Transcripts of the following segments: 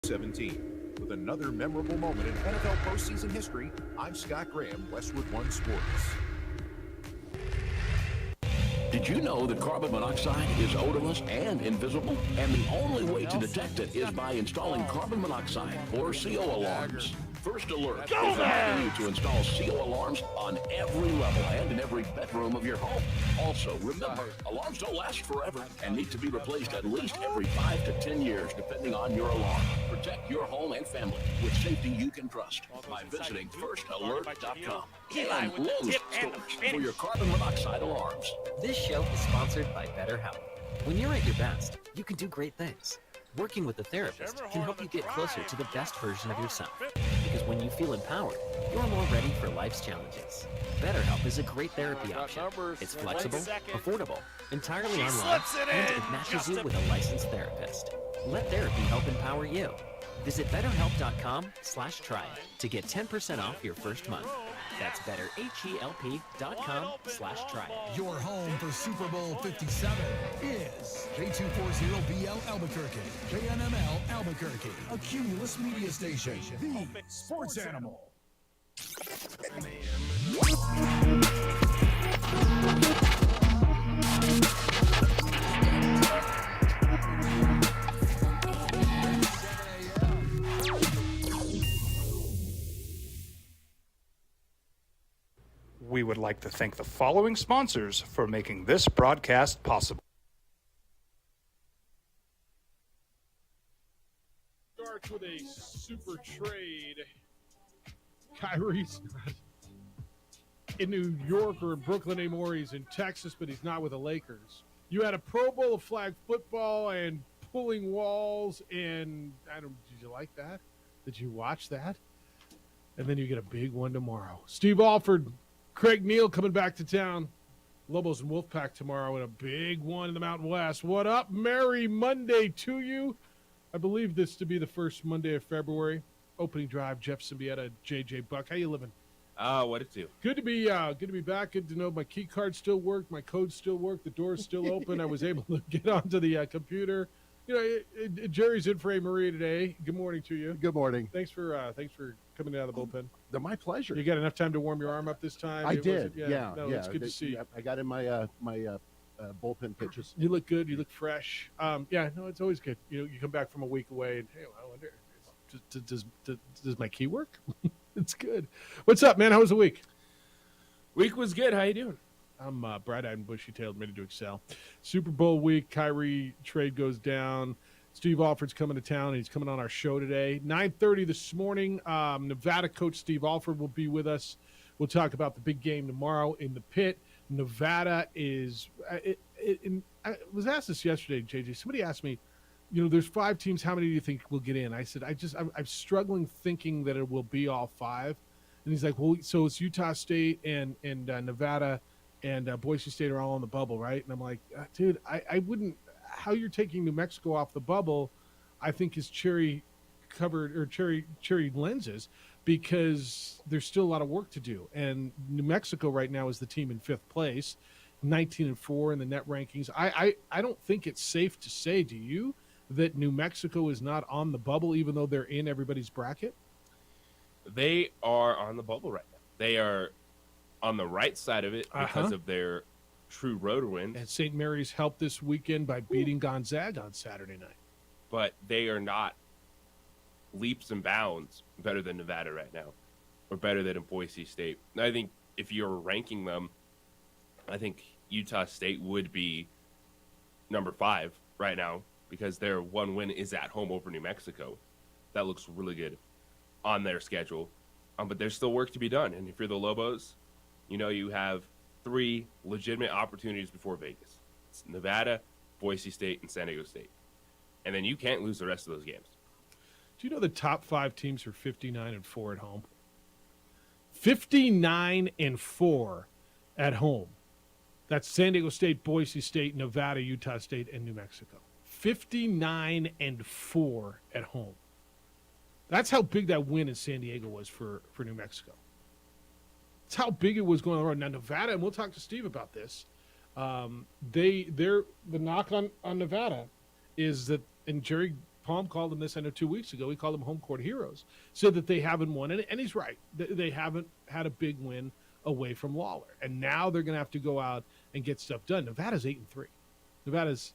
17. With another memorable moment in NFL postseason history, I'm Scott Graham, Westwood One Sports. Did you know that carbon monoxide is odorless and invisible? And the only way to detect it is by installing carbon monoxide or CO alarms. First Alert is inviting you to install CO alarms on every level and in every bedroom of your home. Also, remember, alarms don't last forever and need to be replaced at least every 5 to 10 years, depending on your alarm. Protect your home and family with safety you can trust by visiting firstalert.com and Lowe's stores for your carbon monoxide alarms. This show is sponsored by BetterHelp. When you're at your best, you can do great things. Working with a therapist can help you get closer to the best version of yourself. Because when you feel empowered, you're more ready for life's challenges. BetterHelp is a great therapy option. It's flexible, affordable, entirely online, and it matches you with a licensed therapist. Let therapy help empower you. Visit betterhelp.com/try to get 10% off your first month. That's betterhelp.com/try. Your home for Super Bowl 57 is K240BL Albuquerque, KNML Albuquerque, a Cumulus media station, the sports animal. We would like to thank the following sponsors for making this broadcast possible. Starts with a super trade. Kyrie's not in New York or in Brooklyn anymore. He's in Texas, but he's not with the Lakers. You had a Pro Bowl of flag football and pulling walls, and did you like that? Did you watch that? And then you get a big one tomorrow. Steve Alford, Craig Neal coming back to town. Lobos and Wolfpack tomorrow in a big one in the Mountain West. What up? Merry Monday to you. I believe this to be the first Monday of February. Opening drive, Jeff Symbieta, JJ Buck. How you living? What it do? Good to be back. Good to know my key card still worked, my code still worked, the door's still open. I was able to get onto the computer. You know, Jerry's in for A. Maria today. Good morning to you. Good morning. Thanks for coming out of the bullpen. My pleasure. You got enough time to warm your arm up this time? I did. Yeah. It's good to see. I got in my bullpen pitches. You look good. You look fresh. It's always good. You know, you come back from a week away, and hey, I wonder, does my key work? It's good. What's up, man? How was the week? Week was good. How you doing? I'm bright-eyed and bushy-tailed, ready to excel. Super Bowl week, Kyrie trade goes down. Steve Alford's coming to town, and he's coming on our show today. 9:30 this morning, Nevada coach Steve Alford will be with us. We'll talk about the big game tomorrow in the pit. Nevada is I was asked this yesterday, JJ. Somebody asked me, you know, there's 5 teams. How many do you think will get in? I said, I'm struggling thinking that it will be all 5. And he's like, well, so it's Utah State and Nevada and Boise State are all on the bubble, right? And I'm like, dude, I wouldn't. How you're taking New Mexico off the bubble, I think is cherry lenses, because there's still a lot of work to do. And New Mexico right now is the team in 5th place, 19-4 in the net rankings. I don't think it's safe to say, do you, that New Mexico is not on the bubble, even though they're in everybody's bracket? They are on the bubble right now. They are on the right side of it because of their true road wins. And St. Mary's helped this weekend by beating Gonzaga on Saturday night. But they are not leaps and bounds better than Nevada right now, or better than Boise State. I think if you're ranking them, I think Utah State would be number 5 right now, because their one win is at home over New Mexico. That looks really good on their schedule. But there's still work to be done. And if you're the Lobos, you know you have 3 legitimate opportunities before Vegas. It's Nevada, Boise State, and San Diego State. And then you can't lose the rest of those games. Do you know the top 5 teams are 59-4 at home? 59-4 at home. That's San Diego State, Boise State, Nevada, Utah State, and New Mexico. 59-4 at home. That's how big that win in San Diego was for New Mexico. That's how big it was going on. Now, Nevada, and we'll talk to Steve about this, the knock on Nevada is that, and Jerry Palm called them this, I know, 2 weeks ago. He called them home court heroes. Said that they haven't won, and he's right. They haven't had a big win away from Lawler, and now they're going to have to go out and get stuff done. Nevada's 8-3. Nevada's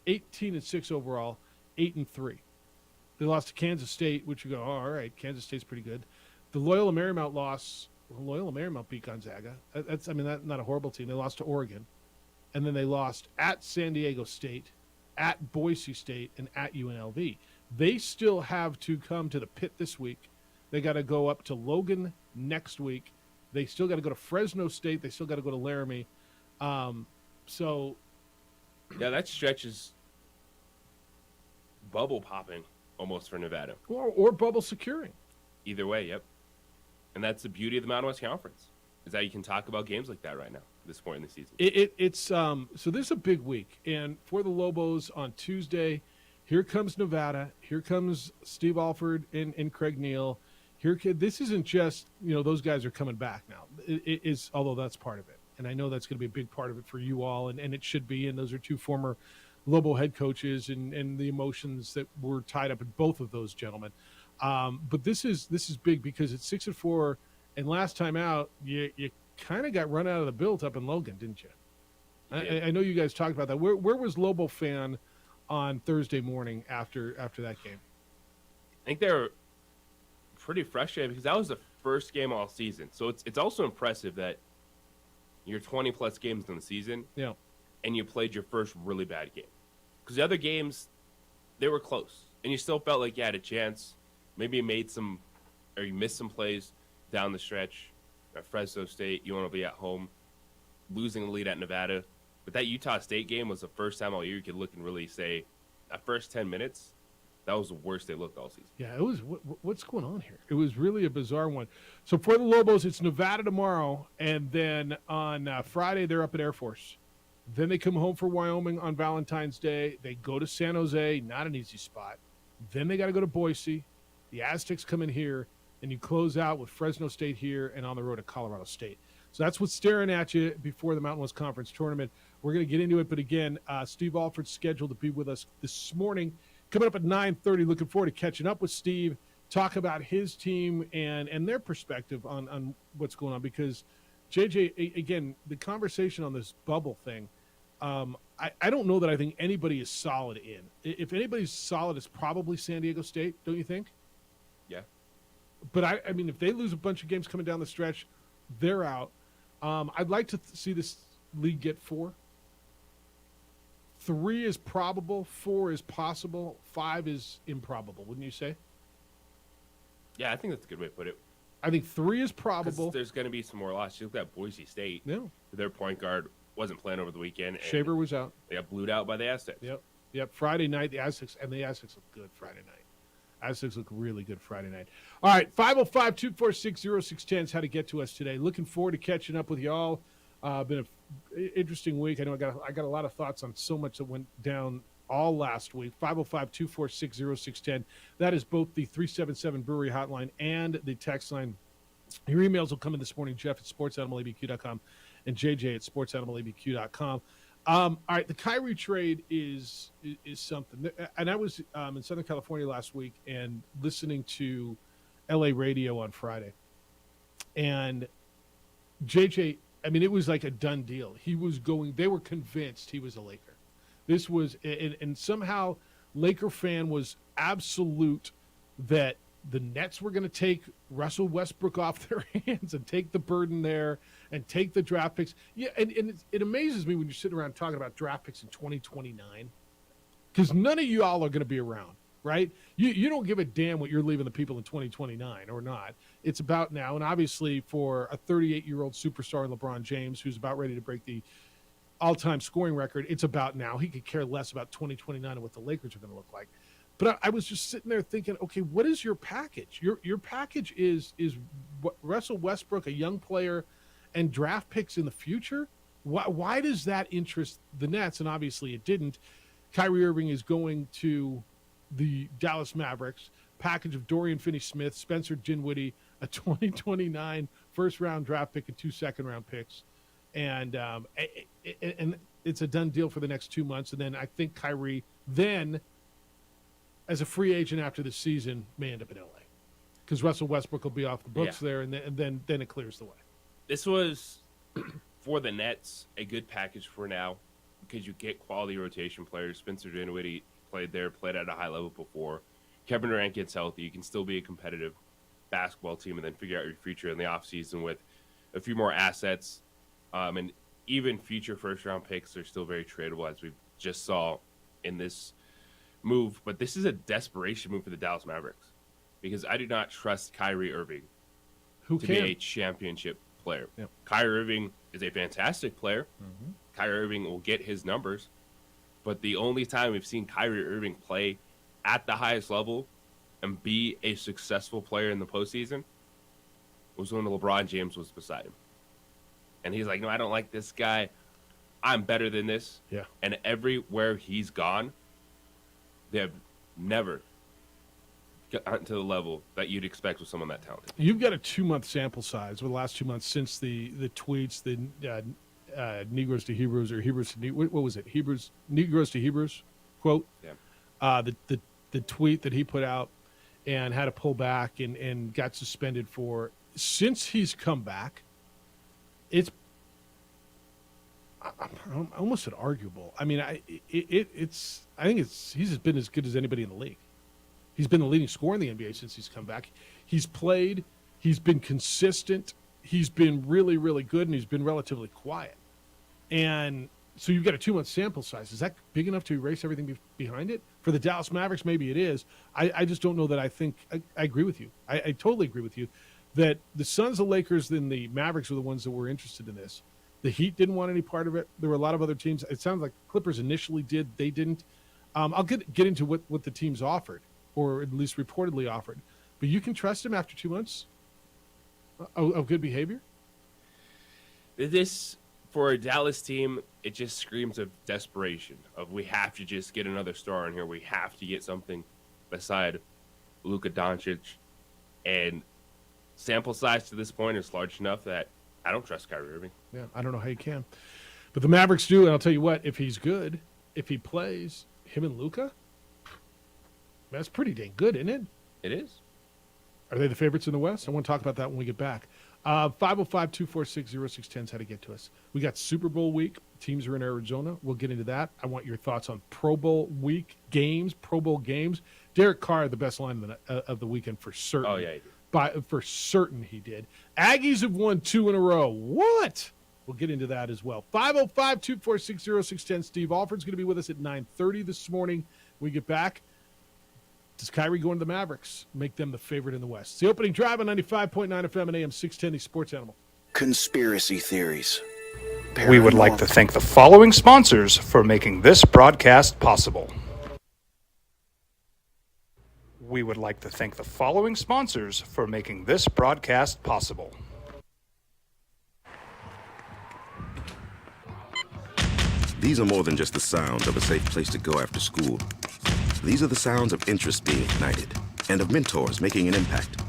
18-6 overall, 8-3. They lost to Kansas State, which you go, oh, all right, Kansas State's pretty good. The Loyola Marymount loss. Loyola Marymount beat Gonzaga. That's not a horrible team. They lost to Oregon, and then they lost at San Diego State, at Boise State, and at UNLV. They still have to come to the Pit this week. They got to go up to Logan next week. They still got to go to Fresno State. They still got to go to Laramie. So, yeah, that stretch is bubble popping almost for Nevada. Or bubble securing. Either way, yep. And that's the beauty of the Mountain West Conference, is that you can talk about games like that right now, at this point in the season. It's so this is a big week, and for the Lobos on Tuesday, here comes Nevada, here comes Steve Alford and Craig Neal. This isn't just, those guys are coming back now. It is, although that's part of it, and I know that's going to be a big part of it for you all, and it should be. And those are two former Lobo head coaches, and the emotions that were tied up in both of those gentlemen. But this is big because it's 6-4, and last time out, you kind of got run out of the built up in Logan, didn't you? I know you guys talked about that. Where was Lobo fan on Thursday morning after that game? I think they were pretty frustrated because that was the first game all season. So it's also impressive that you're 20 plus games in the season, yeah, and you played your first really bad game. Because the other games, they were close, and you still felt like you had a chance. Maybe you missed some plays down the stretch at Fresno State. You want to be at home, losing the lead at Nevada. But that Utah State game was the first time all year you could look and really say, that first 10 minutes, that was the worst they looked all season. Yeah, it was. What's going on here? It was really a bizarre one. So for the Lobos, it's Nevada tomorrow, and then on Friday they're up at Air Force. Then they come home for Wyoming on Valentine's Day. They go to San Jose, not an easy spot. Then they got to go to Boise. The Aztecs come in here, and you close out with Fresno State here and on the road to Colorado State. So that's what's staring at you before the Mountain West Conference Tournament. We're going to get into it, but again, Steve Alford's scheduled to be with us this morning. Coming up at 9:30, looking forward to catching up with Steve, talk about his team and their perspective on what's going on. Because, JJ, again, the conversation on this bubble thing, I don't know that I think anybody is solid in. If anybody's solid, it's probably San Diego State, don't you think? Yeah. But, I mean, if they lose a bunch of games coming down the stretch, they're out. I'd like to see this league get 4. 3 is probable, 4 is possible, 5 is improbable, wouldn't you say? Yeah, I think that's a good way to put it. I think 3 is probable. There's going to be some more losses. You look at Boise State. Yeah. Their point guard wasn't playing over the weekend. Shaver was out. They got blued out by the Aztecs. Yep. Friday night, the Aztecs look good Friday night. Aztecs look really good Friday night. All right, 505-246-0610 is how to get to us today. Looking forward to catching up with you all. Been an interesting week. I know I got a lot of thoughts on so much that went down all last week. 505-246-0610. That is both the 377 Brewery hotline and the text line. Your emails will come in this morning, Jeff at sportsanimалabq.com and JJ at sportsanimалabq.com. All right, the Kyrie trade is something. And I was in Southern California last week and listening to LA radio on Friday. And JJ, I mean, it was like a done deal. They were convinced he was a Laker. This was, and somehow Laker fan was absolute that the Nets were going to take Russell Westbrook off their hands and take the burden there and take the draft picks. Yeah, and it amazes me when you're sitting around talking about draft picks in 2029 because none of you all are going to be around, right? You don't give a damn what you're leaving the people in 2029 or not. It's about now, and obviously for a 38-year-old superstar in LeBron James who's about ready to break the all-time scoring record, it's about now. He could care less about 2029 and what the Lakers are going to look like. But I was just sitting there thinking, okay, what is your package? Your package is Russell Westbrook, a young player, and draft picks in the future? Why does that interest the Nets? And obviously it didn't. Kyrie Irving is going to the Dallas Mavericks. Package of Dorian Finney-Smith, Spencer Dinwiddie, a 2029 first-round draft pick and 2 second-round picks. And it's a done deal for the next 2 months. And then I think Kyrie then as a free agent after the season may end up in LA because Russell Westbrook will be off the books there, and then it clears the way. This was, for the Nets, a good package for now because you get quality rotation players. Spencer Dinwiddie played at a high level before. Kevin Durant gets healthy. You can still be a competitive basketball team and then figure out your future in the offseason with a few more assets. And even future first-round picks are still very tradable, as we just saw in this move. But this is a desperation move for the Dallas Mavericks because I do not trust Kyrie Irving to be a championship player. Yep. Kyrie Irving is a fantastic player. Mm-hmm. Kyrie Irving will get his numbers. But the only time we've seen Kyrie Irving play at the highest level and be a successful player in the postseason was when LeBron James was beside him. And he's like, no, I don't like this guy. I'm better than this. Yeah. And everywhere he's gone, they have never gotten to the level that you'd expect with someone that talented. You've got a 2-month sample size over the last 2 months since the tweets, the Negroes to Hebrews or Hebrews to what was it? Negroes to Hebrews quote. Yeah. The tweet that he put out and had to pull back and got suspended for. Since he's come back, it's almost an arguable. I mean, I think he's been as good as anybody in the league. He's been the leading scorer in the NBA since he's come back. He's played. He's been consistent. He's been really, really good, and he's been relatively quiet. And so you've got a 2-month sample size. Is that big enough to erase everything behind it? For the Dallas Mavericks, maybe it is. I just don't know that I think – I agree with you. I totally agree with you that the Suns, the Lakers, and the Mavericks were the ones that were interested in this. The Heat didn't want any part of it. There were a lot of other teams. It sounds like Clippers initially did. They didn't. I'll get into what the teams offered, or at least reportedly offered. But you can trust him after 2 months of good behavior? This, for a Dallas team, it just screams of desperation, of we have to just get another star in here. We have to get something beside Luka Doncic. And sample size to this point is large enough that I don't trust Kyrie Irving. Yeah, I don't know how you can. But the Mavericks do, and I'll tell you what, if he's good, if he plays, him and Luka, that's pretty dang good, isn't it? It is. Are they the favorites in the West? I want to talk about that when we get back. 505-246-0610 is how to get to us. We got Super Bowl week. Teams are in Arizona. We'll get into that. I want your thoughts on Pro Bowl week games, Pro Bowl games. Derek Carr, the best line of the weekend for certain. Oh, yeah, he did. For certain he did. Aggies have won 2 in a row. What? We'll get into that as well. 505-246-0610. Steve Alford's going to be with us at 9:30 this morning. When we get back. Does Kyrie go into the Mavericks, make them the favorite in the West? It's the opening drive on 95.9 FM and AM 610, the Sports Animal. Conspiracy theories. We would like to thank the following sponsors for making this broadcast possible. We would like to thank the following sponsors for making this broadcast possible. These are more than just the sounds of a safe place to go after school. These are the sounds of interest being ignited and of mentors making an impact.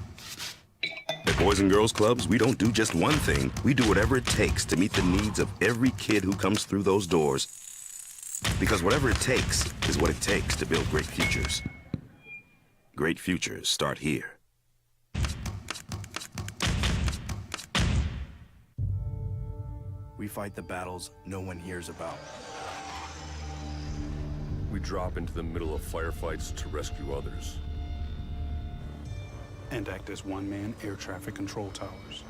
At Boys and Girls Clubs, we don't do just one thing. We do whatever it takes to meet the needs of every kid who comes through those doors. Because whatever it takes is what it takes to build great futures. Great futures start here. We fight the battles no one hears about. We drop into the middle of firefights to rescue others. And act as one-man air traffic control towers.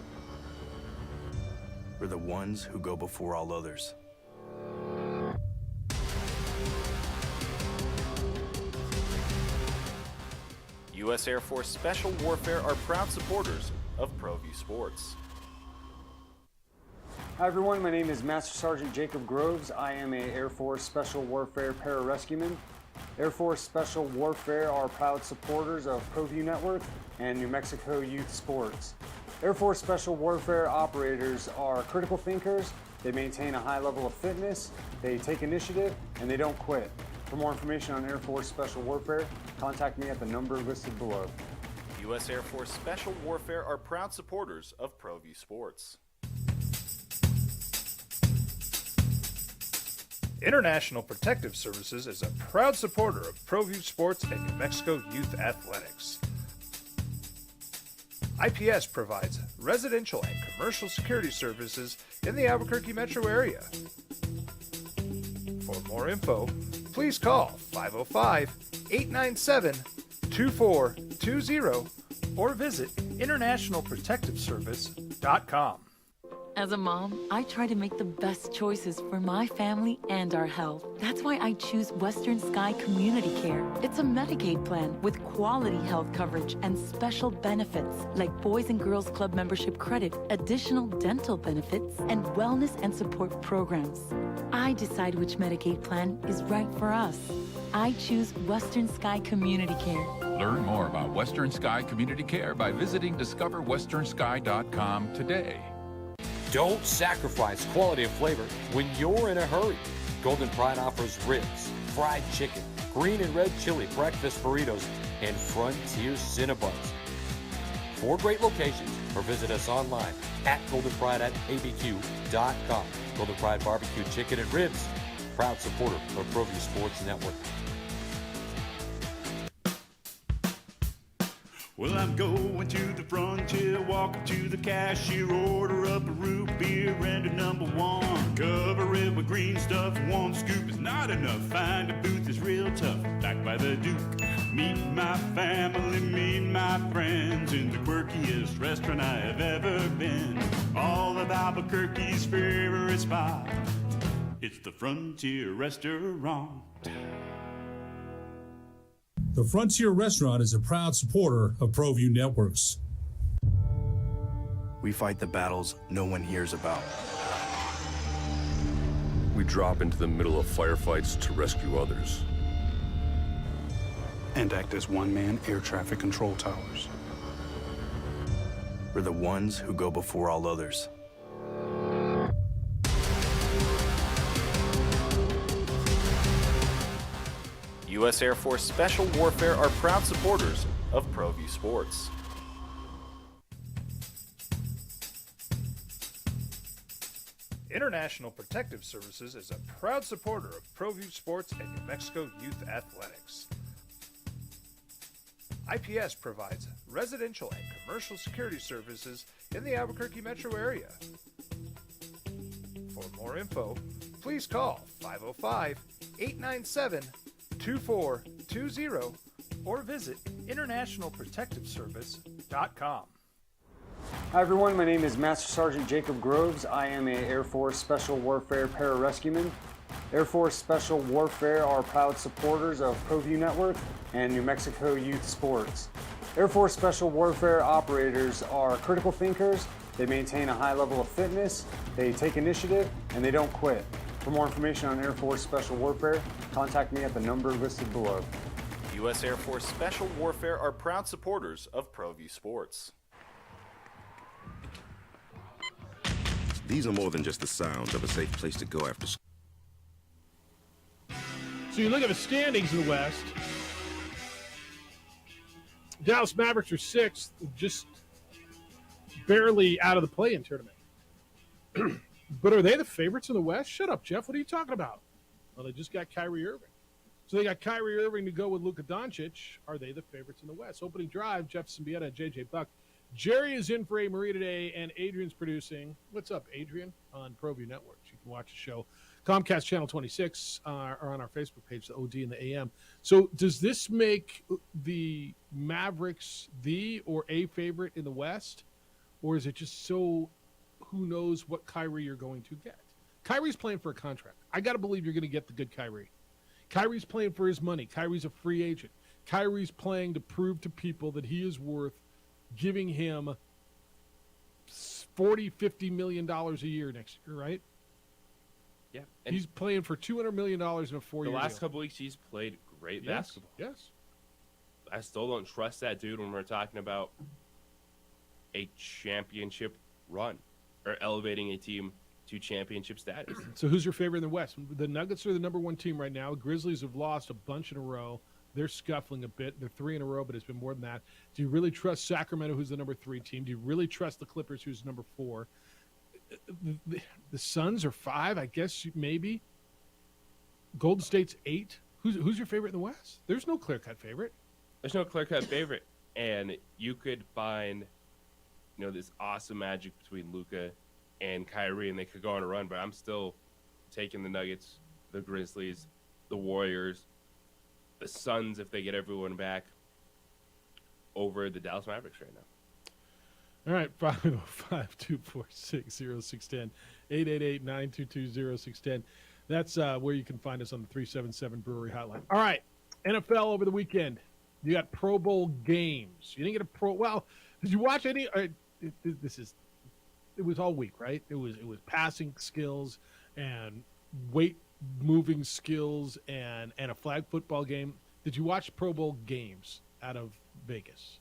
We're the ones who go before all others. U.S. Air Force Special Warfare are proud supporters of ProView Sports. Hi everyone, my name is Master Sergeant Jacob Groves. I am an Air Force Special Warfare pararescueman. Air Force Special Warfare are proud supporters of ProView Network and New Mexico Youth Sports. Air Force Special Warfare operators are critical thinkers. They maintain a high level of fitness, they take initiative, and they don't quit. For more information on Air Force Special Warfare, contact me at the number listed below. U.S. Air Force Special Warfare are proud supporters of ProView Sports. International Protective Services is a proud supporter of ProView Sports and New Mexico Youth Athletics. IPS provides residential and commercial security services in the Albuquerque metro area. For more info, please call 505-897-2420 or visit internationalprotectiveservice.com. As a mom, I try to make the best choices for my family and our health. That's why I choose Western Sky Community Care. It's a Medicaid plan with quality health coverage and special benefits like Boys and Girls Club membership credit, additional dental benefits, and wellness and support programs. I decide which Medicaid plan is right for us. I choose Western Sky Community Care. Learn more about Western Sky Community Care by visiting discoverwesternsky.com today. Don't sacrifice quality and flavor when you're in a hurry. Golden Pride offers ribs, fried chicken, green and red chili breakfast burritos, and Frontier Cinnabons. 4 great locations, or visit us online at goldenpride@abq.com. Golden Pride Barbecue Chicken and Ribs, proud supporter of ProView Sports Network. Well, I'm going to the frontier, walk up to the cashier, order up a root beer and a number 1. Cover it with green stuff, 1 scoop is not enough. Find a booth is real tough, back by the Duke. Meet my family, meet my friends in the quirkiest restaurant I have ever been. All of Albuquerque's favorite spot, it's the Frontier Restaurant. The Frontier Restaurant is a proud supporter of ProView Networks. We fight the battles no one hears about. We drop into the middle of firefights to rescue others. And act as one-man air traffic control towers. We're the ones who go before all others. U.S. Air Force Special Warfare are proud supporters of ProView Sports. International Protective Services is a proud supporter of ProView Sports and New Mexico Youth Athletics. IPS provides residential and commercial security services in the Albuquerque metro area. For more info, please call 505-897-2420 or visit internationalprotectiveservice.com. Hi everyone, my name is Master Sergeant Jacob Groves. I am a Air Force Special Warfare pararescueman. Air Force Special Warfare are proud supporters of ProView Network and New Mexico Youth Sports. Air Force Special Warfare operators are critical thinkers. They maintain a high level of fitness, they take initiative, and they don't quit. For more information on Air Force Special Warfare, contact me at the number listed below. U.S. Air Force Special Warfare are proud supporters of ProView Sports. These are more than just the sounds of a safe place to go after school. So you look at the standings in the West. Dallas Mavericks are 6th, just barely out of the play-in tournament. But are they the favorites in the West? Shut up, Jeff. What are you talking about? Well, they just got Kyrie Irving. So they got Kyrie Irving to go with Luka Doncic. Are they the favorites in the West? Opening drive, Jefferson Bieta, J.J. Buck. Jerry is in for A. Marie today, and Adrian's producing. What's up, Adrian? On ProView Networks. You can watch the show. Comcast Channel 26 are on our Facebook page, the OD and the AM. So does this make the Mavericks the or a favorite in the West? Or is it just so who knows what Kyrie you're going to get? Kyrie's playing for a contract. I got to believe you're going to get the good Kyrie. Kyrie's playing for his money. Kyrie's a free agent. Kyrie's playing to prove to people that he is worth giving him $40-50 million a year next year, right? Yeah. And he's playing for $200 million in a 4-year deal. The last couple weeks, he's played great basketball. Yes. I still don't trust that dude when we're talking about a championship run or elevating a team to championship status. So who's your favorite in the West? The Nuggets are the number 1 team right now. Grizzlies have lost a bunch in a row. They're scuffling a bit. They're 3 in a row, but it's been more than that. Do you really trust Sacramento, who's the number 3 team? Do you really trust the Clippers, who's number 4? The Suns are 5, I guess, maybe. Golden State's 8. Who's your favorite in the West? There's no clear-cut favorite. There's no clear-cut favorite. And you could find, this awesome magic between Luka and Kyrie, and they could go on a run, but I'm still taking the Nuggets, the Grizzlies, the Warriors, the Suns, if they get everyone back, over the Dallas Mavericks right now. All right, 505-246-0610, 888-922-0610. That's where you can find us on the 377 Brewery Hotline. All right, NFL over the weekend. You got Pro Bowl games. You didn't get a well, did you watch any? It was all week, right? It was passing skills and weight moving skills and a flag football game. Did you watch Pro Bowl games out of Vegas?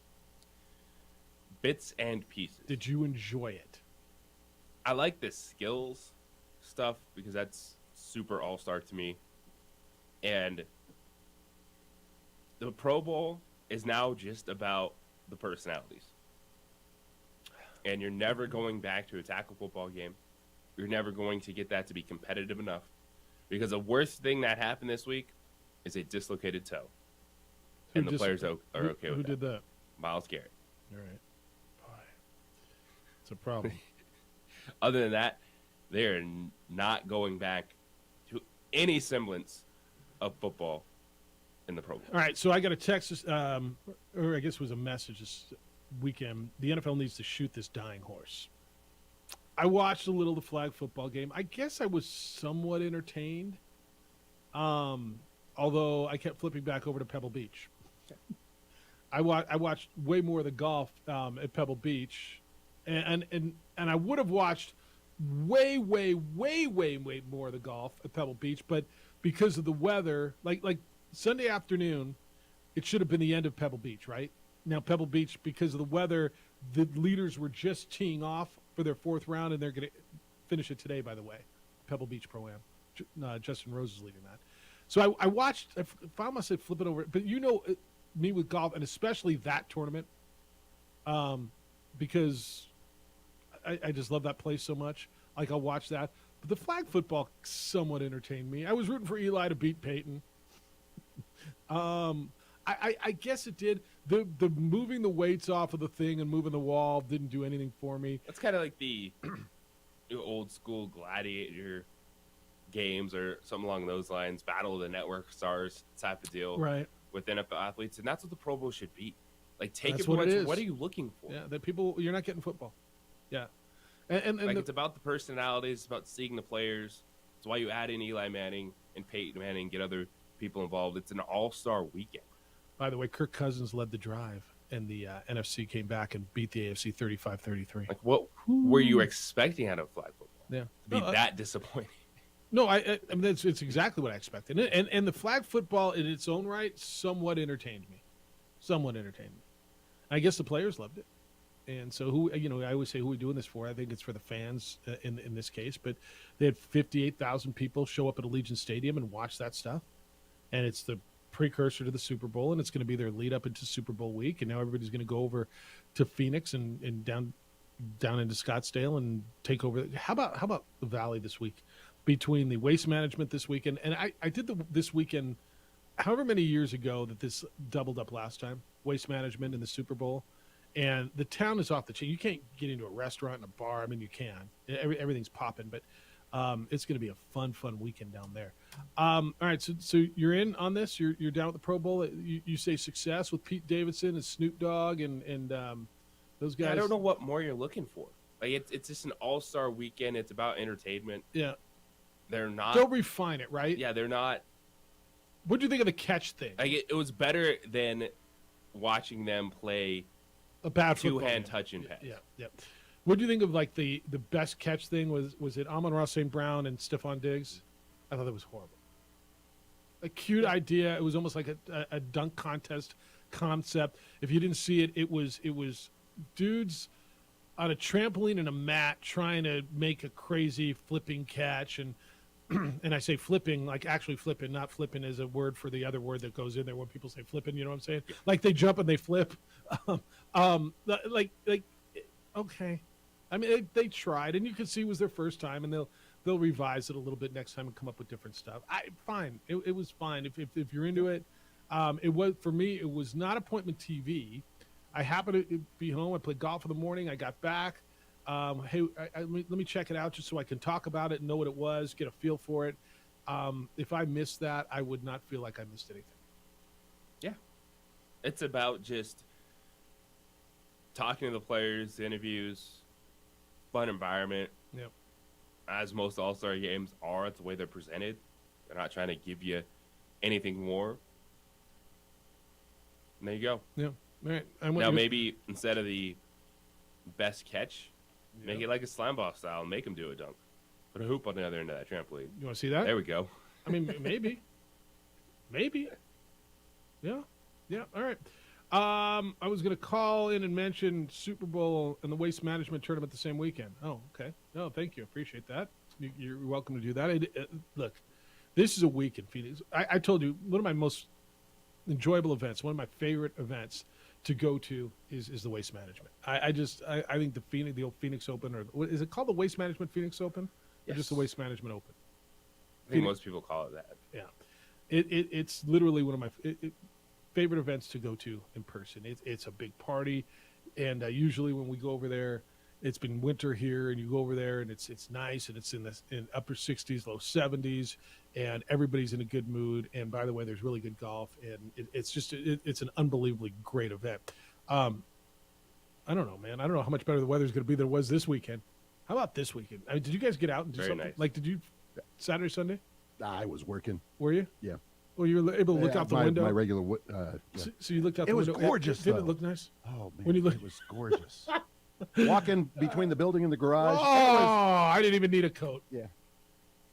Bits and pieces. Did you enjoy it? I like the skills stuff because that's super all-star to me. And the Pro Bowl is now just about the personalities. And you're never going back to a tackle football game. You're never going to get that to be competitive enough. Because the worst thing that happened this week is a dislocated toe. And the players are okay with that. Who did that? Myles Garrett. All right. Boy. It's a problem. Other than that, they're not going back to any semblance of football in the Pro Bowl. All right, so I got a text, or I guess it was a message this weekend. The NFL needs to shoot this dying horse. I watched a little of the flag football game. I guess I was somewhat entertained, although I kept flipping back over to Pebble Beach. I watched way more of the golf at Pebble Beach, and I would have watched way more of the golf at Pebble Beach, but because of the weather, like Sunday afternoon, it should have been the end of Pebble Beach, right? Now Pebble Beach, because of the weather, the leaders were just teeing off for their fourth round, and they're going to finish it today, by the way. Pebble Beach Pro-Am. Justin Rose is leading that. So I watched, I found myself flipping over, but me with golf, and especially that tournament, because I just love that place so much. Like, I'll watch that. But the flag football somewhat entertained me. I was rooting for Eli to beat Peyton. I guess it did. The moving the weights off of the thing and moving the wall didn't do anything for me. That's kind of like the old school gladiator games or something along those lines, Battle of the Network Stars type of deal, right? With NFL athletes, and that's what the Pro Bowl should be. Like, take That's it. what it is. What are you looking for? Yeah, that people, you're not getting football. Yeah, and it's about the personalities. It's about seeing the players. It's why you add in Eli Manning and Peyton Manning, get other people involved. It's an all-star weekend. By the way, Kirk Cousins led the drive, and the NFC came back and beat the AFC 35-33. Like, what were you expecting out of flag football? Yeah, to be that disappointing. No, I mean, it's exactly what I expected. And the flag football in its own right somewhat entertained me. I guess the players loved it. And so I always say, who are we doing this for? I think it's for the fans in this case. But they had 58,000 people show up at Allegiant Stadium and watch that stuff. And it's the precursor to the Super Bowl, and it's going to be their lead up into Super Bowl week. And now everybody's going to go over to Phoenix and down into Scottsdale and take over. How about the Valley this week? Between the waste management this weekend, and I did this weekend, however many years ago that this doubled up last time, waste management in the Super Bowl, and the town is off the chain. You can't get into a restaurant and a bar. I mean, you can. Everything's popping, but it's going to be a fun weekend down there. All right, so you're in on this. You're down with the Pro Bowl. You say success with Pete Davidson and Snoop Dogg and those guys. Yeah, I don't know what more you're looking for. Like, it's just an all-star weekend. It's about entertainment. Yeah. They're not. They'll refine it, right? Yeah, they're not. What do you think of the catch thing? Like, it was better than watching them play a bad two-hand touch and pass. Yeah. What do you think of, like, the best catch thing? Was it Amon-Ra St. Brown and Stephon Diggs? I thought that was horrible. A cute idea. It was almost like a dunk contest concept. If you didn't see it, it was dudes on a trampoline and a mat trying to make a crazy flipping catch, and I say flipping, like actually flipping, not flipping as a word for the other word that goes in there when people say flipping, you know what I'm saying? Like they jump and they flip. Okay. I mean, they tried, and you could see it was their first time, and they'll they'll revise it a little bit next time and come up with different stuff. Fine. It was fine. If you're into it, it was, for me, it was not appointment TV. I happened to be home. I played golf in the morning. I got back. Hey, let me check it out just so I can talk about it and know what it was, get a feel for it. If I missed that, I would not feel like I missed anything. Yeah. It's about just talking to the players, interviews, fun environment. Yep. As most All-Star games are, it's the way they're presented. They're not trying to give you anything more. And there you go. Yeah. All right. Now maybe instead of the best catch, make it like a slime ball style and make them do a dunk. Put a hoop on the other end of that trampoline. You want to see that? There we go. I mean, maybe. Yeah. All right. I was going to call in and mention Super Bowl and the Waste Management Tournament the same weekend. Oh, okay. No, thank you. Appreciate that. You're welcome to do that. Look, this is a week in Phoenix. I told you, one of my most enjoyable events, one of my favorite events to go to is the Waste Management. I think the old Phoenix Open, or what is it called, the Waste Management Phoenix Open? Yes. Or just the Waste Management Open? I think most people call it that. Yeah. It's literally one of my favorite events to go to in person. It's a big party, and usually when we go over there, it's been winter here, and you go over there, and it's nice, and it's in upper 60s, low 70s, and everybody's in a good mood. And by the way, there's really good golf, and it's an unbelievably great event. I don't know, man. I don't know how much better the weather's going to be than it was this weekend. How about this weekend? I mean, did you guys get out and do Very something? nice. Like, did you Saturday, Sunday? I was working. Were you? Yeah. Well, you were able to look out the window. My regular. Yeah. So you looked out It the was window. gorgeous, Didn't though. it look nice? Oh man, When you look- it was gorgeous. Walking between the building and the garage. Oh, it was, I didn't even need a coat. yeah,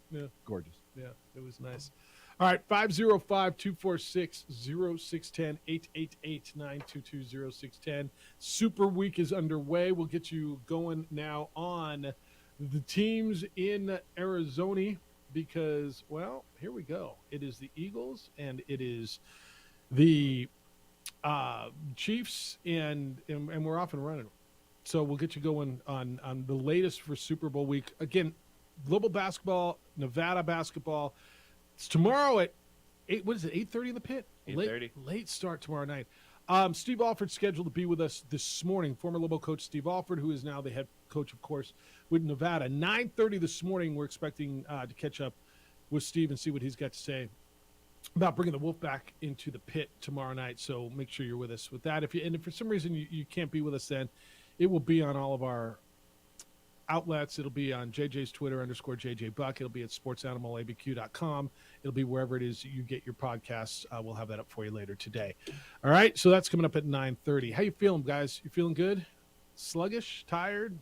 Yeah, gorgeous. yeah, it was nice. All right, 505-246-0610, 888-922-0610. Super Week is underway. We'll get you going now on the teams in Arizona because, well, here we go. It is the Eagles and it is the Chiefs, and we're off and running. So we'll get you going on the latest for Super Bowl week. Again, global basketball, Nevada basketball. It's tomorrow at 8:30 in the pit? 8:30. Late start tomorrow night. Steve Alford's scheduled to be with us this morning. Former Lobo coach Steve Alford, who is now the head coach, of course, with Nevada. 9:30 this morning, we're expecting to catch up with Steve and see what he's got to say about bringing the Wolf back into the pit tomorrow night. So make sure you're with us with that. If for some reason you can't be with us then, it will be on all of our outlets. It'll be on JJ's Twitter _JJ Buck. It'll be at sportsanimalabq.com. It'll be wherever it is you get your podcasts. We'll have that up for you later today. All right, so that's coming up at 9:30. How you feeling, guys? You feeling good? Sluggish? Tired?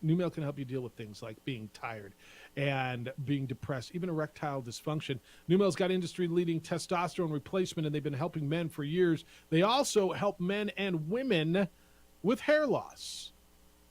Numel can help you deal with things like being tired and being depressed, even erectile dysfunction. Numel's got industry-leading testosterone replacement, and they've been helping men for years. They also help men and women with hair loss.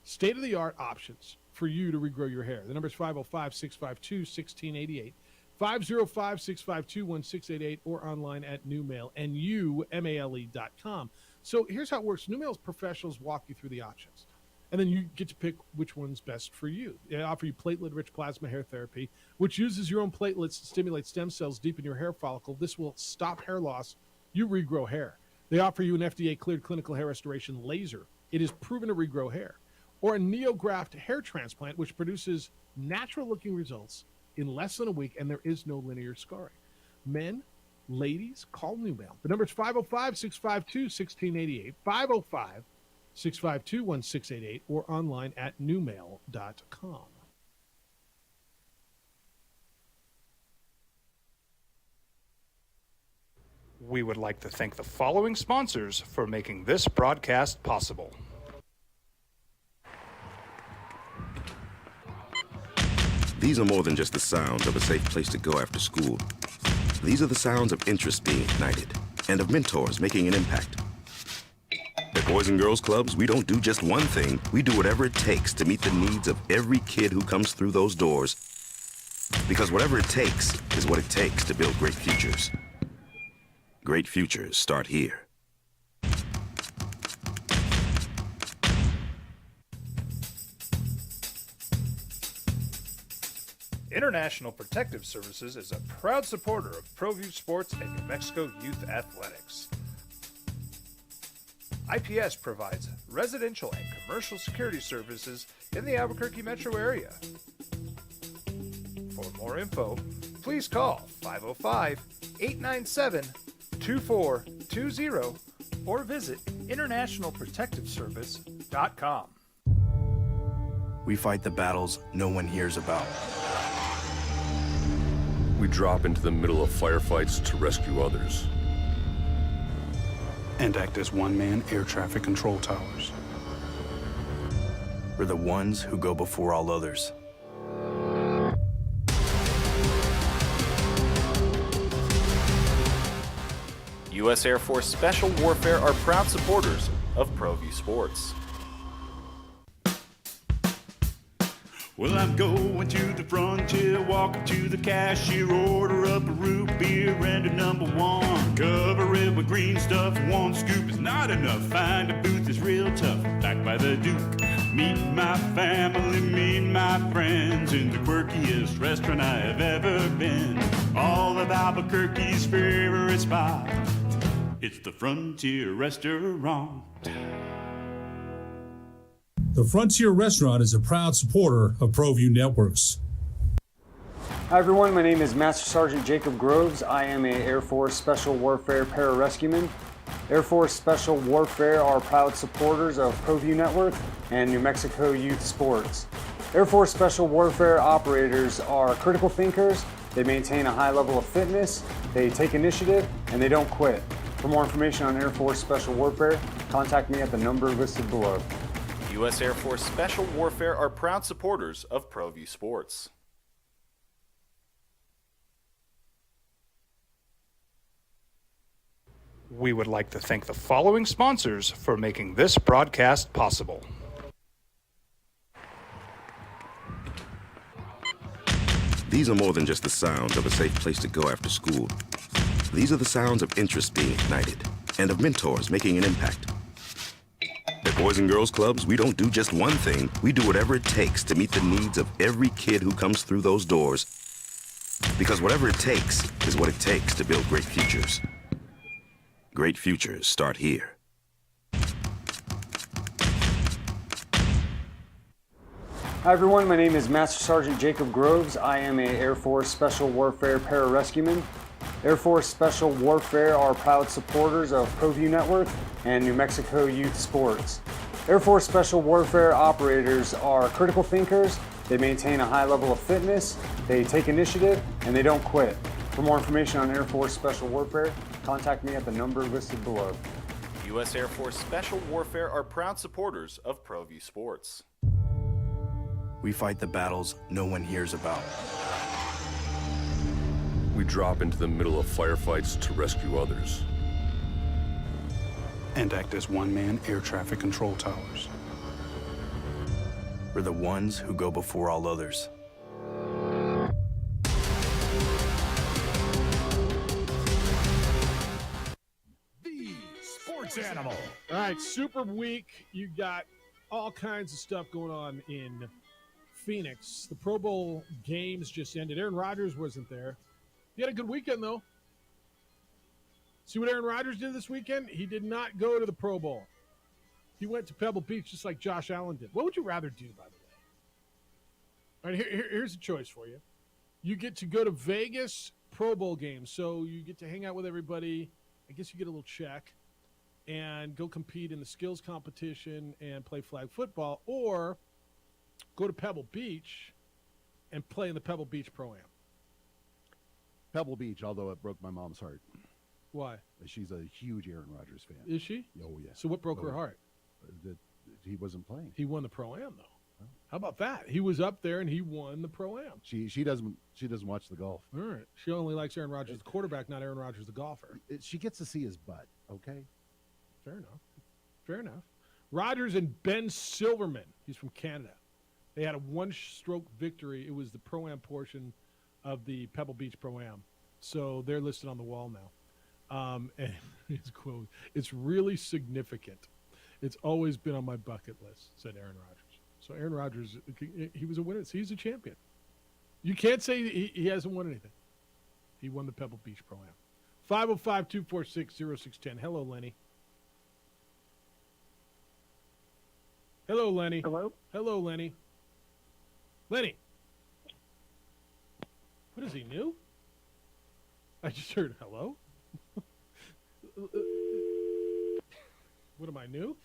State-of-the-art options for you to regrow your hair. The number is 505-652-1688, 505-652-1688, or online at Numel, NUMALE.com. So here's how it works. Numel's professionals walk you through the options, and then you get to pick which one's best for you. They offer you platelet-rich plasma hair therapy, which uses your own platelets to stimulate stem cells deep in your hair follicle. This will stop hair loss. You regrow hair. They offer you an FDA-cleared clinical hair restoration laser. It is proven to regrow hair. Or a NeoGraft hair transplant, which produces natural-looking results in less than a week, and there is no linear scarring. Men, ladies, call Numel. The number is 505-652-1688, 505-652-1688, or online at Numel.com. We would like to thank the following sponsors for making this broadcast possible. These are more than just the sounds of a safe place to go after school. These are the sounds of interest being ignited and of mentors making an impact. At Boys and Girls Clubs, we don't do just one thing. We do whatever it takes to meet the needs of every kid who comes through those doors. Because whatever it takes is what it takes to build great futures. Great futures start here. International Protective Services is a proud supporter of ProView Sports and New Mexico Youth Athletics. IPS provides residential and commercial security services in the Albuquerque metro area. For more info, please call 505-897-2420 or visit internationalprotectiveservice.com. We fight the battles no one hears about. We drop into the middle of firefights to rescue others. And act as one-man air traffic control towers. We're the ones who go before all others. U.S. Air Force Special Warfare are proud supporters of ProView Sports. Well, I'm going to the frontier, walking to the cashier, order up a root beer and a number one. Cover it with green stuff, one scoop is not enough. Find a booth is real tough, back by the Duke. Meet my family, meet my friends in the quirkiest restaurant I have ever been. All of Albuquerque's favorite spot, it's the Frontier Restaurant. The Frontier Restaurant is a proud supporter of ProView Networks. Hi everyone, my name is Master Sergeant Jacob Groves. I am a Air Force Special Warfare Pararescueman. Air Force Special Warfare are proud supporters of ProView Network and New Mexico Youth Sports. Air Force Special Warfare operators are critical thinkers. They maintain a high level of fitness, they take initiative, and they don't quit. For more information on Air Force Special Warfare, contact me at the number listed below. U.S. Air Force Special Warfare are proud supporters of ProView Sports. We would like to thank the following sponsors for making this broadcast possible. These are more than just the sounds of a safe place to go after school. These are the sounds of interest being ignited and of mentors making an impact. At Boys and Girls Clubs, we don't do just one thing. We do whatever it takes to meet the needs of every kid who comes through those doors. Because whatever it takes is what it takes to build great futures. Great futures start here. Hi everyone, my name is Master Sergeant Jacob Groves. I am a Air Force Special Warfare Pararescueman. Air Force Special Warfare are proud supporters of ProView Network and New Mexico Youth Sports. Air Force Special Warfare operators are critical thinkers. They maintain a high level of fitness, they take initiative, and they don't quit. For more information on Air Force Special Warfare, contact me at the number listed below. U.S. Air Force Special Warfare are proud supporters of ProView Sports. We fight the battles no one hears about. We drop into the middle of firefights to rescue others. And act as one-man air traffic control towers. We're the ones who go before all others. The Sports Animal. All right, Super Week. You got all kinds of stuff going on in Phoenix. The Pro Bowl games just ended. Aaron Rodgers wasn't there. He had a good weekend, though. See what Aaron Rodgers did this weekend? He did not go to the Pro Bowl. He went to Pebble Beach just like Josh Allen did. What would you rather do, by the way? All right, here's a choice for you. You get to go to Vegas Pro Bowl games, so you get to hang out with everybody. I guess you get a little check and go compete in the skills competition and play flag football, or go to Pebble Beach and play in the Pebble Beach Pro-Am. Pebble Beach, although it broke my mom's heart. Why? She's a huge Aaron Rodgers fan. Is she? Oh, yeah. So what broke her heart? That he wasn't playing. He won the Pro-Am, though. How about that? He was up there and he won the Pro-Am. She doesn't watch the golf. All right. She only likes Aaron Rodgers, the quarterback, not Aaron Rodgers, the golfer. She gets to see his butt, okay? Fair enough. Fair enough. Rodgers and Ben Silverman. He's from Canada. They had a one-stroke victory. It was the Pro-Am portion of the Pebble Beach Pro-Am. So they're listed on the wall now. And his quote, "It's really significant. It's always been on my bucket list," said Aaron Rodgers. So Aaron Rodgers, he was a winner. He's a champion. You can't say he hasn't won anything. He won the Pebble Beach Pro-Am. 505-246-0610. Hello, Lenny. Hello, Lenny. Hello? Hello, Lenny. Lenny. What is he, new? I just heard hello. What am I, new?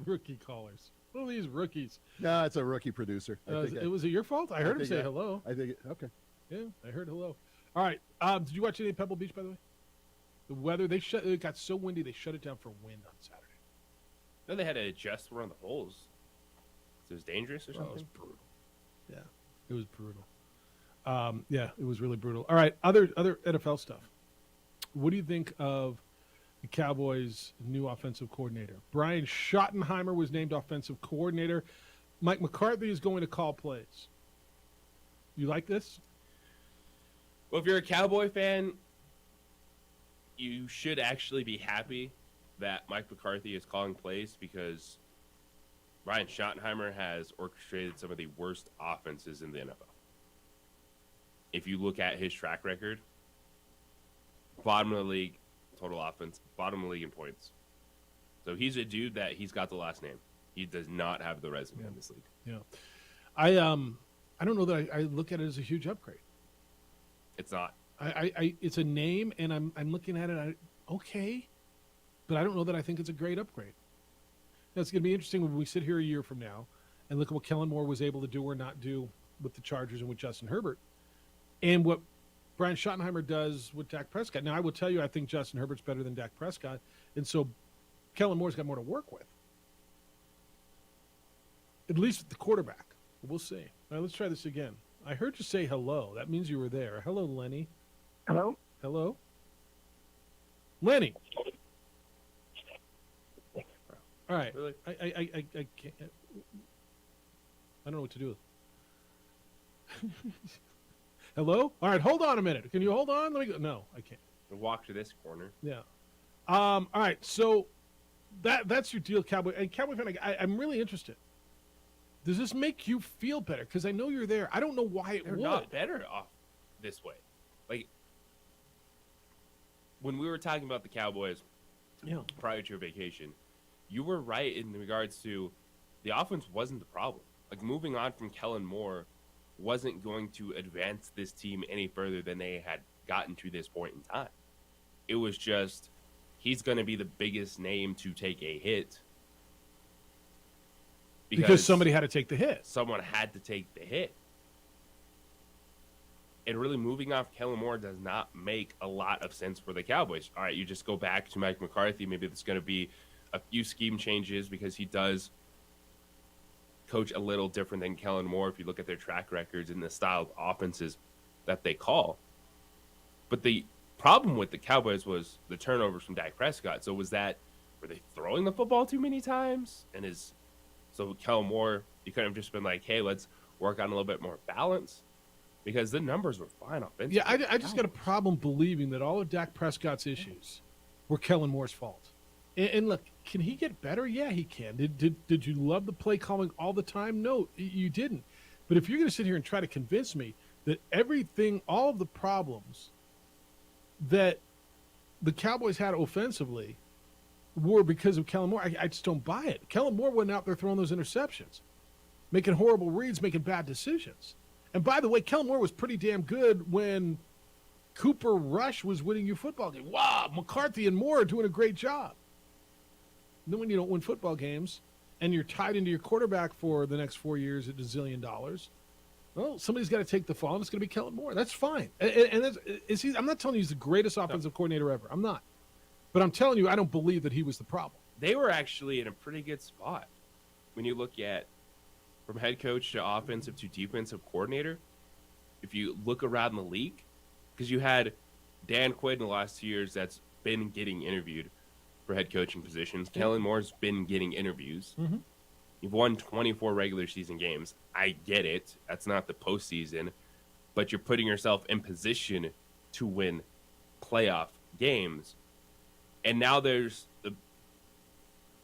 Rookie callers. What are these rookies? No, it's a rookie producer. Was it your fault? I heard him say hello. I think okay. Yeah, I heard hello. All right. Did you watch any of Pebble Beach, by the way? The weather, it got so windy, they shut it down for wind on Saturday. No, they had to adjust around the holes. It was dangerous or something? It was brutal. Yeah, it was brutal. Yeah, it was really brutal. All right, other NFL stuff. What do you think of the Cowboys' new offensive coordinator? Brian Schottenheimer was named offensive coordinator. Mike McCarthy is going to call plays. You like this? Well, if you're a Cowboy fan, you should actually be happy that Mike McCarthy is calling plays because Brian Schottenheimer has orchestrated some of the worst offenses in the NFL. If you look at his track record, bottom of the league, total offense, bottom of the league in points. So he's a dude that he's got the last name. He does not have the resume in this league. Yeah. I don't know that I look at it as a huge upgrade. It's not. It's a name, and I'm looking at it. Okay, but I don't know that I think it's a great upgrade. Now, it's going to be interesting when we sit here a year from now and look at what Kellen Moore was able to do or not do with the Chargers and with Justin Herbert, and what Brian Schottenheimer does with Dak Prescott. Now, I will tell you, I think Justin Herbert's better than Dak Prescott, and so Kellen Moore's got more to work with, at least with the quarterback. We'll see. All right, let's try this again. I heard you say hello. That means you were there. Hello, Lenny. Hello? Hello? Lenny. All right. Really? I can't. I don't know what to do. Hello? All right, hold on a minute. Can you hold on? Let me go. No, I can't. Walk to this corner. Yeah. All right, so that's your deal, Cowboy. And Cowboy fan, I'm really interested. Does this make you feel better? Because I know you're there. I don't know why it They're would. not better off this way. Like, when we were talking about the Cowboys prior to your vacation, you were right in regards to the offense wasn't the problem. Like, moving on from Kellen Moore wasn't going to advance this team any further than they had gotten to this point in time. It was just, he's going to be the biggest name to take a hit. Because somebody had to take the hit. Someone had to take the hit. And really moving off Kellen Moore does not make a lot of sense for the Cowboys. All right, you just go back to Mike McCarthy. Maybe there's going to be a few scheme changes because he does coach a little different than Kellen Moore if you look at their track records and the style of offenses that they call. But the problem with the Cowboys was the turnovers from Dak Prescott. So were they throwing the football too many times? So Kellen Moore, you could have just been like, hey, let's work on a little bit more balance. Because the numbers were fine offensively. Yeah, I just got a problem believing that all of Dak Prescott's issues were Kellen Moore's fault. And look, can he get better? Yeah, he can. Did you love the play calling all the time? No, you didn't. But if you're going to sit here and try to convince me that all of the problems that the Cowboys had offensively were because of Kellen Moore, I just don't buy it. Kellen Moore wasn't out there throwing those interceptions, making horrible reads, making bad decisions. And by the way, Kellen Moore was pretty damn good when Cooper Rush was winning you football games. Wow, McCarthy and Moore are doing a great job. And then when you don't win football games and you're tied into your quarterback for the next 4 years at $1 zillion, well, somebody's got to take the fall, and it's going to be Kellen Moore. That's fine. And I'm not telling you he's the greatest offensive coordinator ever. I'm not. But I'm telling you, I don't believe that he was the problem. They were actually in a pretty good spot when you look at from head coach to offensive to defensive coordinator. If you look around the league, because you had Dan Quinn in the last 2 years that's been getting interviewed for head coaching positions. Yeah. Kellen Moore's been getting interviews. Mm-hmm. You've won 24 regular season games. I get it. That's not the postseason. But you're putting yourself in position to win playoff games. And now there's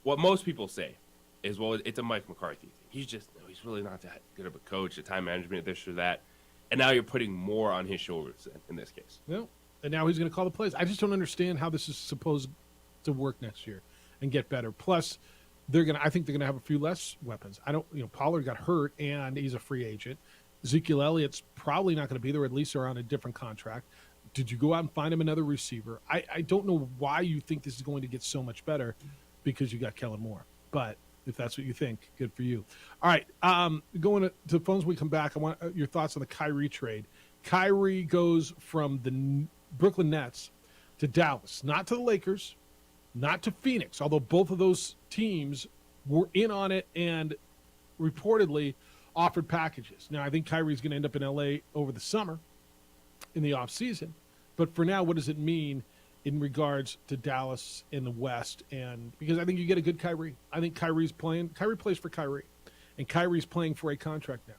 what most people say is, well, it's a Mike McCarthy thing. He's really not that good of a coach, the time management, this or that. And now you're putting more on his shoulders in this case. No. And now he's going to call the plays. I just don't understand how this is supposed to work next year and get better. Plus, I think they're going to have a few less weapons. Pollard got hurt and he's a free agent. Ezekiel Elliott's probably not going to be there. At least they're on a different contract. Did you go out and find him another receiver? I don't know why you think this is going to get so much better because you got Kellen Moore. But if that's what you think, good for you. All right, going to the phones when we come back, I want your thoughts on the Kyrie trade. Kyrie goes from the Brooklyn Nets to Dallas, not to the Lakers, not to Phoenix, although both of those teams were in on it and reportedly offered packages. Now, I think Kyrie's going to end up in L.A. over the summer in the offseason. But for now, what does it mean in regards to Dallas in the West? And because I think you get a good Kyrie. I think Kyrie plays for Kyrie. And Kyrie's playing for a contract now.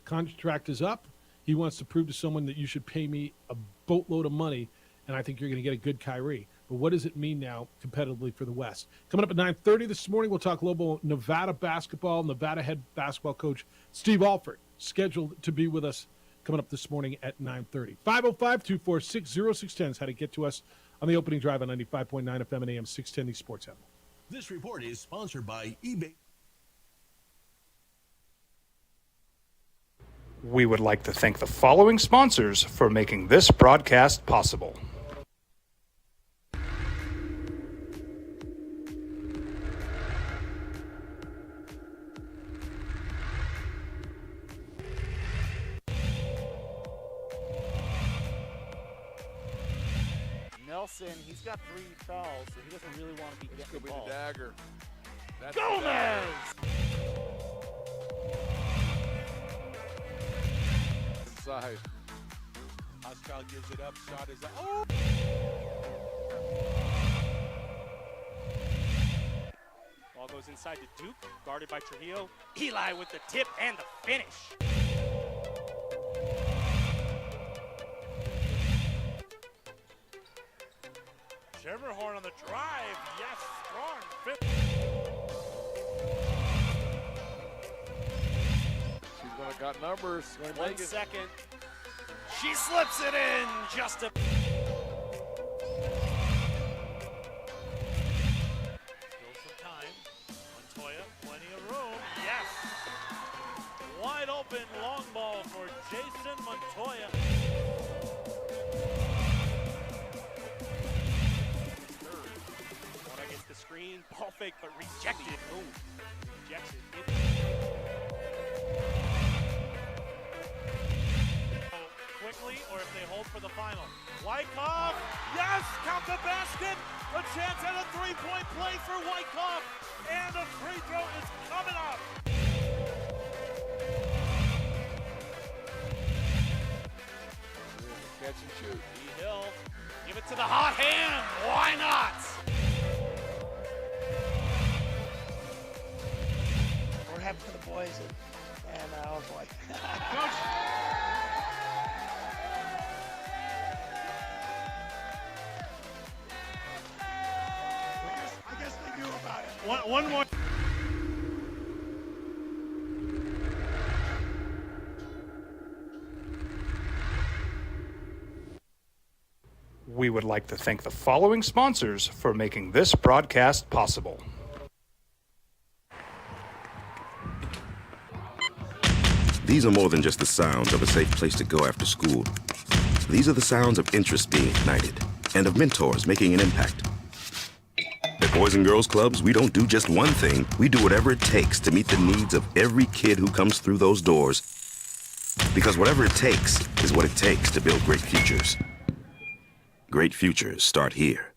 Contract is up. He wants to prove to someone that you should pay me a boatload of money, and I think you're going to get a good Kyrie. But what does it mean now competitively for the West? Coming up at 9:30 this morning, we'll talk global Nevada basketball. Nevada head basketball coach Steve Alford scheduled to be with us coming up this morning at 9:30. 505-246-0610 is how to get to us on the opening drive on 95.9 FM and AM 610, the Sports Animal. This report is sponsored by eBay. We would like to thank the following sponsors for making this broadcast possible. Nelson, he's got 3 fouls, so he doesn't really want to be getting the ball. The dagger. That's Gomez! Inside. Pascal gives it up. Shot is up. Oh! Ball goes inside to Duke, guarded by Trujillo. Eli with the tip and the finish. Schermerhorn on the drive. Yes, strong fit. She's gonna got numbers. 1 second. She slips it in just a. Still some time. Montoya, plenty of room. Yes. Wide open long ball for Jason Montoya. Gets the screen, ball fake, but rejected. Boom. Rejects it. Quickly, or if they hold for the final. Wyckoff, yes, count the basket. A chance at a three-point play for Wyckoff, and a free throw is coming up. Catch and shoot. E-Hill, give it to the hot hand. Why not? We're happy for the boys, and oh boy. Coach. I guess they knew about it. One more. We would like to thank the following sponsors for making this broadcast possible. These are more than just the sounds of a safe place to go after school. These are the sounds of interest being ignited and of mentors making an impact. At Boys and Girls Clubs, we don't do just one thing. We do whatever it takes to meet the needs of every kid who comes through those doors. Because whatever it takes is what it takes to build great futures. Great futures start here.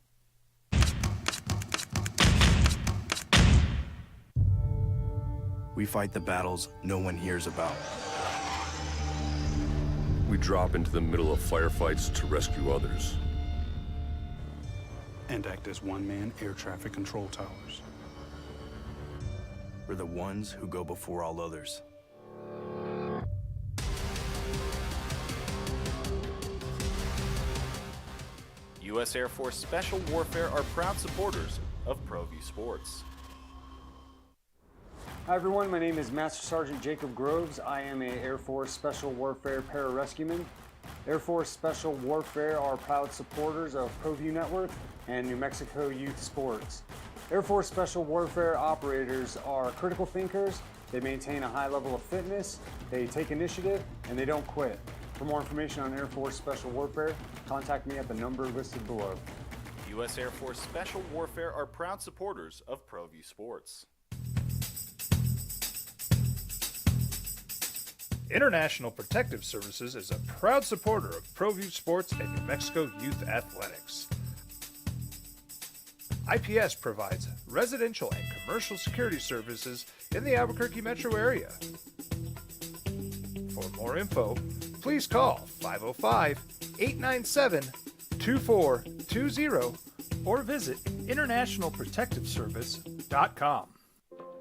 We fight the battles no one hears about. We drop into the middle of firefights to rescue others. And act as one-man air traffic control towers. We're the ones who go before all others. U.S. Air Force Special Warfare are proud supporters of ProView Sports. Hi everyone, my name is Master Sergeant Jacob Groves. I am a Air Force Special Warfare Pararescueman. Air Force Special Warfare are proud supporters of ProView Network and New Mexico Youth Sports. Air Force Special Warfare operators are critical thinkers. They maintain a high level of fitness, they take initiative, and they don't quit. For more information on Air Force Special Warfare, contact me at the number listed below. U.S. Air Force Special Warfare are proud supporters of ProView Sports. International Protective Services is a proud supporter of ProView Sports and New Mexico Youth Athletics. IPS provides residential and commercial security services in the Albuquerque metro area. For more info, please call 505-897-2420 or visit internationalprotectiveservice.com.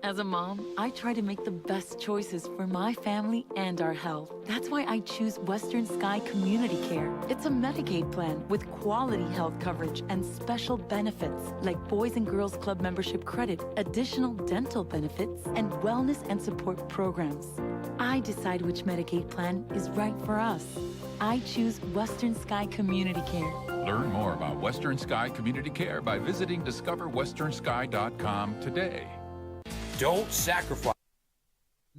As a mom, I try to make the best choices for my family and our health. That's why I choose Western Sky Community Care. It's a Medicaid plan with quality health coverage and special benefits like Boys and Girls Club membership credit, additional dental benefits, and wellness and support programs. I decide which Medicaid plan is right for us. I choose Western Sky Community Care. Learn more about Western Sky Community Care by visiting discoverwesternsky.com today. Don't sacrifice.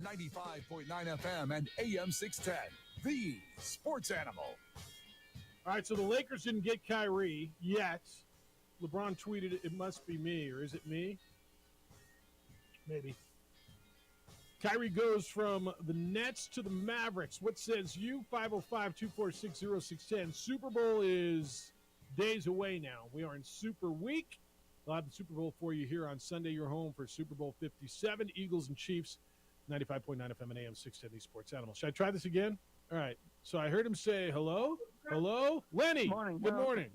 95.9 FM and AM 610, the sports animal. All right, so the Lakers didn't get Kyrie yet. LeBron tweeted, "It must be me," or is it me? Maybe. Kyrie goes from the Nets to the Mavericks. What says you? 505-246-0610. Super Bowl is days away now. We are in Super Week. We'll have the Super Bowl for you here on Sunday. You're home for Super Bowl 57. Eagles and Chiefs, 95.9 FM and AM 610 Sports Animal. Should I try this again? All right. So I heard him say, hello? Hello? Lenny. Morning. Good morning.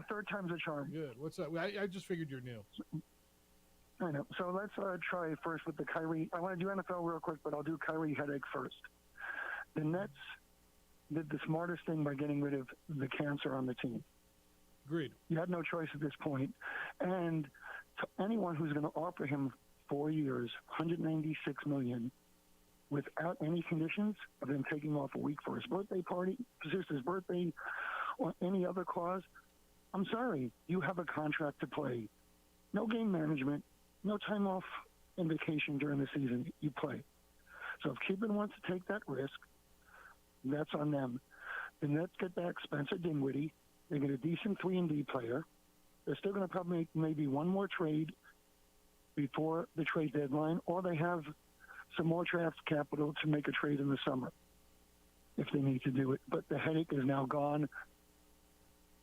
Third time's a charm. Good. What's up? I just figured you're new. I know. So let's try first with the Kyrie. I want to do NFL real quick, but I'll do Kyrie headache first. The Nets did the smartest thing by getting rid of the cancer on the team. Agreed. You had no choice at this point. And to anyone who's going to offer him 4 years, $196 million, without any conditions of him taking off a week for his birthday party, his birthday, or any other cause, I'm sorry, you have a contract to play. No game management, no time off and vacation during the season. You play. So if Cuban wants to take that risk, that's on them. The Nets get back Spencer Dinwiddie. They get a decent 3-and-D player. They're still going to probably make maybe one more trade before the trade deadline, or they have some more draft capital to make a trade in the summer if they need to do it. But the headache is now gone.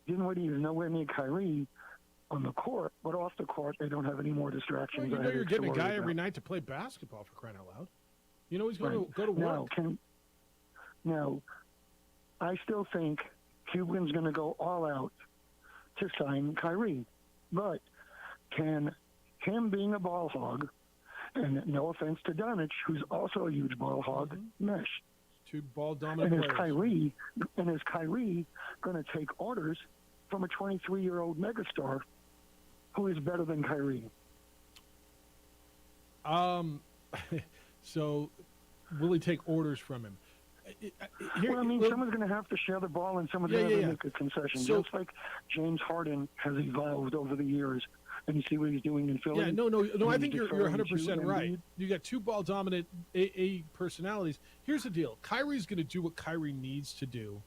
Dinwiddie is nowhere near Kyrie on the court, but off the court, they don't have any more distractions. Well, you're getting a guy every night to play basketball, for crying out loud. You know he's going to go to work. Now, I still think Cuban's going to go all out to sign Kyrie. But can him being a ball hog, and no offense to Doncic, who's also a huge ball hog, mesh? Two ball-dominant and players. Is Kyrie going to take orders from a 23-year-old megastar who is better than Kyrie? So will he take orders from him? Someone's going to have to share the ball, and someone's going to have to make a concession. So, just like James Harden has evolved over the years, and you see what he's doing in Philly. Yeah, no. I think you're 100% right. You got two ball-dominant A personalities. Here's the deal: Kyrie's going to do what Kyrie needs to do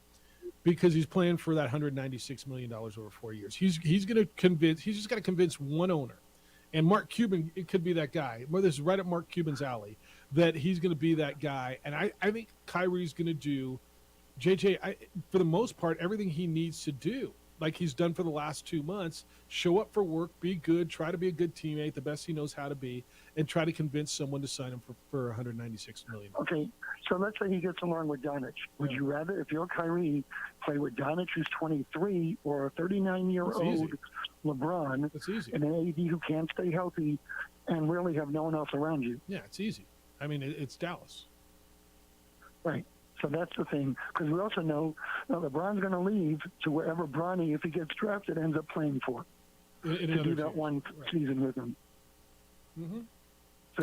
because he's playing for that $196 million over 4 years. He's going to convince. He's just got to convince one owner, and Mark Cuban. It could be that guy. Well, this is right up Mark Cuban's alley. That he's going to be that guy. And I think Kyrie's going to do, for the most part, everything he needs to do, like he's done for the last 2 months, show up for work, be good, try to be a good teammate, the best he knows how to be, and try to convince someone to sign him for $196 million. Okay, so let's say he gets along with Doncic. Would you rather, if you're Kyrie, play with Doncic, who's 23, or a 39-year-old LeBron, and an AD who can't stay healthy and really have no one else around you? Yeah, it's easy. I mean, it's Dallas. Right. So that's the thing. Because we also know that LeBron's going to leave to wherever Bronny, if he gets drafted, ends up playing for. To do that one season with him. Mm-hmm.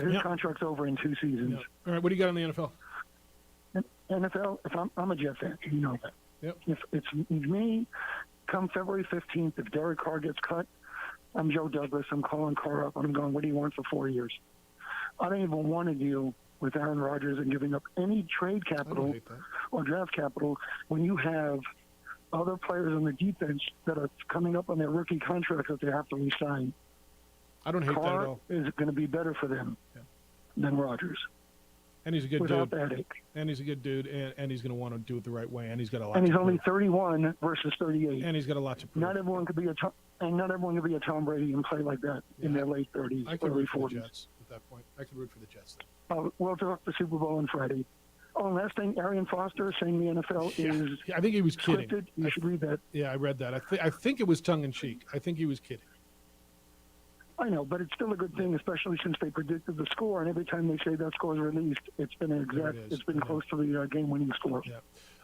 So his contract's over in 2 seasons. Yep. All right, what do you got on the NFL? NFL, if I'm a Jet fan, you know that. Yep. If it's me, come February 15th, if Derek Carr gets cut, I'm Joe Douglas. I'm calling Carr up. I'm going, what do you want for 4 years? I don't even want to deal with Aaron Rodgers and giving up any trade capital or draft capital when you have other players on the defense that are coming up on their rookie contracts that they have to re-sign. I don't hate Carr that at all. is going to be better for them than Rodgers. And he's a good without dude. the headache. And he's a good dude, and he's going to want to do it the right way. And he's got a lot. And he's to only prove. 31 versus 38. And he's got a lot to prove. Not everyone could be a Tom Brady and play like that in their late 30s, I could early root for 40s. the Jets at that point. I could root for the Jets then. We'll talk the Super Bowl on Friday. Oh, and last thing, Arian Foster saying the NFL is I think he was kidding. scripted. You should read that. Yeah, I read that. I think it was tongue in cheek. I think he was kidding. I know, but it's still a good thing, especially since they predicted the score, and every time they say that score is released, it's been it's been close to the game-winning score. Yeah.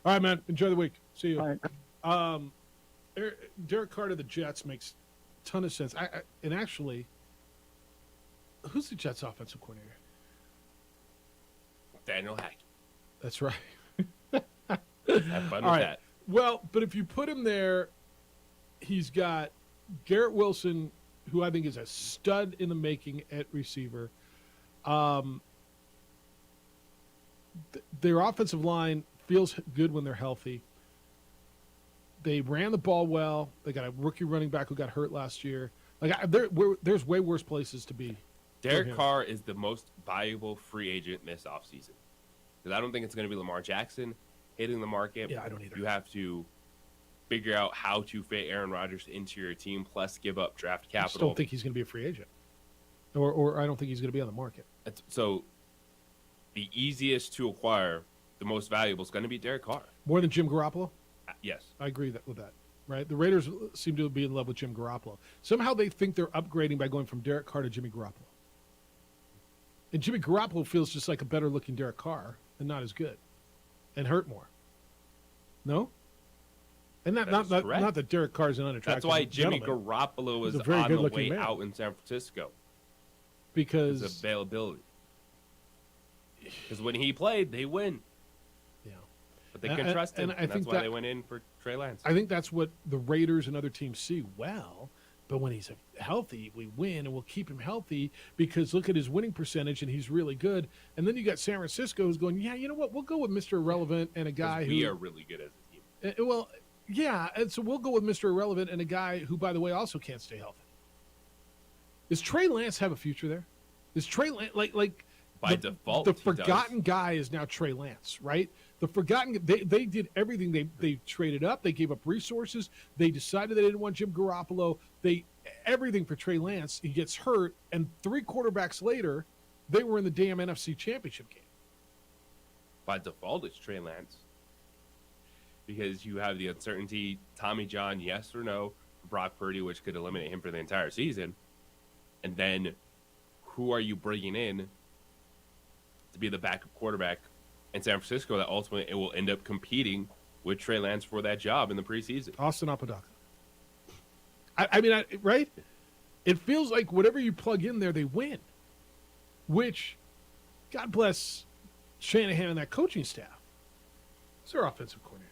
All right, man. Enjoy the week. See you. All right. Derek Carr to the Jets makes a ton of sense. And actually, who's the Jets' offensive coordinator? Daniel Hackett. That's right. Have fun with that. Well, but if you put him there, he's got Garrett Wilson, who I think is a stud in the making at receiver. Their offensive line feels good when they're healthy. They ran the ball well. They got a rookie running back who got hurt last year. There's way worse places to be. Derek Carr is the most valuable free agent this offseason. Because I don't think it's going to be Lamar Jackson hitting the market. Yeah, I don't either. You have to figure out how to fit Aaron Rodgers into your team, plus give up draft capital. I just don't think he's going to be a free agent. Or I don't think he's going to be on the market. So the easiest to acquire, the most valuable, is going to be Derek Carr. More than Jim Garoppolo? Yes. I agree with that. Right? The Raiders seem to be in love with Jim Garoppolo. Somehow they think they're upgrading by going from Derek Carr to Jimmy Garoppolo. And Jimmy Garoppolo feels just like a better-looking Derek Carr and not as good and hurt more. No? And not that Derek Carr is an unattractive That's why Jimmy gentleman. Garoppolo was He's a very on the good-looking way man. out in San Francisco. Because his availability. Because when he played, they win. Yeah. But they can trust him. And I And think that's why that- they went in for Trey Lance. I think that's what the Raiders and other teams see. Well, but when he's healthy, we win, and we'll keep him healthy because look at his winning percentage, and he's really good. And then you got San Francisco who's going, yeah, you know what? We'll go with Mr. Irrelevant and a guy we who are really good as a team. well, yeah, and so we'll go with Mr. Irrelevant and a guy who, by the way, also can't stay healthy. Does Trey Lance have a future there? Is Trey Lance like by default? The he forgotten does. guy is now Trey Lance, right? The forgotten. They did everything. They traded up. They gave up resources. They decided they didn't want Jim Garoppolo. They everything for Trey Lance. He gets hurt, and 3 quarterbacks later, they were in the damn NFC Championship game. By default, it's Trey Lance. Because you have the uncertainty, Tommy John, yes or no, Brock Purdy, which could eliminate him for the entire season. And then who are you bringing in to be the backup quarterback in San Francisco that ultimately it will end up competing with Trey Lance for that job in the preseason? Austin Apodaca. I mean, right? It feels like whatever you plug in there, they win. Which, God bless Shanahan and that coaching staff. It's their offensive coordinator.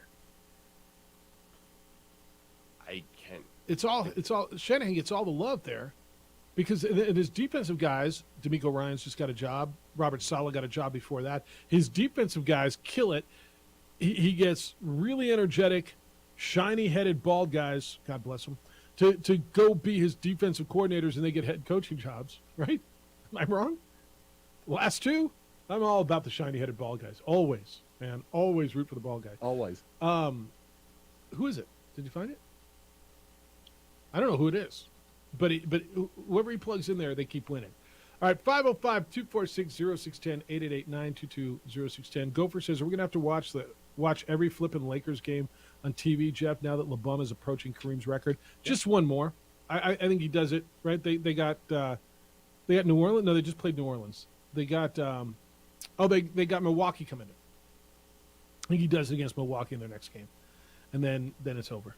I can't. It's all. Shanahan gets all the love there, because and his defensive guys, D'Amico Ryans just got a job. Robert Saleh got a job before that. His defensive guys kill it. He gets really energetic, shiny-headed, bald guys. God bless them. To go be his defensive coordinators, and they get head coaching jobs. Right? Am I wrong? Last 2, I'm all about the shiny-headed bald guys. Always, man. Always root for the bald guy. Always. Who is it? Did you find it? I don't know who it is, but whoever he plugs in there, they keep winning. All right, 505-246-0610, 888-922-0610. Gopher says, we're going to have to watch every flipping Lakers game on TV, Jeff, now that LeBron is approaching Kareem's record. Just one more. I think he does it, right? They got New Orleans. No, they just played New Orleans. They got they got Milwaukee coming in. I think he does it against Milwaukee in their next game. And then it's over.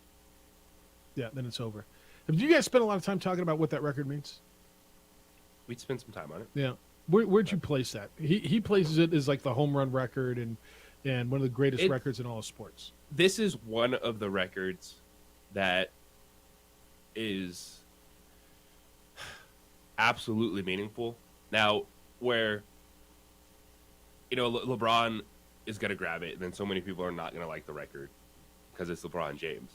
Yeah, then it's over. Have you guys spent a lot of time talking about what that record means? We'd spend some time on it. Yeah. Where'd you place that? He places it as like the home run record and one of the greatest records in all of sports. This is one of the records that is absolutely meaningful. Now, where, LeBron is going to grab it, and then so many people are not going to like the record because it's LeBron James.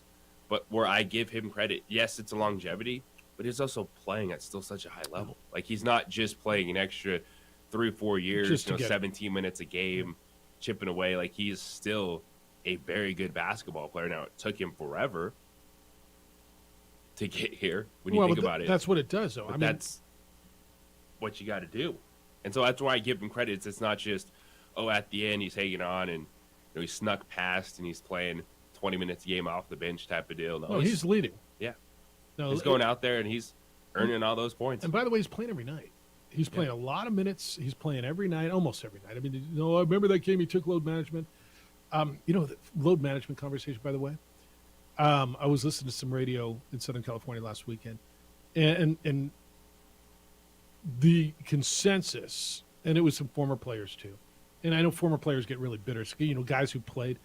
But where I give him credit, yes, it's a longevity, but he's also playing at still such a high level. Like, he's not just playing an extra 3 or 4 years, 17 minutes a game, chipping away. Like, he's still a very good basketball player. Now, it took him forever to get here when you think about it. That's what it does, though. That's what you got to do. And so that's why I give him credit. It's not just, at the end he's hanging on and he snuck past and he's playing 20 minutes a game off the bench type of deal. No, he's leading. Yeah. No, he's going out there and he's earning all those points. And by the way, he's playing every night. He's playing a lot of minutes. He's playing every night, almost every night. I mean, I remember that game he took load management. The load management conversation, by the way. I was listening to some radio in Southern California last weekend, and the consensus, and it was some former players too, and I know former players get really bitter. Guys who played,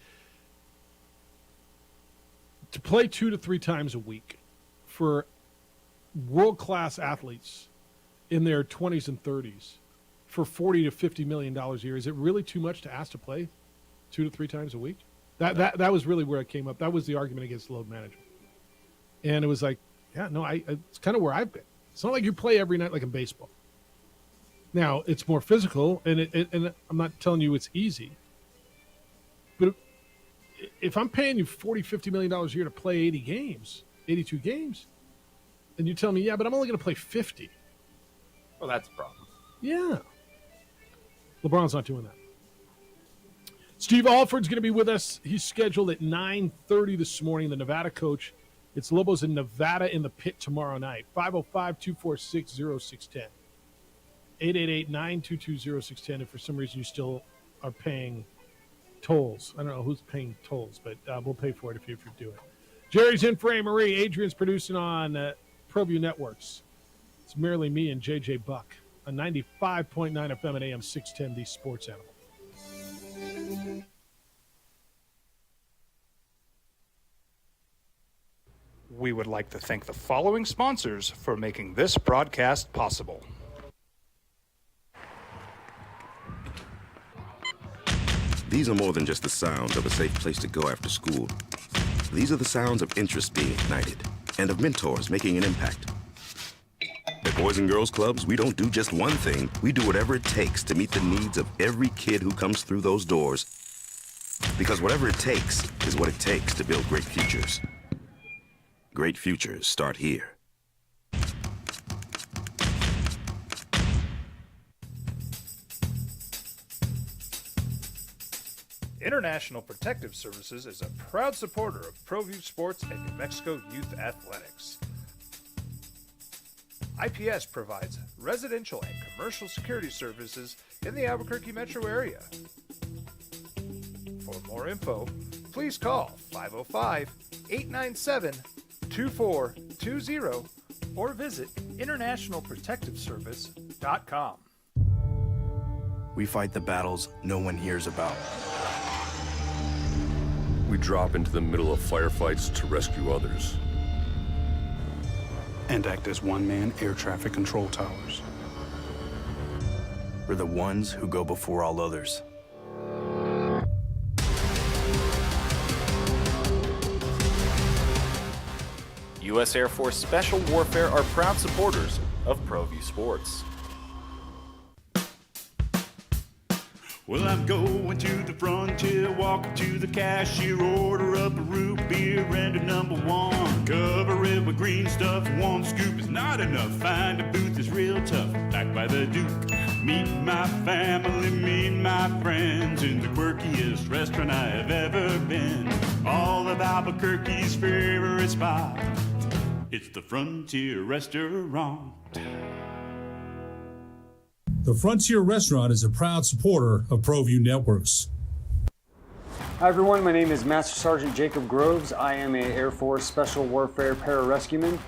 to play 2 to 3 times a week for world-class athletes in their 20s and 30s for $40 to $50 million a year, is it really too much to ask to play 2 to 3 times a week? That was really where it came up. That was the argument against load management. And it was like, it's kind of where I've been. It's not like you play every night like in baseball. Now, it's more physical, and I'm not telling you it's easy. But if I'm paying you $40, $50 million a year to play 82 games, and you tell me, but I'm only going to play 50. Well, that's a problem. Yeah. LeBron's not doing that. Steve Alford's going to be with us. He's scheduled at 9:30 this morning, the Nevada coach. It's Lobos in Nevada in the Pit tomorrow night. 505-246-0610. 888-922-0610 if for some reason you still are paying tolls. I don't know who's paying tolls, but we'll pay for it if you do it. Jerry's in for Marie. Adrian's producing on ProView Networks. It's merely me and JJ Buck on 95.9 FM and AM 610, the Sports Animal. We would like to thank the following sponsors for making this broadcast possible. These are more than just the sounds of a safe place to go after school. These are the sounds of interest being ignited and of mentors making an impact. At Boys and Girls Clubs, we don't do just one thing. We do whatever it takes to meet the needs of every kid who comes through those doors. Because whatever it takes is what it takes to build great futures. Great futures start here. International Protective Services is a proud supporter of ProView Sports and New Mexico Youth Athletics. IPS provides residential and commercial security services in the Albuquerque metro area. For more info, please call 505-897-2420 or visit internationalprotectiveservice.com. We fight the battles no one hears about. We drop into the middle of firefights to rescue others. And act as one-man air traffic control towers. We're the ones who go before all others. U.S. Air Force Special Warfare are proud supporters of ProView Sports. Well, I'm going to the frontier, walking to the cashier, order up a root beer and a #1. Cover it with green stuff, one scoop is not enough. Find a booth is real tough, back by the Duke. Meet my family, meet my friends in the quirkiest restaurant I have ever been. All of Albuquerque's favorite spot, it's the Frontier Restaurant. The Frontier Restaurant is a proud supporter of ProView Networks. Hi everyone, my name is Master Sergeant Jacob Groves. I am an Air Force Special Warfare pararescueman.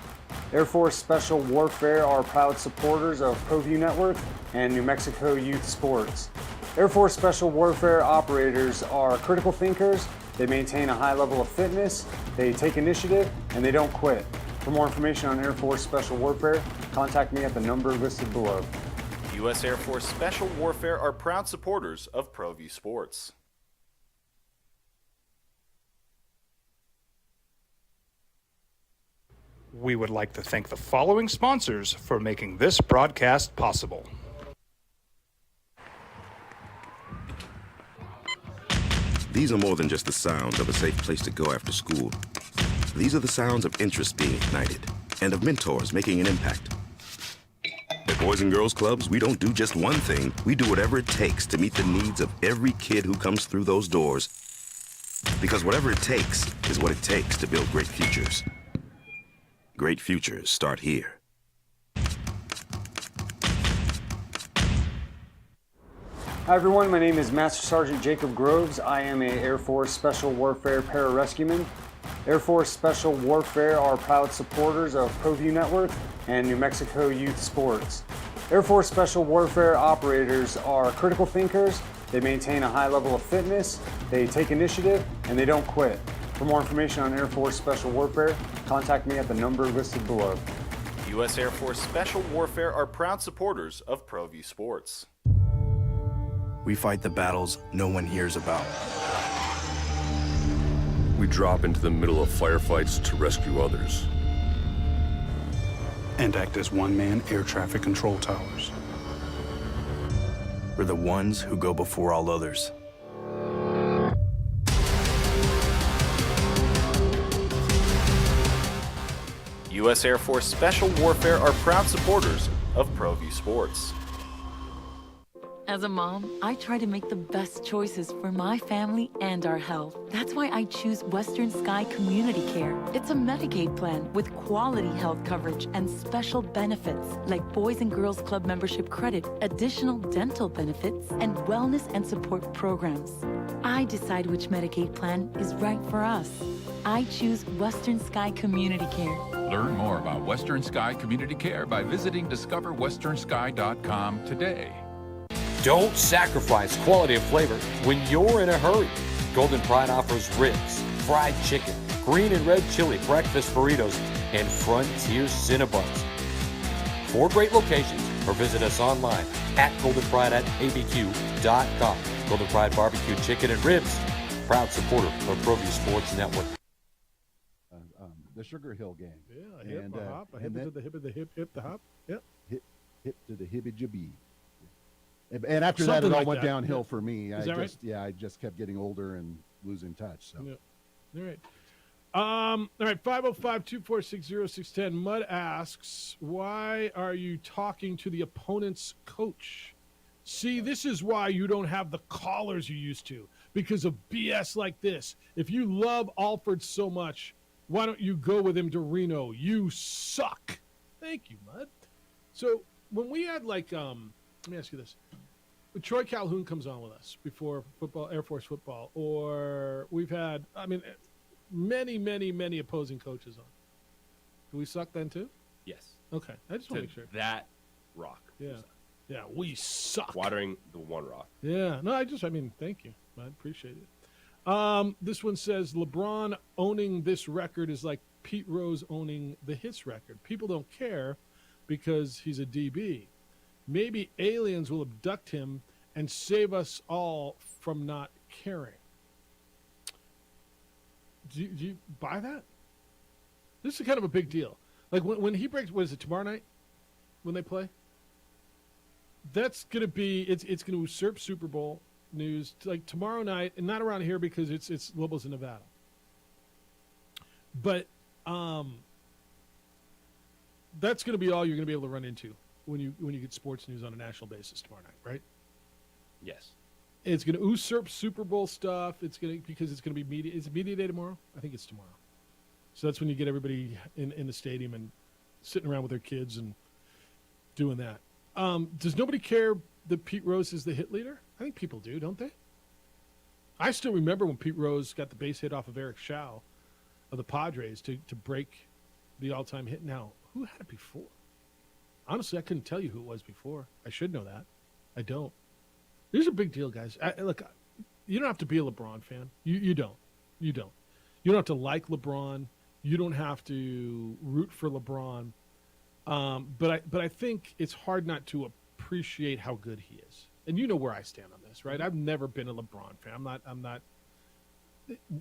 Air Force Special Warfare are proud supporters of ProView Network and New Mexico Youth Sports. Air Force Special Warfare operators are critical thinkers. They maintain a high level of fitness, they take initiative, and they don't quit. For more information on Air Force Special Warfare, contact me at the number listed below. U.S. Air Force Special Warfare are proud supporters of ProView Sports. We would like to thank the following sponsors for making this broadcast possible. These are more than just the sounds of a safe place to go after school. These are the sounds of interest being ignited and of mentors making an impact. At Boys and Girls Clubs, we don't do just one thing. We do whatever it takes to meet the needs of every kid who comes through those doors. Because whatever it takes is what it takes to build great futures. Great futures start here. Hi everyone, my name is Master Sergeant Jacob Groves. I am a Air Force Special Warfare pararescueman. Air Force Special Warfare are proud supporters of ProView Network and New Mexico Youth Sports. Air Force Special Warfare operators are critical thinkers. They maintain a high level of fitness, they take initiative, and they don't quit. For more information on Air Force Special Warfare, contact me at the number listed below. U.S. Air Force Special Warfare are proud supporters of ProView Sports. We fight the battles no one hears about. We drop into the middle of firefights to rescue others. And act as one-man air traffic control towers. We're the ones who go before all others. U.S. Air Force Special Warfare are proud supporters of ProView Sports. As a mom, I try to make the best choices for my family and our health. That's why I choose Western Sky Community Care. It's a Medicaid plan with quality health coverage and special benefits like Boys and Girls Club membership credit, additional dental benefits, and wellness and support programs. I decide which Medicaid plan is right for us. I choose Western Sky Community Care. Learn more about Western Sky Community Care by visiting discoverwesternsky.com today. Don't sacrifice quality of flavor when you're in a hurry. Golden Pride offers ribs, fried chicken, green and red chili breakfast burritos, and Frontier Cinnabons. 4 great locations, or visit us online at goldenpride@abq.com. Golden Pride Barbecue Chicken and Ribs, proud supporter of ProView Sports Network. The Sugar Hill Gang. Yeah, a hip, a hop, a hip to the hip of the hip, hip the hop. Yep. Hip to the hibby jibby. And after Something that, it all like went that. downhill Yeah. for me. Is that right? I just kept getting older and losing touch. So. Yeah. All right, 505-246-0610. Mud asks, why are you talking to the opponent's coach? See, this is why you don't have the callers you used to, because of BS like this. If you love Alford so much, why don't you go with him to Reno? You suck. Thank you, Mud. So when we had let me ask you this. When Troy Calhoun comes on with us before football, Air Force football, or we've had, many opposing coaches on. Do we suck then too? Yes. Okay. I just want to make sure. That rock. Yeah. Yeah, we suck. Watering the one rock. Yeah. No, thank you. I appreciate it. This one says LeBron owning this record is like Pete Rose owning the hits record. People don't care because he's a DB. Maybe aliens will abduct him and save us all from not caring. Do you buy that? This is kind of a big deal. Like when he breaks, what is it, tomorrow night when they play? That's going to be, it's going to usurp Super Bowl news like tomorrow night, and not around here because it's Lobos in Nevada. But that's going to be all you're going to be able to run into when you get sports news on a national basis tomorrow night, right? Yes. It's going to usurp Super Bowl stuff. Because it's going to be media. Is it media day tomorrow? I think it's tomorrow. So that's when you get everybody in the stadium and sitting around with their kids and doing that. Does nobody care that Pete Rose is the hit leader? I think people do, don't they? I still remember when Pete Rose got the base hit off of Eric Schau of the Padres to break the all-time hit. Now, who had it before? Honestly, I couldn't tell you who it was before. I should know that. I don't. Here's a big deal, guys. Look, you don't have to be a LeBron fan. You don't. You don't. You don't have to like LeBron. You don't have to root for LeBron. But I think it's hard not to appreciate how good he is. And you know where I stand on this, right? I've never been a LeBron fan.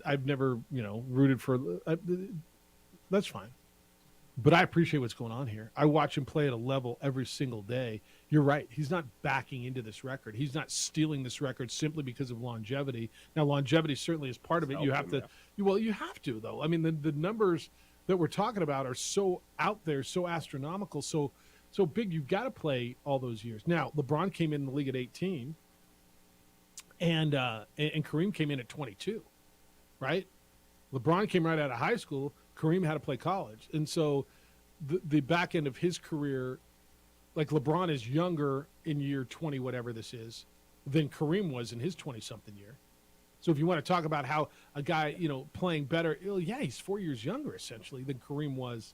I've never, rooted for. That's fine. But I appreciate what's going on here. I watch him play at a level every single day. You're right. He's not backing into this record. He's not stealing this record simply because of longevity. Now, longevity certainly is part of it. You have to. You have to, though. I mean, the numbers that we're talking about are so out there, so astronomical, so big. You've got to play all those years. Now, LeBron came in the league at 18, and Kareem came in at 22, right? LeBron came right out of high school. Kareem had to play college. And so the back end of his career, like LeBron is younger in year 20, whatever this is, than Kareem was in his 20-something year. So if you want to talk about how a guy, playing better, yeah, he's 4 years younger, essentially, than Kareem was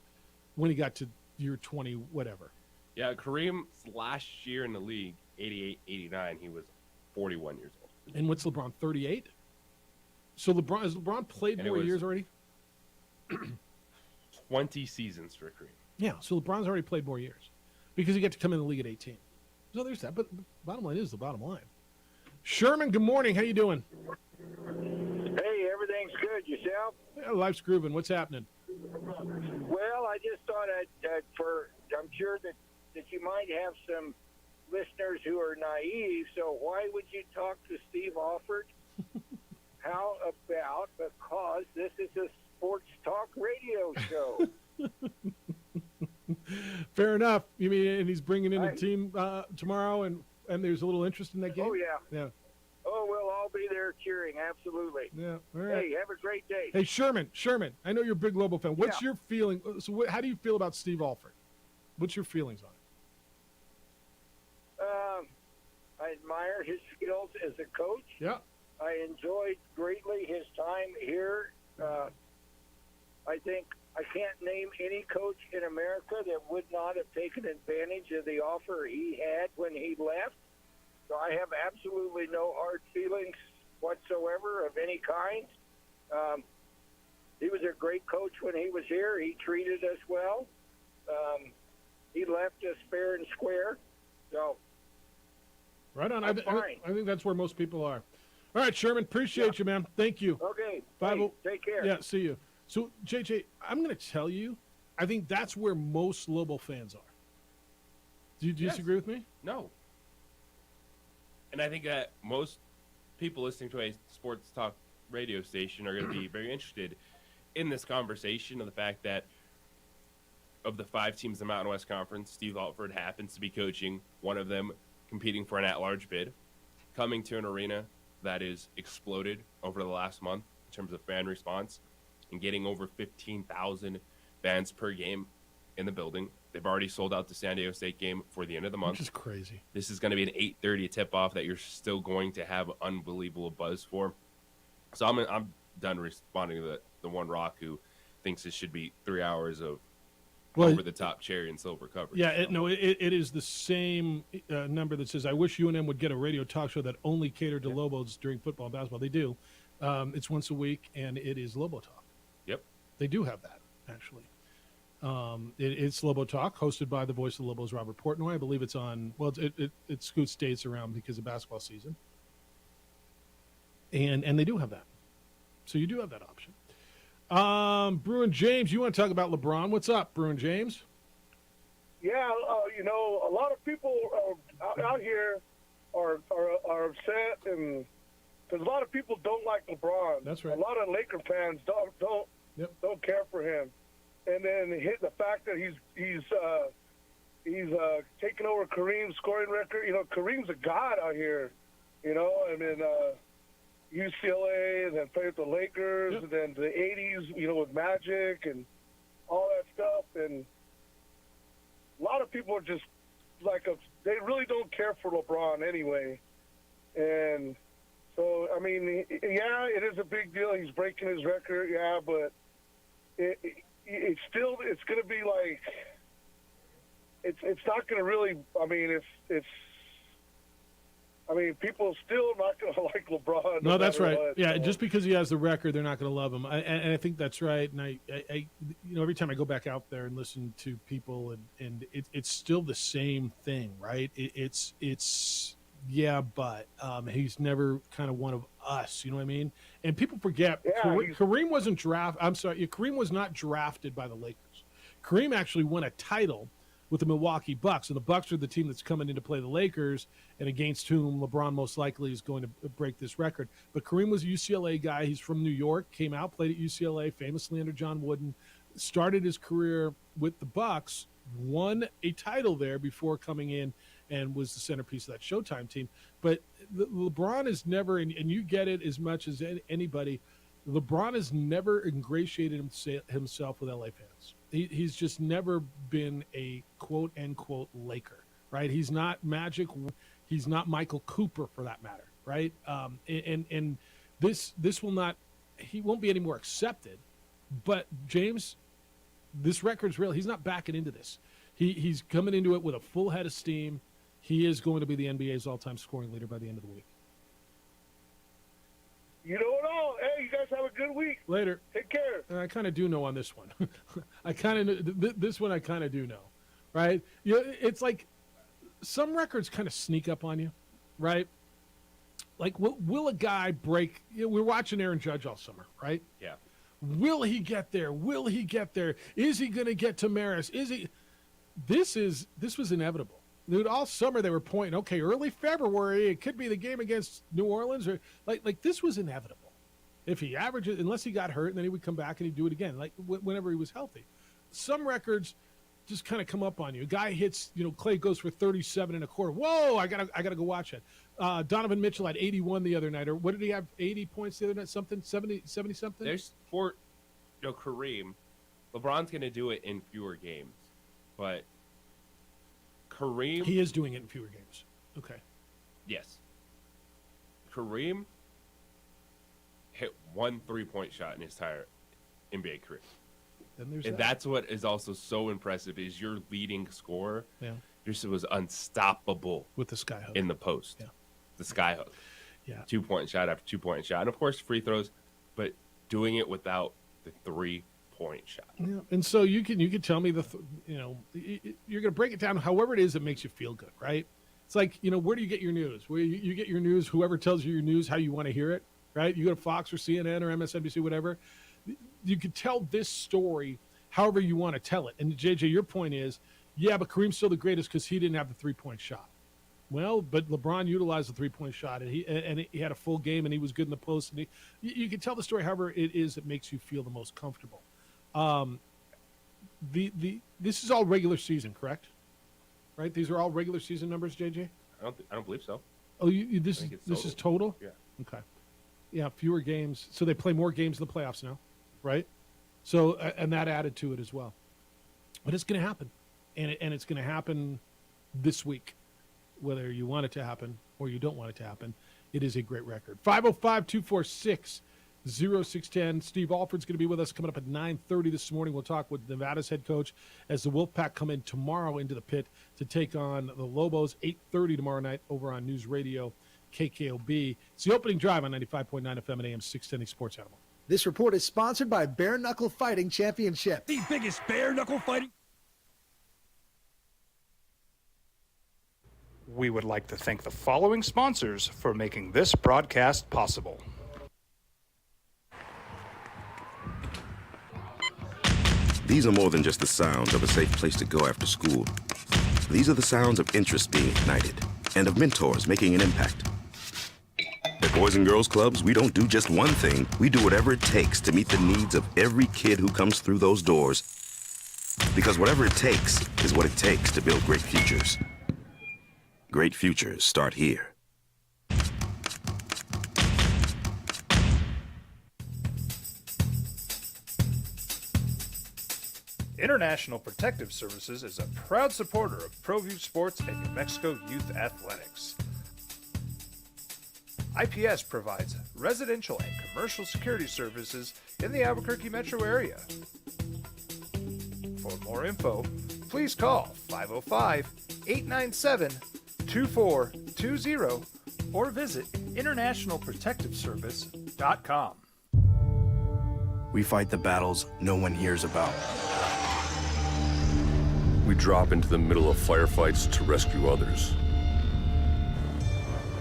when he got to year 20, whatever. Yeah, Kareem's last year in the league, 88, 89, he was 41 years old. And what's LeBron, 38? So has LeBron played more years already? 20 seasons for Kareem. Yeah, so LeBron's already played more years because he got to come in the league at 18. So there's that. But the bottom line is the bottom line. Sherman, good morning. How you doing? Hey, everything's good. Yourself? Yeah, life's grooving. What's happening? Well, I just thought I'm sure that you might have some listeners who are naive. So why would you talk to Steve Alford? How about, because this is a sports talk radio show. Fair enough. You mean, and he's bringing in a team tomorrow, and there's a little interest in that game? Oh, yeah. Yeah. Oh, we'll all be there cheering, absolutely. Yeah, all right. Hey, have a great day. Hey, Sherman, I know you're a big Lobo fan. What's your feeling? So how do you feel about Steve Alford? What's your feelings on it? I admire his skills as a coach. Yeah. I enjoyed greatly his time here. I think I can't name any coach in America that would not have taken advantage of the offer he had when he left. So I have absolutely no hard feelings whatsoever of any kind. He was a great coach when he was here. He treated us well. He left us fair and square. So, right on. I think that's where most people are. All right, Sherman, appreciate you, man. Thank you. Okay. Hey, take care. Yeah, see you. So, JJ, I'm going to tell you, I think that's where most Lobo fans are. Do you disagree with me? No. And I think that most people listening to a sports talk radio station are going to be very interested in this conversation of the fact that of the 5 teams in the Mountain West Conference, Steve Alford happens to be coaching one of them, competing for an at-large bid, coming to an arena that is exploded over the last month in terms of fan response and getting over 15,000 fans per game in the building. They've already sold out the San Diego State game for the end of the month. Which is crazy. This is going to be an 8:30 tip-off that you're still going to have unbelievable buzz for. So I'm done responding to the one rock who thinks it should be 3 hours of over-the-top cherry and silver coverage. Yeah, it is the same number that says, I wish UNM would get a radio talk show that only catered to Lobos during football and basketball. They do. It's once a week, and it is Lobo Talk. Yep. They do have that, actually. It's Lobo Talk, hosted by the voice of the Lobos, Robert Portnoy. I believe it's on, it scoots dates around because of basketball season. And they do have that. So you do have that option. Bruin James, you want to talk about LeBron? What's up, Bruin James? Yeah, a lot of people out here are upset, and because a lot of people don't like LeBron. That's right. A lot of Laker fans don't care for him, and then the fact that he's taking over Kareem's scoring record. Kareem's a god out here. UCLA, and then played with the Lakers, and then the 80s, with Magic and all that stuff. And a lot of people are just they really don't care for LeBron anyway. And so, I mean, yeah, it is a big deal. He's breaking his record, yeah, but, it's going to be like it's not going to really. I mean, people still not going to like LeBron. No, that's right. What, yeah, so. just because he has the record, they're not going to love him. And I think that's right. And I, every time I go back out there and listen to people, and it's still the same thing, right? It's yeah, but he's never kind of one of us. You know what I mean? And people forget Kareem wasn't drafted. I'm sorry, Kareem was not drafted by the Lakers. Kareem actually won a title with the Milwaukee Bucks, and the Bucks are the team that's coming in to play the Lakers, and against whom LeBron most likely is going to break this record. But Kareem was a UCLA guy. He's from New York, came out, played at UCLA, famously under John Wooden, started his career with the Bucks, won a title there before coming in and was the centerpiece of that Showtime team. But LeBron is never, and you get it as much as anybody, LeBron has never ingratiated himself with LA fans. He's just never been a quote-unquote Laker, right? He's not Magic. He's not Michael Cooper, for that matter, right? And this will not – he won't be any more accepted. But, James, this record's real. He's not backing into this. He's coming into it with a full head of steam. He is going to be the NBA's all-time scoring leader by the end of the week. You know it all. Hey, you guys have a good week. Later. Take care. I kind of do know on this one. This one I kind of do know, right? It's like some records kind of sneak up on you, right? Like, will a guy break? We're watching Aaron Judge all summer, right? Yeah. Will he get there? Will he get there? Is he going to get to Maris? Is he? This was inevitable. Dude, all summer they were pointing, okay, early February, it could be the game against New Orleans, or like this was inevitable. If he averages, unless he got hurt, and then he would come back and he'd do it again, like whenever he was healthy. Some records just kind of come up on you. A guy hits, Clay goes for 37 and a quarter. Whoa, I gotta go watch it. Donovan Mitchell had 81 the other night, or what did he have? 80 points the other night? Something 70 something. There's Kareem. LeBron's gonna do it in fewer games, but Kareem, he is doing it in fewer games. Okay. Yes. Kareem hit 1 3-point shot in his entire NBA career. And that's what is also so impressive is your leading scorer. Yeah. Just was unstoppable with the sky hook in the post. Yeah. The sky hook. Yeah. 2-point shot after 2-point shot. And of course free throws, but doing it without the 3-point shot. Yeah. And so you can tell me you're going to break it down however it is that makes you feel good, right? It's like, where do you get your news? Where you get your news, whoever tells you your news, how you want to hear it, right? You go to Fox or CNN or MSNBC, whatever. You could tell this story however you want to tell it. And JJ, your point is, yeah, but Kareem's still the greatest because he didn't have the 3-point shot. Well, but LeBron utilized the 3-point shot, and he had a full game, and he was good in the post. And you can tell the story however it is that makes you feel the most comfortable. This is all regular season, correct? Right? These are all regular season numbers, JJ? I don't believe so. Oh, this is total? Yeah. Okay. Yeah, fewer games. So they play more games in the playoffs now, right? So and that added to it as well. But it's going to happen, and it's going to happen this week, whether you want it to happen or you don't want it to happen. It is a great record. 505-246-0610. Steve Alford's going to be with us coming up at 9:30 this morning. We'll talk with Nevada's head coach as the Wolfpack come in tomorrow into the pit to take on the Lobos. 8:30 tomorrow night over on News Radio KKOB. It's the opening drive on 95.9 FM and AM 610 Sports Animal. This report is sponsored by Bare Knuckle Fighting Championship. The biggest bare knuckle fighting. We would like to thank the following sponsors for making this broadcast possible. These are more than just the sounds of a safe place to go after school. These are the sounds of interest being ignited and of mentors making an impact. At Boys and Girls Clubs, we don't do just one thing. We do whatever it takes to meet the needs of every kid who comes through those doors. Because whatever it takes is what it takes to build great futures. Great futures start here. International Protective Services is a proud supporter of ProView Sports and New Mexico Youth Athletics. IPS provides residential and commercial security services in the Albuquerque metro area. For more info, please call 505-897-2420 or visit internationalprotectiveservice.com. We fight the battles no one hears about. We drop into the middle of firefights to rescue others.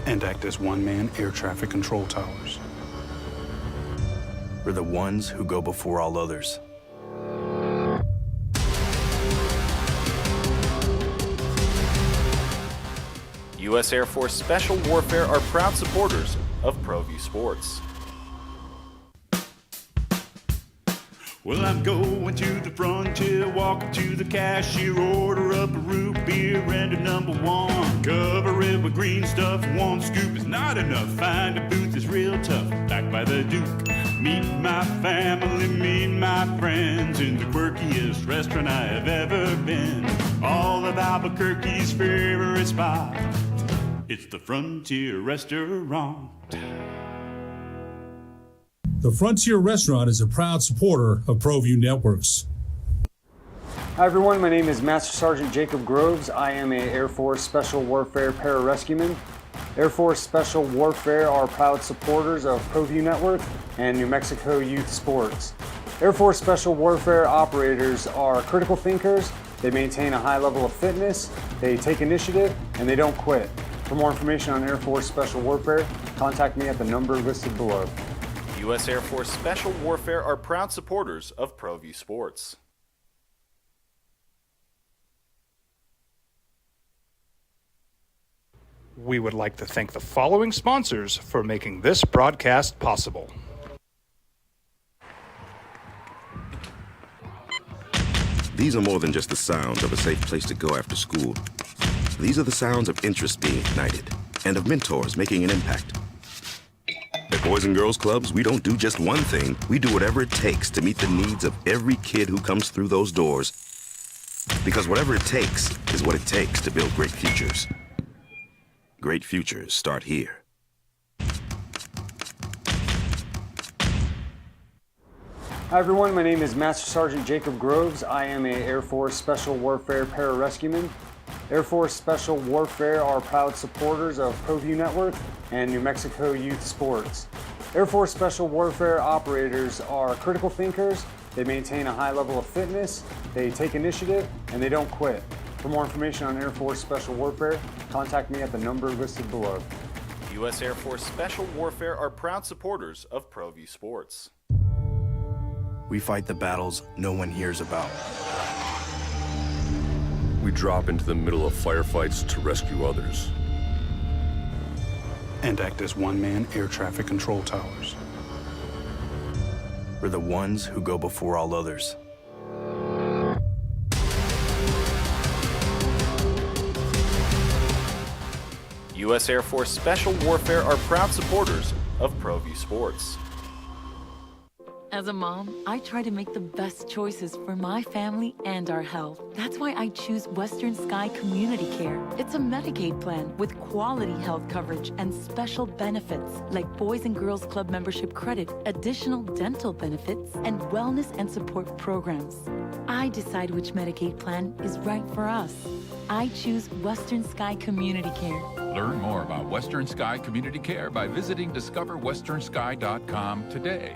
And act as one-man air traffic control towers. We're the ones who go before all others. U.S. Air Force Special Warfare are proud supporters of ProView Sports. Well, I'm going to the frontier, walking to the cashier, order up a root beer and a number one. Cover it with green stuff, one scoop is not enough. Find a booth is real tough, back by the Duke. Meet my family, meet my friends in the quirkiest restaurant I have ever been. All of Albuquerque's favorite spot, it's the Frontier Restaurant. The Frontier Restaurant is a proud supporter of ProView Networks. Hi everyone, my name is Master Sergeant Jacob Groves. I am a Air Force Special Warfare pararescueman. Air Force Special Warfare are proud supporters of ProView Network and New Mexico Youth Sports. Air Force Special Warfare operators are critical thinkers. They maintain a high level of fitness, they take initiative, and they don't quit. For more information on Air Force Special Warfare, contact me at the number listed below. U.S. Air Force Special Warfare are proud supporters of ProView Sports. We would like to thank the following sponsors for making this broadcast possible. These are more than just the sounds of a safe place to go after school. These are the sounds of interest being ignited and of mentors making an impact. At Boys and Girls Clubs, we don't do just one thing. We do whatever it takes to meet the needs of every kid who comes through those doors. Because whatever it takes is what it takes to build great futures. Great futures start here. Hi everyone, my name is Master Sergeant Jacob Groves. I am a Air Force Special Warfare pararescueman. Air Force Special Warfare are proud supporters of ProView Network and New Mexico Youth Sports. Air Force Special Warfare operators are critical thinkers. They maintain a high level of fitness, they take initiative, and they don't quit. For more information on Air Force Special Warfare, contact me at the number listed below. U.S. Air Force Special Warfare are proud supporters of ProView Sports. We fight the battles no one hears about. We drop into the middle of firefights to rescue others. And act as one-man air traffic control towers. We're the ones who go before all others. U.S. Air Force Special Warfare are proud supporters of ProView Sports. As a mom, I try to make the best choices for my family and our health. That's why I choose Western Sky Community Care. It's a Medicaid plan with quality health coverage and special benefits like Boys and Girls Club membership credit, additional dental benefits, and wellness and support programs. I decide which Medicaid plan is right for us. I choose Western Sky Community Care. Learn more about Western Sky Community Care by visiting discoverwesternsky.com today.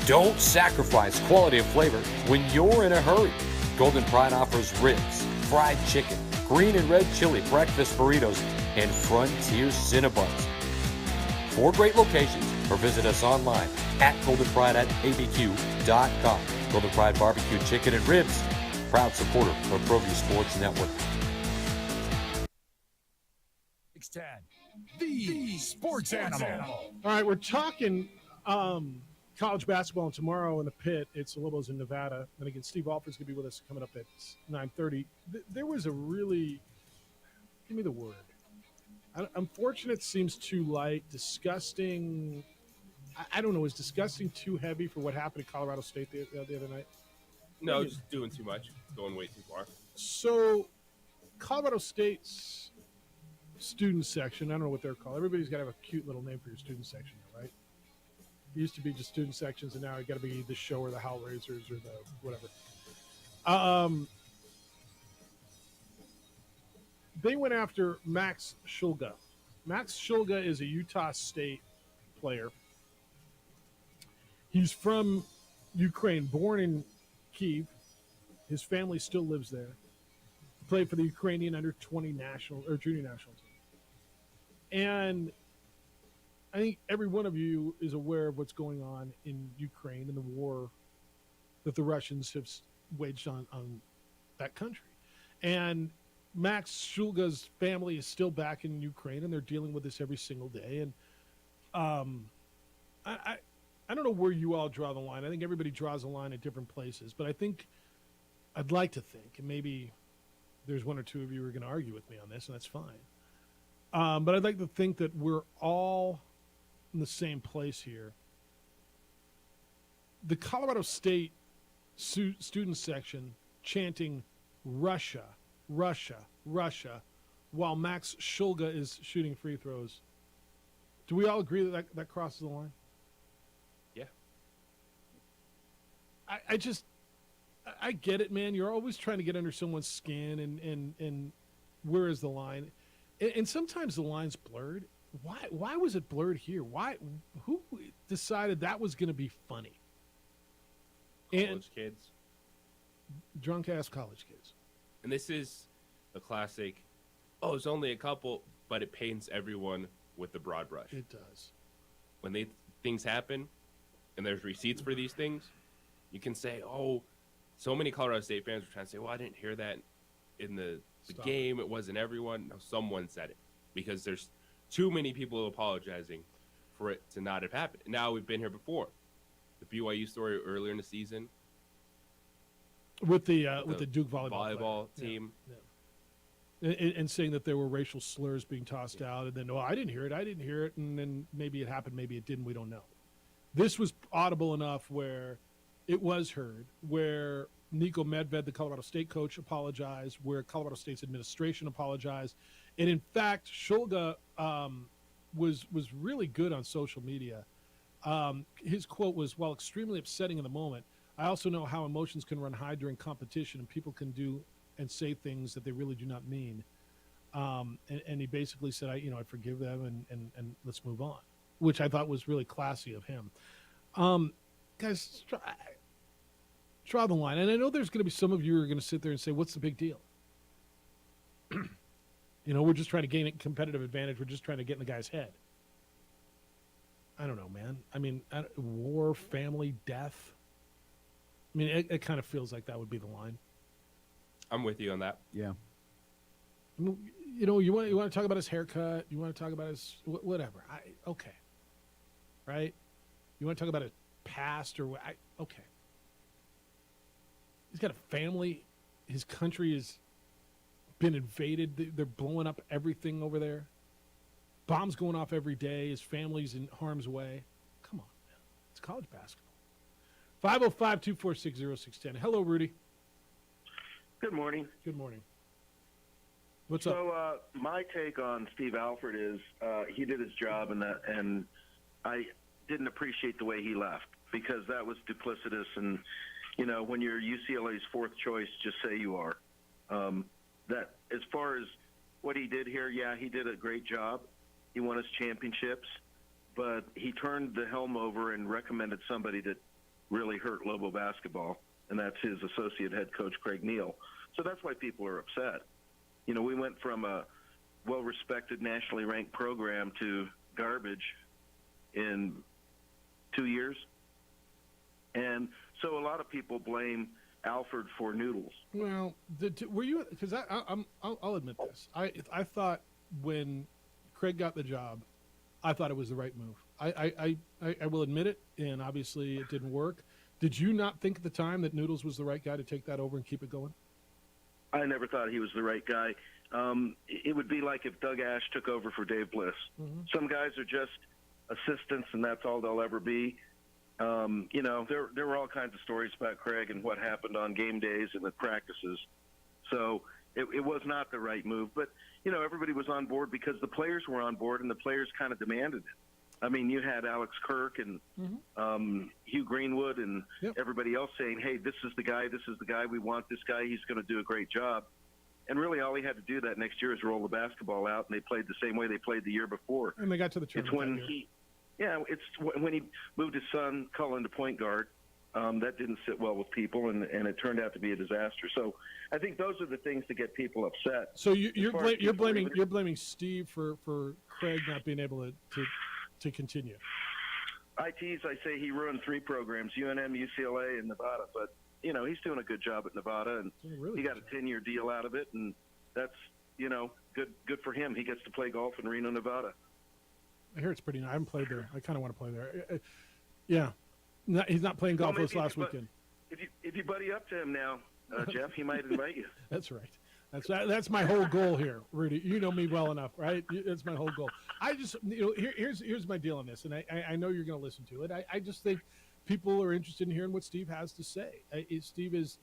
Don't sacrifice quality and flavor when you're in a hurry. Golden Pride offers ribs, fried chicken, green and red chili breakfast burritos, and Frontier Cinnabons. 4 great locations, or visit us online at goldenpride@abq.com. Golden Pride Barbecue Chicken and Ribs, proud supporter of ProView Sports Network. The Sports Animal. All right, we're talking college basketball, and tomorrow in the pit, it's the Lobos in Nevada. And again, Steve Alford's going to be with us coming up at 9:30. There was a really, give me the word. Unfortunate seems too light. Disgusting. I don't know. Is disgusting too heavy for what happened at Colorado State the other night? No, just doing too much. Going way too far. So, Colorado State's student section, I don't know what they're called. Everybody's got to have a cute little name for your student section, right? It used to be just student sections, and now it got to be the show or the Hellraisers or the whatever. They went after Max Shulga. Max Shulga is a Utah State player. He's from Ukraine, born in Kyiv. His family still lives there. He played for the Ukrainian under-20 national or junior national team. And I think every one of you is aware of what's going on in Ukraine and the war that the Russians have waged on that country. And Max Shulga's family is still back in Ukraine, and they're dealing with this every single day. And I don't know where you all draw the line. I think everybody draws a line at different places. But I'd like to think, and maybe there's one or two of you who are going to argue with me on this, and that's fine. But I'd like to think that we're all in the same place here. The Colorado State student section chanting Russia, Russia, Russia, while Max Shulga is shooting free throws. Do we all agree that crosses the line? Yeah. I get it, man. You're always trying to get under someone's skin, and where is the line? And sometimes the line's blurred. Why was it blurred here? Who decided that was going to be funny? College kids. Drunk-ass college kids. And this is a classic, it's only a couple, but it paints everyone with the broad brush. It does. When things happen, and there's receipts for these things, you can say, so many Colorado State fans were trying to say, I didn't hear that in the game. It wasn't everyone. No, someone said it. Because there's too many people apologizing for it to not have happened. Now, we've been here before. The BYU story earlier in the season. With the Duke volleyball team. Yeah. And saying that there were racial slurs being tossed out, and then, I didn't hear it, and then maybe it happened, maybe it didn't, we don't know. This was audible enough where it was heard, where Niko Medved, the Colorado State coach, apologized, where Colorado State's administration apologized. And in fact, Shulga was really good on social media. His quote was, "While extremely upsetting in the moment, I also know how emotions can run high during competition, and people can do and say things that they really do not mean." And he basically said, I forgive them and let's move on, which I thought was really classy of him. Guys, draw the line. And I know there's going to be some of you who are going to sit there and say, what's the big deal? We're just trying to gain a competitive advantage. We're just trying to get in the guy's head. I don't know, man. I mean, war, family, death. I mean, it kind of feels like that would be the line. I'm with you on that. Yeah. You want to talk about his haircut. You want to talk about his whatever. Okay. Right? You want to talk about his past or okay. He's got a family. His country has been invaded. They're blowing up everything over there. Bombs going off every day. His family's in harm's way. Come on, man. It's college basketball. 505-246-0610. Hello, Rudy. Good morning. Good morning. What's up? So my take on Steve Alford is he did his job, and I didn't appreciate the way he left because that was duplicitous. And when you're UCLA's fourth choice, just say you are. That as far as what he did here, yeah, he did a great job. He won his championships, but he turned the helm over and recommended somebody that really hurt Lobo basketball, and that's his associate head coach, Craig Neal. So that's why people are upset. We went from a well-respected, nationally ranked program to garbage in 2 years. And so a lot of people blame Alford for noodles. Well, were you? Because I'll admit this. I thought when Craig got the job, I thought it was the right move. I will admit it, and obviously it didn't work. Did you not think at the time that Noodles was the right guy to take that over and keep it going? I never thought he was the right guy. It would be like if Doug Ash took over for Dave Bliss. Mm-hmm. Some guys are just assistants, and that's all they'll ever be. There were all kinds of stories about Craig and what happened on game days and the practices. So it was not the right move. But, everybody was on board because the players were on board, and the players kind of demanded it. I mean, you had Alex Kirk and Hugh Greenwood and everybody else saying, hey, this is the guy, we want this guy, he's going to do a great job. And really all he had to do that next year is roll the basketball out, and they played the same way they played the year before. And they got to the tournament. It's when he moved his son, Cullen, to point guard. That didn't sit well with people, and it turned out to be a disaster. So I think those are the things that get people upset. So you're blaming Steve for Craig not being able to continue. I tease, I say he ruined 3 programs, UNM, UCLA, and Nevada. But, you know, he's doing a good job at Nevada, and he got a 10-year deal out of it, and that's, you know, good for him. He gets to play golf in Reno, Nevada. I hear it's pretty nice. I haven't played there. I kind of want to play there. Yeah. He's not playing golf this last weekend. If you buddy up to him now, Jeff, he might invite you. That's right. That's my whole goal here, Rudy. You know me well enough, right? That's my whole goal. I just, here's my deal on this, and I know you're going to listen to it. I just think people are interested in hearing what Steve has to say. Steve is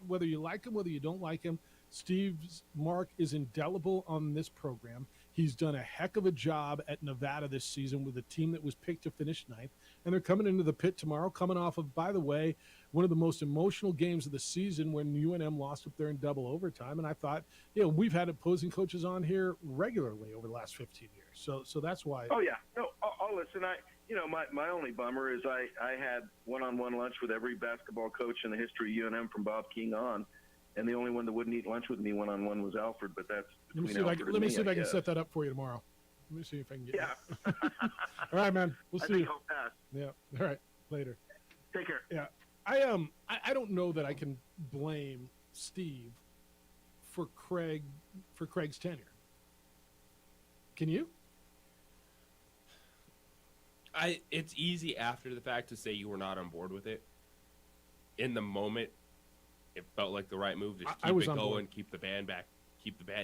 whether you like him, whether you don't like him, Steve's mark is indelible on this program. He's done a heck of a job at Nevada this season with a team that was picked to finish 9th. And they're coming into the pit tomorrow, coming off of, by the way, one of the most emotional games of the season when UNM lost up there in double overtime. And I thought, we've had opposing coaches on here regularly over the last 15 years. So that's why. Oh, yeah. No, I'll listen. My only bummer is I had one-on-one lunch with every basketball coach in the history of UNM from Bob King on. And the only one that wouldn't eat lunch with me one-on-one was Alfred, but that's between Alfred and me. Let me see if I can set that up for you tomorrow. Let me see if I can get it. All right, man. We'll see you. Yeah. All right. Later. Take care. Yeah. I don't know that I can blame Steve for Craig's tenure. Can you? It's easy after the fact to say you were not on board with it. In the moment, it felt like the right move. Just keep it going, keep the band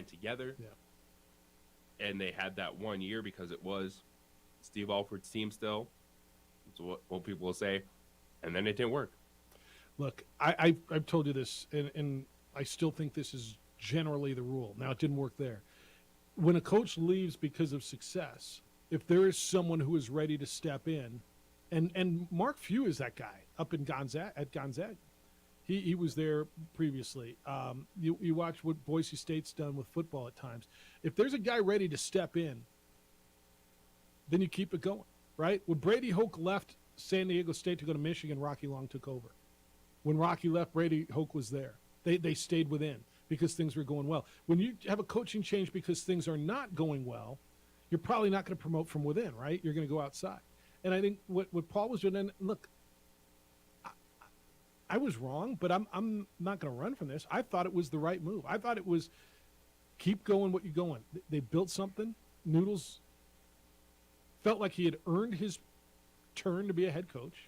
together. Yeah. And they had that 1 year because it was Steve Alford's team still. That's what people will say. And then it didn't work. Look, I've told you this, and I still think this is generally the rule. Now, it didn't work there. When a coach leaves because of success, if there is someone who is ready to step in, and Mark Few is that guy up in Gonzaga. He was there previously. You watch what Boise State's done with football at times. If there's a guy ready to step in, then you keep it going, right? When Brady Hoke left San Diego State to go to Michigan, Rocky Long took over. When Rocky left, Brady Hoke was there. They stayed within because things were going well. When you have a coaching change because things are not going well, you're probably not going to promote from within, right? You're going to go outside. And I think what Paul was doing, and look, I was wrong, but I'm not going to run from this. I thought it was the right move. I thought it was keep going what you're going. They built something. Noodles felt like he had earned his turn to be a head coach.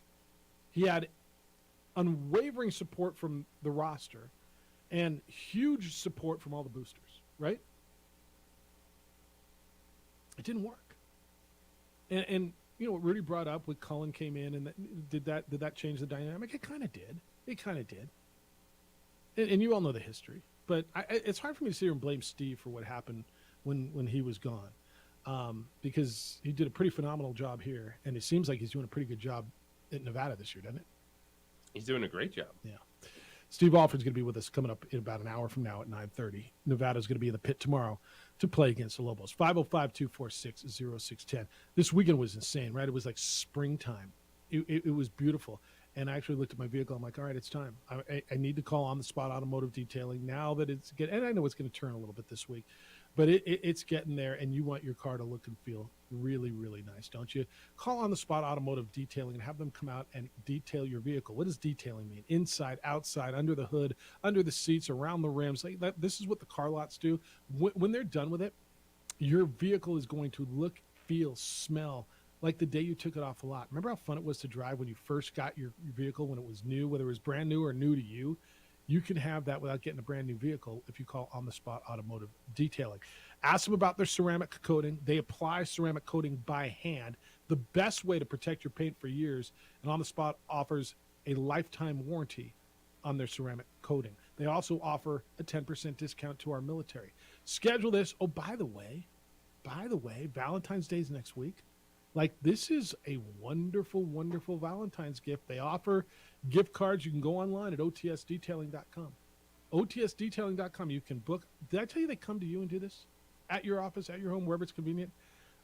He had unwavering support from the roster and huge support from all the boosters, right? It didn't work. And you know what Rudy brought up with Cullen came in, and did that change the dynamic? It kind of did. And you all know the history, but it's hard for me to sit here and blame Steve for what happened when he was gone, because he did a pretty phenomenal job here, and it seems like he's doing a pretty good job at Nevada this year, doesn't it? He's doing a great job. Yeah. Steve Alford's going to be with us coming up in about an hour from now at 9:30. Nevada's going to be in the pit tomorrow to play against the Lobos. 505-246-0610. This weekend was insane, right? It was like springtime. It was beautiful. And I actually looked at my vehicle. I'm like, all right, it's time. I need to call On the Spot Automotive Detailing now that it's getting, and I know it's going to turn a little bit this week, but it's getting there, and you want your car to look and feel really, really nice, don't you? Call On the Spot Automotive Detailing and have them come out and detail your vehicle. What does detailing mean? Inside, outside, under the hood, under the seats, around the rims. Like that, this is what the car lots do. When they're done with it, your vehicle is going to look, feel, smell like the day you took it off the lot. Remember how fun it was to drive when you first got your vehicle, when it was new, whether it was brand new or new to you? You can have that without getting a brand new vehicle if you call On the Spot Automotive Detailing. Ask them about their ceramic coating. They apply ceramic coating by hand, the best way to protect your paint for years. And On the Spot offers a lifetime warranty on their ceramic coating. They also offer a 10% discount to our military. Schedule this. Oh, by the way, Valentine's Day is next week. Like, this is a wonderful, wonderful Valentine's gift. They offer gift cards. You can go online at otsdetailing.com. otsdetailing.com. You can book. Did I tell you they come to you and do this? At your office, at your home, wherever it's convenient.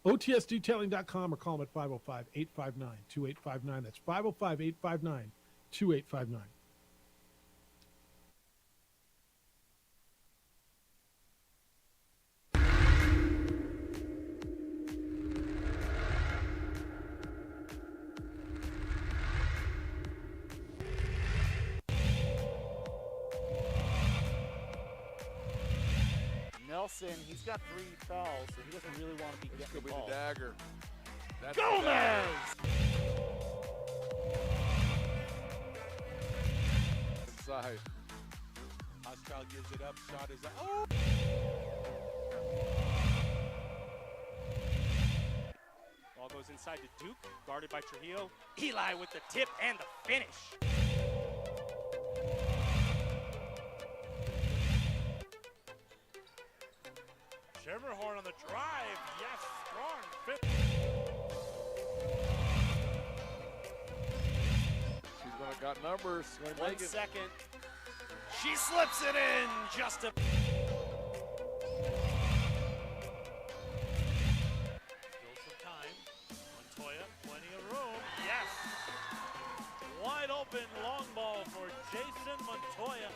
otsdetailing.com or call them at 505-859-2859. That's 505-859-2859. Nelson, he's got 3 fouls, so he doesn't really want to be getting the ball. The dagger. That's Gomez! Inside. Hostile gives it up. Shot is up. Oh! Ball goes inside to Duke, guarded by Trujillo. Eli with the tip and the finish. Schermerhorn on the drive. Yes, strong fit. She's gonna got numbers. She's gonna 1 make it. second. She slips it in. Just a. Still some time. Montoya, plenty of room. Yes. Wide open long ball for Jason Montoya.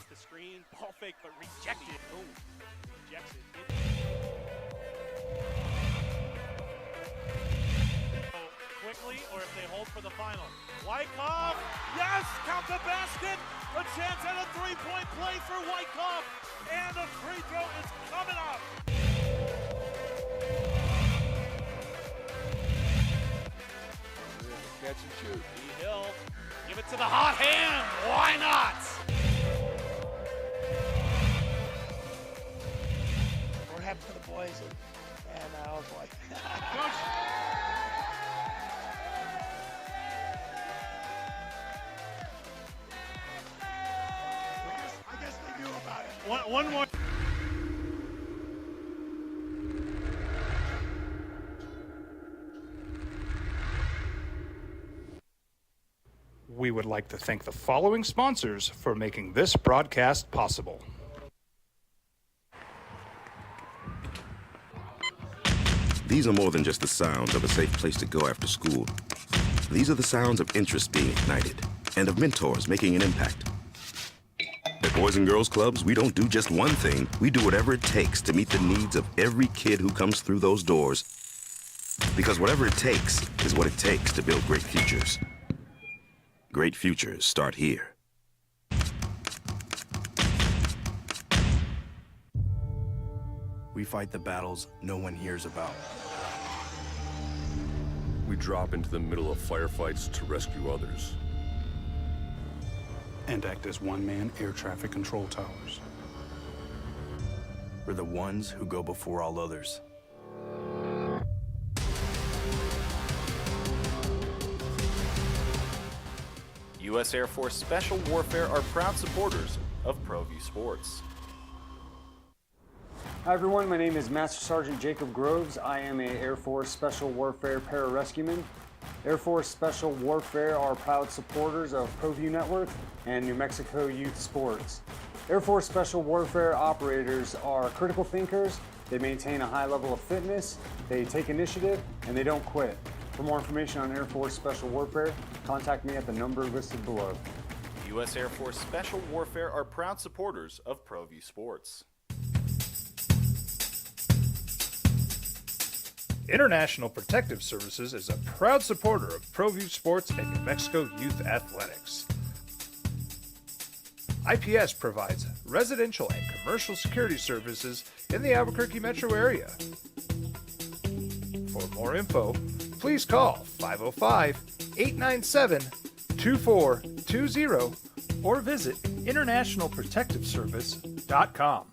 The screen, ball fake, but rejected. Boom. Rejects it. Quickly, or if they hold for the final. Wyckoff, yes, count the basket. A chance at a three-point play for Wyckoff, and a free throw is coming up. Catch and shoot. E. Hill, give it to the hot hand. Why not? What happened to the boys? And I was like, I guess they knew about it. One more. We would like to thank the following sponsors for making this broadcast possible. These are more than just the sounds of a safe place to go after school. These are the sounds of interest being ignited and of mentors making an impact. At Boys and Girls Clubs, we don't do just one thing. We do whatever it takes to meet the needs of every kid who comes through those doors. Because whatever it takes is what it takes to build great futures. Great futures start here. We fight the battles no one hears about. We drop into the middle of firefights to rescue others. And act as one-man air traffic control towers. We're the ones who go before all others. U.S. Air Force Special Warfare are proud supporters of ProView Sports. Hi everyone, my name is Master Sergeant Jacob Groves. I am an Air Force Special Warfare pararescueman. Air Force Special Warfare are proud supporters of ProView Network and New Mexico Youth Sports. Air Force Special Warfare operators are critical thinkers. They maintain a high level of fitness, they take initiative, and they don't quit. For more information on Air Force Special Warfare, contact me at the number listed below. U.S. Air Force Special Warfare are proud supporters of ProView Sports. International Protective Services is a proud supporter of ProView Sports and New Mexico Youth Athletics. IPS provides residential and commercial security services in the Albuquerque metro area. For more info, please call 505-897-2420 or visit internationalprotectiveservice.com.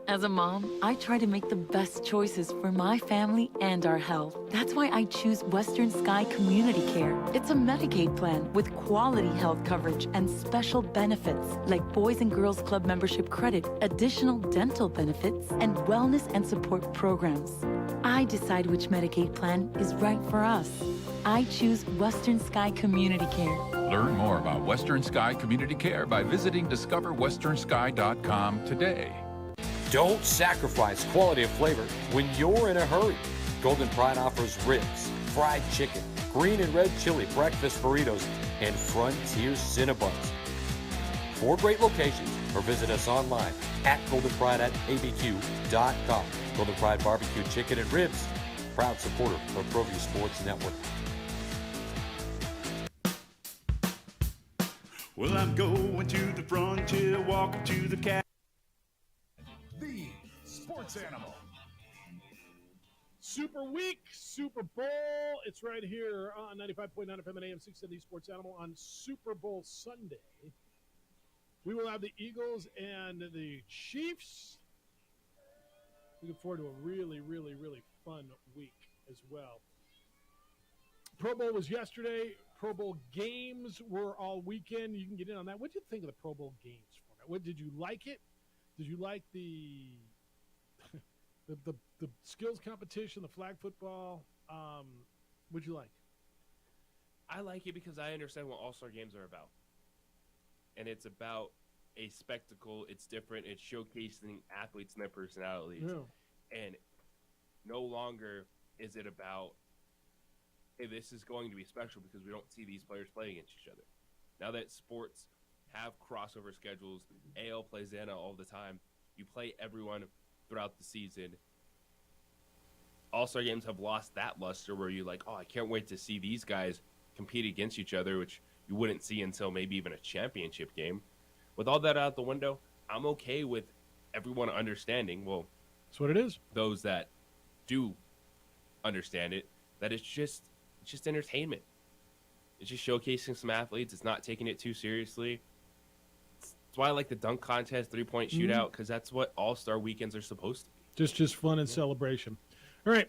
As a mom, I try to make the best choices for my family and our health. That's why I choose Western Sky Community Care. It's a Medicaid plan with quality health coverage and special benefits like Boys and Girls Club membership credit, additional dental benefits, and wellness and support programs. I decide which Medicaid plan is right for us. I choose Western Sky Community Care. Learn more about Western Sky Community Care by visiting discoverwesternsky.com today. Don't sacrifice quality of flavor when you're in a hurry. Golden Pride offers ribs, fried chicken, green and red chili breakfast burritos, and Frontier Cinnabons. 4 great locations, or visit us online at goldenpride@abq.com. Golden Pride Barbecue Chicken and Ribs, proud supporter of ProView Sports Network. Well, I'm going to the frontier, walking to the cat. The Sports Animal. Super Week, Super Bowl. It's right here on 95.9 FM and AM 670 Sports Animal on Super Bowl Sunday. We will have the Eagles and the Chiefs. Looking forward to a really, really, really fun week as well. Pro Bowl was yesterday. Pro Bowl games were all weekend. You can get in on that. What did you think of the Pro Bowl games format? What did you like it? Did you like the the skills competition, the flag football? What'd you like? I like it because I understand what All-Star games are about. And it's about a spectacle. It's different. It's showcasing athletes and their personalities. Yeah. And no longer is it about, hey, this is going to be special because we don't see these players play against each other. Now that sports have crossover schedules, AL plays NL all the time, you play everyone throughout the season. All-Star games have lost that luster where you're like, oh, I can't wait to see these guys compete against each other, which you wouldn't see until maybe even a championship game. With all that out the window, I'm okay with everyone understanding, well, that's what it is. Those that do understand it, that it's just entertainment. It's just showcasing some athletes. It's not taking it too seriously. That's why I like the dunk contest, three-point shootout, because that's what All-Star weekends are supposed to be. Just fun and celebration. All right.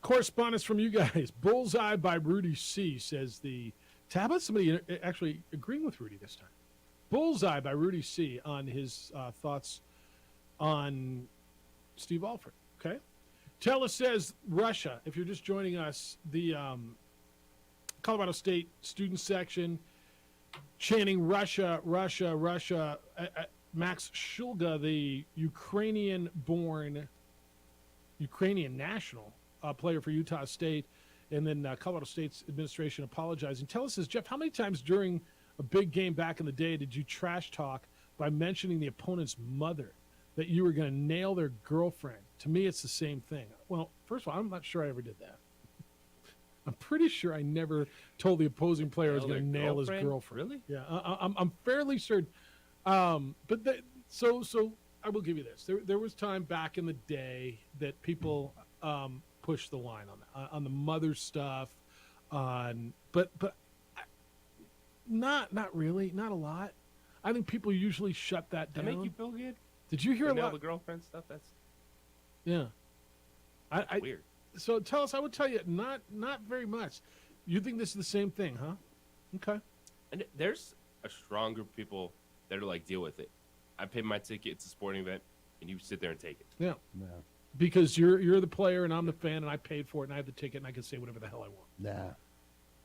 Correspondence from you guys. Bullseye by Rudy C. says the how about somebody actually agreeing with Rudy this time? Bullseye by Rudy C. on his thoughts on Steve Alford. Okay. Tella says Russia. If you're just joining us, the Colorado State student section chanting Russia, Russia, Russia. Max Shulga, the Ukrainian national player for Utah State, and then Colorado State's administration apologizing. Tell us this, Jeff, how many times during a big game back in the day did you trash talk by mentioning the opponent's mother, that you were going to nail their girlfriend? To me, it's the same thing. Well, first of all, I'm not sure I ever did that. I'm pretty sure I never told the opposing player I was going to nail his girlfriend. Really? Yeah, I'm fairly certain. So I will give you this. There was time back in the day that people pushed the line on the mother stuff, but not really, not a lot. I think people usually shut that down. That make you feel good? Did you hear a lot? The girlfriend stuff. That's weird. So tell us. I would tell you not very much. You think this is the same thing, huh? Okay. And there's a strong group of people that are like, deal with it. I paid my ticket. It's a sporting event, and you sit there and take it. Yeah. Because you're the player and I'm the fan, and I paid for it, and I have the ticket, and I can say whatever the hell I want. Nah.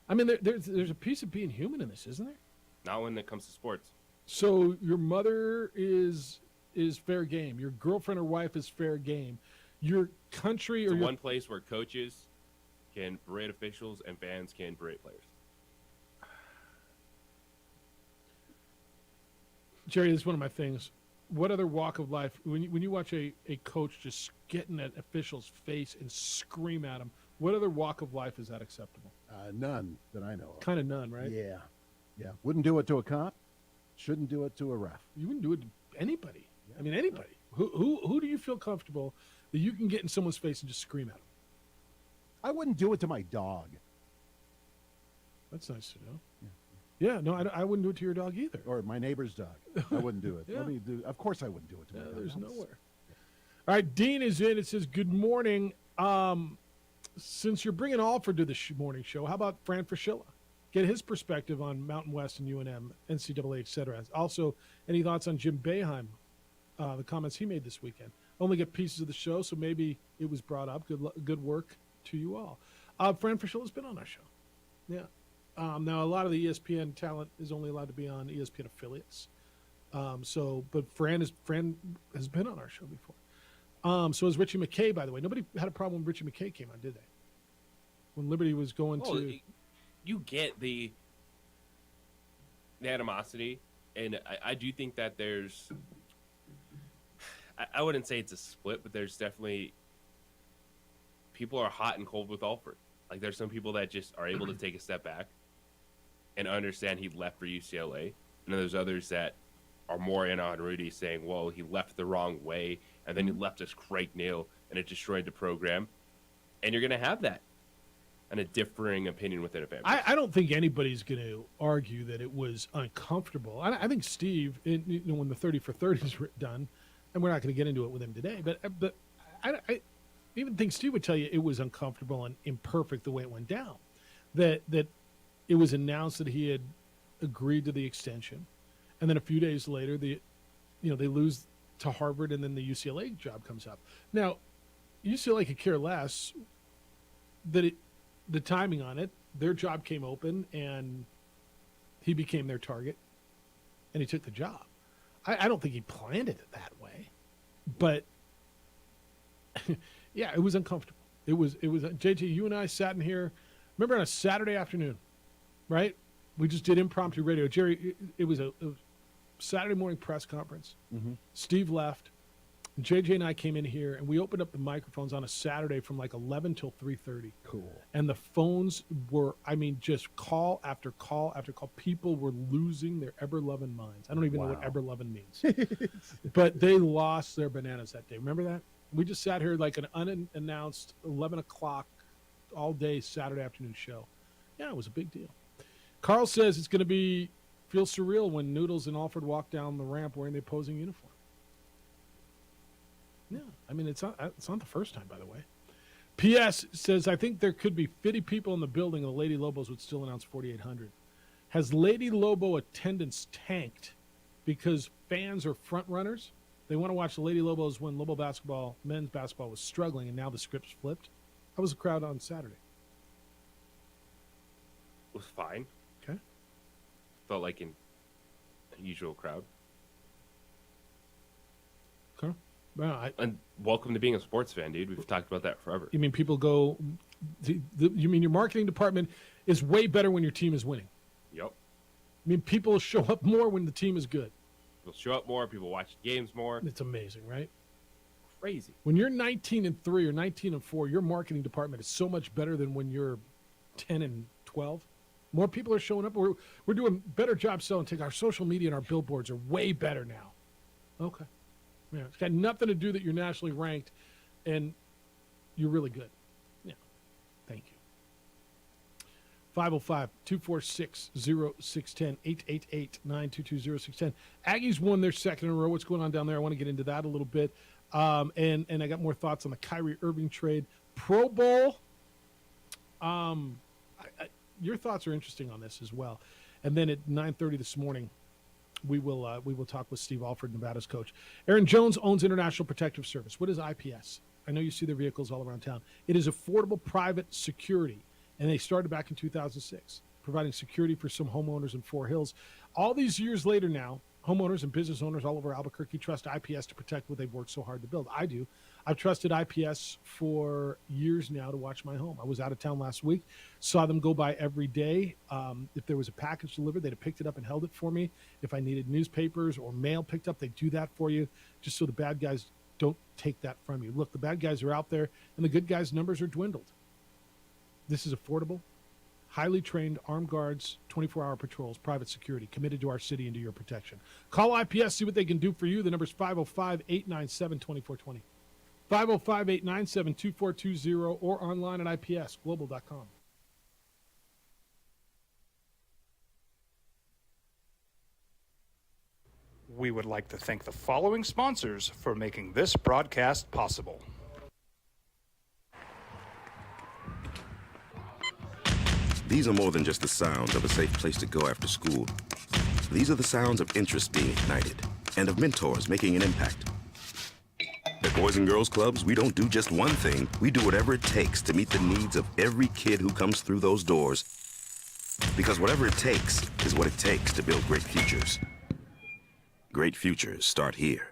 I mean, there's a piece of being human in this, isn't there? Not when it comes to sports. So your mother is fair game. Your girlfriend or wife is fair game. Your country it's or one place where coaches can berate officials and fans can berate players. Jerry, this is one of my things. What other walk of life, when you watch a coach just get in that official's face and scream at him, what other walk of life is that acceptable? None that I know of. Kind of none, right? Yeah. Wouldn't do it to a cop. Shouldn't do it to a ref. You wouldn't do it to anybody. I mean, anybody. Who do you feel comfortable that you can get in someone's face and just scream at them? I wouldn't do it to my dog. That's nice to know. Yeah, no, I wouldn't do it to your dog either. Or my neighbor's dog. I wouldn't do it. Yeah. Of course I wouldn't do it to my dog. There's nowhere. All right, Dean is in. It says, good morning. Since you're bringing Alford to the morning show, how about Fran Fraschilla? Get his perspective on Mountain West and UNM, NCAA, et cetera. Also, any thoughts on Jim Boeheim, the comments he made this weekend? Only get pieces of the show, so maybe it was brought up. Good work to you all. Fran Fraschilla's been on our show. Yeah. Now, a lot of the ESPN talent is only allowed to be on ESPN affiliates. But Fran has been on our show before. So is Richie McKay, by the way. Nobody had a problem when Richie McKay came on, did they? When Liberty was going to... You get the animosity, and I do think that there's... I wouldn't say it's a split, but there's definitely... People are hot and cold with Alford. Like, there's some people that just are able to take a step back and understand he left for UCLA. And then there's others that are more in on Rudy saying, well, he left the wrong way, and then he left us Craig Neal, and it destroyed the program. And you're going to have that. And a differing opinion within a family. I don't think anybody's going to argue that it was uncomfortable. I think Steve, when the 30 for 30 is done, and we're not going to get into it with him today, but I even think Steve would tell you it was uncomfortable and imperfect the way it went down. That it was announced that he had agreed to the extension, and then a few days later, they lose to Harvard, and then the UCLA job comes up. Now, UCLA could care less that the timing on it. Their job came open, and he became their target, and he took the job. I don't think he planned it that way, but yeah, it was uncomfortable. It was JT, you and I sat in here, remember on a Saturday afternoon, right? We just did impromptu radio. Jerry, it was a Saturday morning press conference. Mm-hmm. Steve left. JJ and I came in here, and we opened up the microphones on a Saturday from like 11 till 3:30. Cool. And the phones were, just call after call after call. People were losing their ever-loving minds. I don't even know what ever-loving means. But they lost their bananas that day. Remember that? We just sat here like an unannounced 11 o'clock all-day Saturday afternoon show. Yeah, it was a big deal. Carl says it's going to feel surreal when Noodles and Alford walk down the ramp wearing the opposing uniform. Yeah, it's not the first time, by the way. P.S. says, I think there could be 50 people in the building and the Lady Lobos would still announce 4,800. Has Lady Lobo attendance tanked because fans are front runners? They want to watch the Lady Lobos when Lobo basketball, men's basketball, was struggling, and now the script's flipped. How was the crowd on Saturday? It was fine. Okay. Felt like an unusual crowd. Okay. Well, and welcome to being a sports fan, dude. We've talked about that forever. You mean people go... you mean your marketing department is way better when your team is winning? Yep. I mean, people show up more when the team is good. People show up more. People watch games more. It's amazing, right? Crazy. When you're 19-3 or 19-4, your marketing department is so much better than when you're 10-12. More people are showing up. We're doing a better job selling. Our social media and our billboards are way better now. Okay. Yeah, it's got nothing to do that you're nationally ranked and you're really good. Yeah. Thank you. 505-246-0610, 888-922-0610. Aggies won their second in a row. What's going on down there? I want to get into that a little bit. And I got more thoughts on the Kyrie Irving trade. Pro Bowl. Your thoughts are interesting on this as well. And then at 9:30 this morning, we will talk with Steve Alford, Nevada's coach. Aaron Jones owns International Protective Service. What is IPS? I know you see their vehicles all around town. It is affordable private security, and they started back in 2006, providing security for some homeowners in Fort Hills. All these years later now, homeowners and business owners all over Albuquerque trust IPS to protect what they've worked so hard to build. I do. I've trusted IPS for years now to watch my home. I was out of town last week, saw them go by every day. If there was a package delivered, they'd have picked it up and held it for me. If I needed newspapers or mail picked up, they'd do that for you, just so the bad guys don't take that from you. Look, the bad guys are out there, and the good guys' numbers are dwindled. This is affordable, highly trained armed guards, 24-hour patrols, private security, committed to our city and to your protection. Call IPS, see what they can do for you. The number's 505-897-2420. 505-897-2420 or online at ipsglobal.com. We would like to thank the following sponsors for making this broadcast possible. These are more than just the sounds of a safe place to go after school. These are the sounds of interest being ignited and of mentors making an impact. At Boys and Girls Clubs, we don't do just one thing. We do whatever it takes to meet the needs of every kid who comes through those doors. Because whatever it takes is what it takes to build great futures. Great futures start here.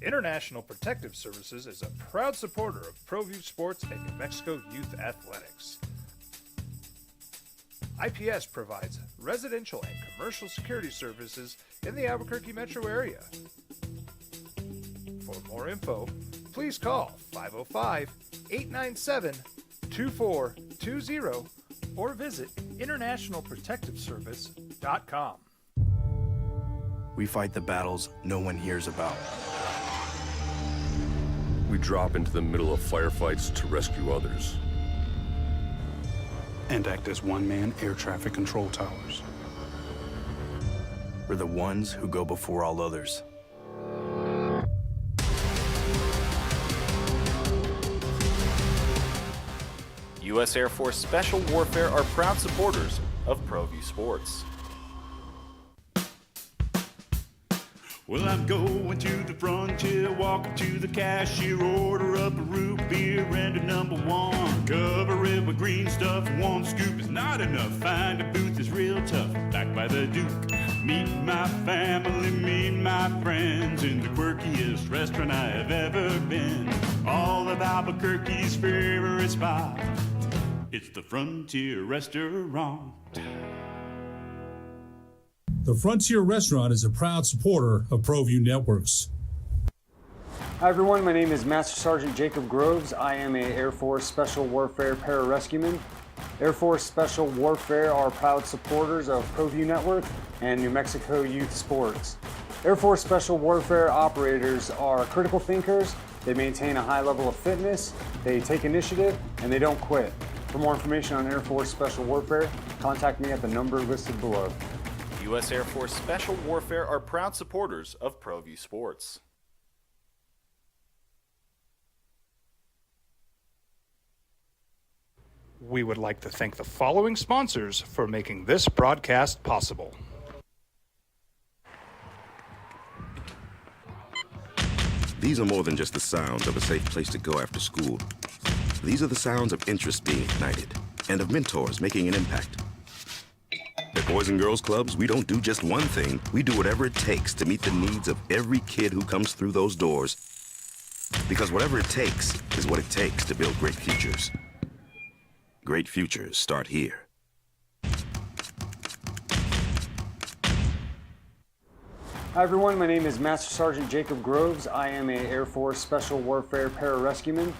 International Protective Services is a proud supporter of ProView Sports and New Mexico Youth Athletics. IPS provides residential and commercial security services in the Albuquerque metro area. For more info, please call 505-897-2420 or visit internationalprotectiveservice.com. We fight the battles no one hears about. We drop into the middle of firefights to rescue others. And act as one-man air traffic control towers. We're the ones who go before all others. U.S. Air Force Special Warfare are proud supporters of ProView Sports. Well, I'm going to the frontier, walking to the cashier, order up a root beer and a number one. Cover it with green stuff, one scoop is not enough. Find a booth is real tough, back by the Duke. Meet my family, meet my friends in the quirkiest restaurant I have ever been. All of Albuquerque's favorite spot, it's the Frontier Restaurant. The Frontier Restaurant is a proud supporter of ProView Networks. Hi everyone, my name is Master Sergeant Jacob Groves. I am a Air Force Special Warfare pararescueman. Air Force Special Warfare are proud supporters of ProView Network and New Mexico Youth Sports. Air Force Special Warfare operators are critical thinkers. They maintain a high level of fitness, they take initiative, and they don't quit. For more information on Air Force Special Warfare, contact me at the number listed below. U.S. Air Force Special Warfare are proud supporters of ProView Sports. We would like to thank the following sponsors for making this broadcast possible. These are more than just the sounds of a safe place to go after school. These are the sounds of interest being ignited and of mentors making an impact. At Boys and Girls Clubs, we don't do just one thing. We do whatever it takes to meet the needs of every kid who comes through those doors. Because whatever it takes is what it takes to build great futures. Great futures start here. Hi everyone, my name is Master Sergeant Jacob Groves. I am a Air Force Special Warfare pararescueman.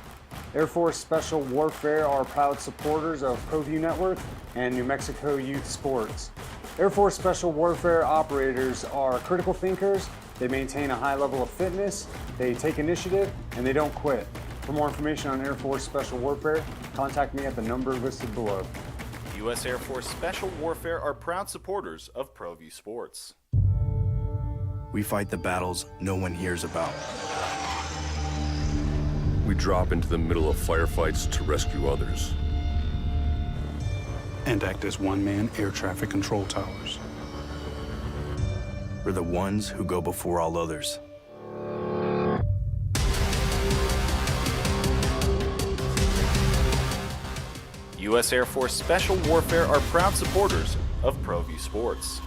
Air Force Special Warfare are proud supporters of ProView Network and New Mexico Youth Sports. Air Force Special Warfare operators are critical thinkers, they maintain a high level of fitness, they take initiative, and they don't quit. For more information on Air Force Special Warfare, contact me at the number listed below. U.S. Air Force Special Warfare are proud supporters of ProView Sports. We fight the battles no one hears about. We drop into the middle of firefights to rescue others. And act as one-man air traffic control towers. We're the ones who go before all others. U.S. Air Force Special Warfare are proud supporters of ProView Sports.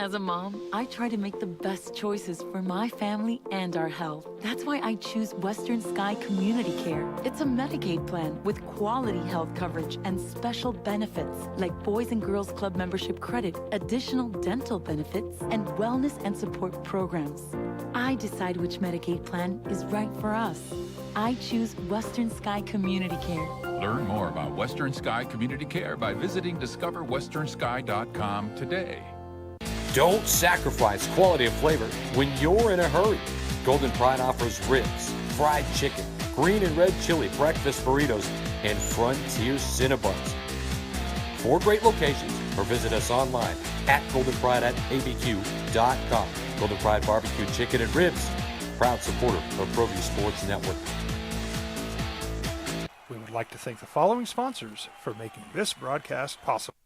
As a mom, I try to make the best choices for my family and our health. That's why I choose Western Sky Community Care. It's a Medicaid plan with quality health coverage and special benefits like Boys and Girls Club membership credit, additional dental benefits, and wellness and support programs. I decide which Medicaid plan is right for us. I choose Western Sky Community Care. Learn more about Western Sky Community Care by visiting discoverwesternsky.com today. Don't sacrifice quality of flavor when you're in a hurry. Golden Pride offers ribs, fried chicken, green and red chili breakfast burritos, and Frontier Cinnabons. 4 great locations, or visit us online at goldenpride@abq.com. Golden Pride Barbecue Chicken and Ribs, proud supporter of ProView Sports Network. We would like to thank the following sponsors for making this broadcast possible.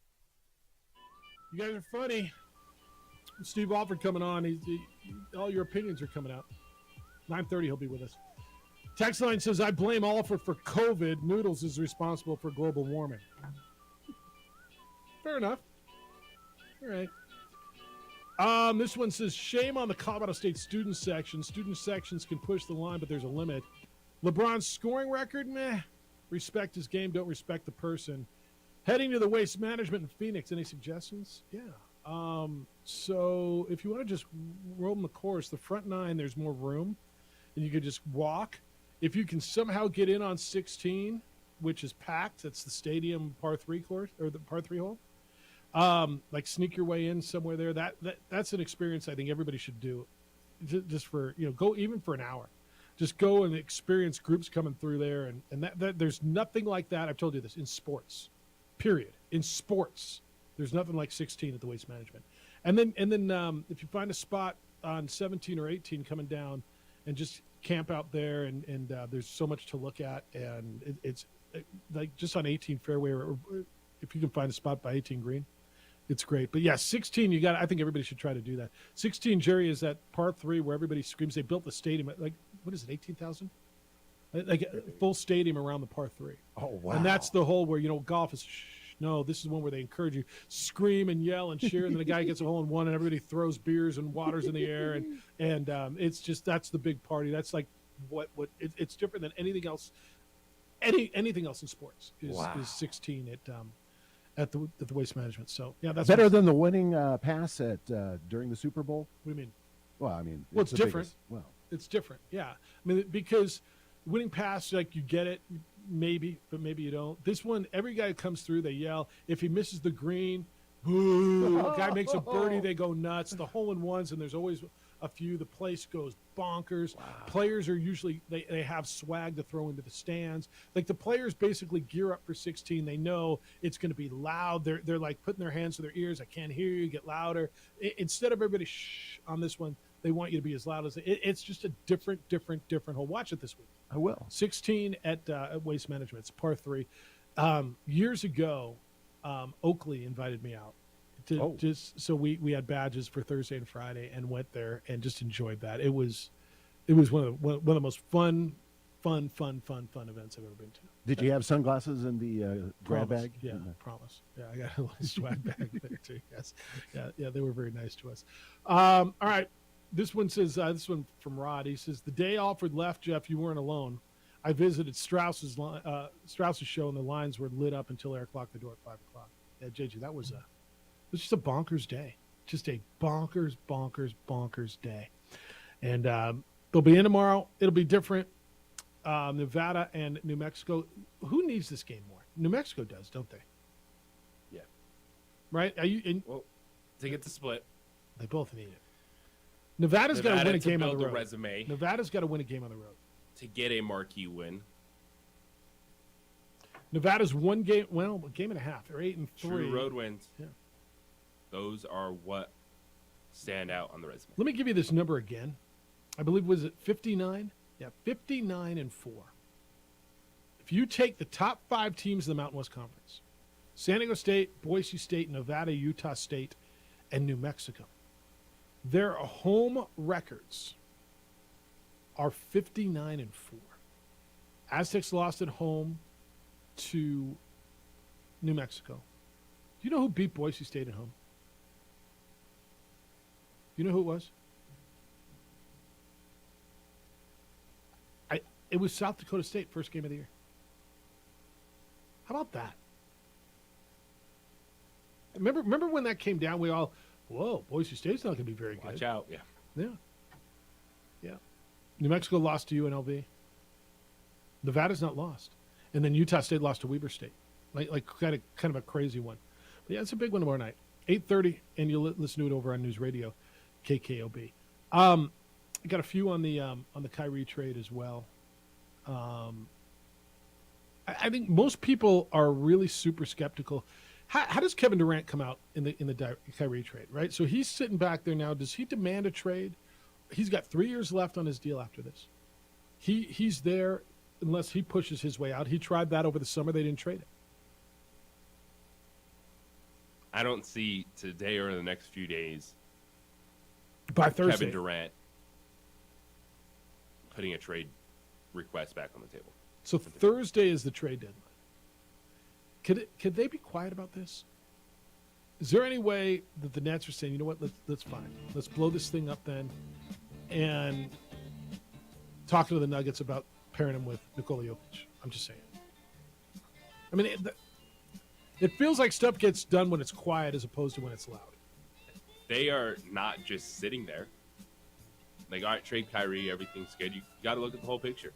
You guys are funny. Steve Alford coming on. All your opinions are coming out. 9:30, he'll be with us. Text line says, I blame Alford for COVID. Noodles is responsible for global warming. Fair enough. All right. This one says, shame on the Colorado State student section. Student sections can push the line, but there's a limit. LeBron's scoring record, meh. Respect his game, don't respect the person. Heading to the Waste Management in Phoenix. Any suggestions? Yeah. So if you want to just roam the course, the front 9, there's more room, and you could just walk. If you can somehow get in on 16, which is packed, that's the stadium par 3 course, or the par 3 hole. Like sneak your way in somewhere there. That's an experience I think everybody should do, just for, go even for an hour. Just go and experience groups coming through there, and that there's nothing like that. I've told you this in sports, period. In sports, there's nothing like 16 at the Waste Management. And then if you find a spot on 17 or 18 coming down, and just camp out there, and there's so much to look at, and it's like just on 18 fairway, or if you can find a spot by 18 green. It's great. But yeah, 16, I think everybody should try to do that. 16, Jerry, is that par 3 where everybody screams. They built the stadium at, what is it, 18,000? Like a full stadium around the par 3. Oh, wow. And that's the hole where, golf is, no, this is one where they encourage you, scream and yell and cheer, and then the guy gets a hole in one, and everybody throws beers and waters in the air, and it's just, that's the big party. That's like it's different than anything else. Anything else in sports is 16 at the Waste Management. So yeah, that's better than the winning pass at during the Super Bowl. What do you mean? Well, it's different. It's different. Yeah, because winning pass, like, you get it, maybe, but maybe you don't. This one, every guy who comes through, they yell. If he misses the green, boo! A guy makes a birdie, they go nuts. The hole in ones, and there's always a few. The place goes bonkers. Wow. Players are usually they have swag to throw into the stands. Like, the players basically gear up for 16. They know it's going to be loud. They're like putting their hands to their ears. I can't hear you. Get louder. Instead of everybody shh on this one, they want you to be as loud as it's just a different hole. Watch it this week. I will. 16 at Waste Management. It's par 3. Years ago, Oakley invited me out. Just so we had badges for Thursday and Friday, and went there and just enjoyed that. It was one of the most fun events I've ever been to. Did you have sunglasses in the grab bag? Yeah, promise. Yeah, I got a little swag bag there too. Yes, yeah, they were very nice to us. All right, this one says this one from Rod. He says, the day Alfred left, Jeff, you weren't alone. I visited Strauss's show, and the lines were lit up until Eric locked the door at 5 o'clock. Yeah, JJ, it was just a bonkers day. Just a bonkers day. And they'll be in tomorrow. It'll be different. Nevada and New Mexico. Who needs this game more? New Mexico does, don't they? Yeah. Right? Well, to get the split. They both need it. Nevada's got to win a game on the road. Resume. Nevada's got to win a game on the road. To get a marquee win. Nevada's one game, a game and a half. They're 8-3. True road wins. Yeah. Those are what stand out on the resume. Let me give you this number again. I believe, was it 59? Yeah, 59-4. If you take the top 5 teams in the Mountain West Conference, San Diego State, Boise State, Nevada, Utah State, and New Mexico, their home records are 59-4. Aztecs lost at home to New Mexico. Do you know who beat Boise State at home? You know who it was? It was South Dakota State, first game of the year. How about that? Remember when that came down? We all, whoa, Boise State's not going to be very good. Watch out, yeah. New Mexico lost to UNLV. Nevada's not lost, and then Utah State lost to Weber State, like kind of a crazy one. But yeah, it's a big one tomorrow night, 8:30, and you'll listen to it over on News Radio, KKOB. I got a few on the Kyrie trade as well. I think most people are really super skeptical. How does Kevin Durant come out in the Kyrie trade, right? So he's sitting back there now. Does he demand a trade? He's got 3 years left on his deal after this. He's there unless he pushes his way out. He tried that over the summer. They didn't trade it. I don't see today or in the next few days by Thursday Kevin Durant putting a trade request back on the table. So Thursday is the trade deadline. Could they be quiet about this? Is there any way that the Nets are saying, you know what, let's fine. Let's blow this thing up then and talk to the Nuggets about pairing him with Nikola Jokic? I'm just saying. I mean, it feels like stuff gets done when it's quiet as opposed to when it's loud. They are not just sitting there. Like, all right, trade Kyrie, everything's good. You got to look at the whole picture.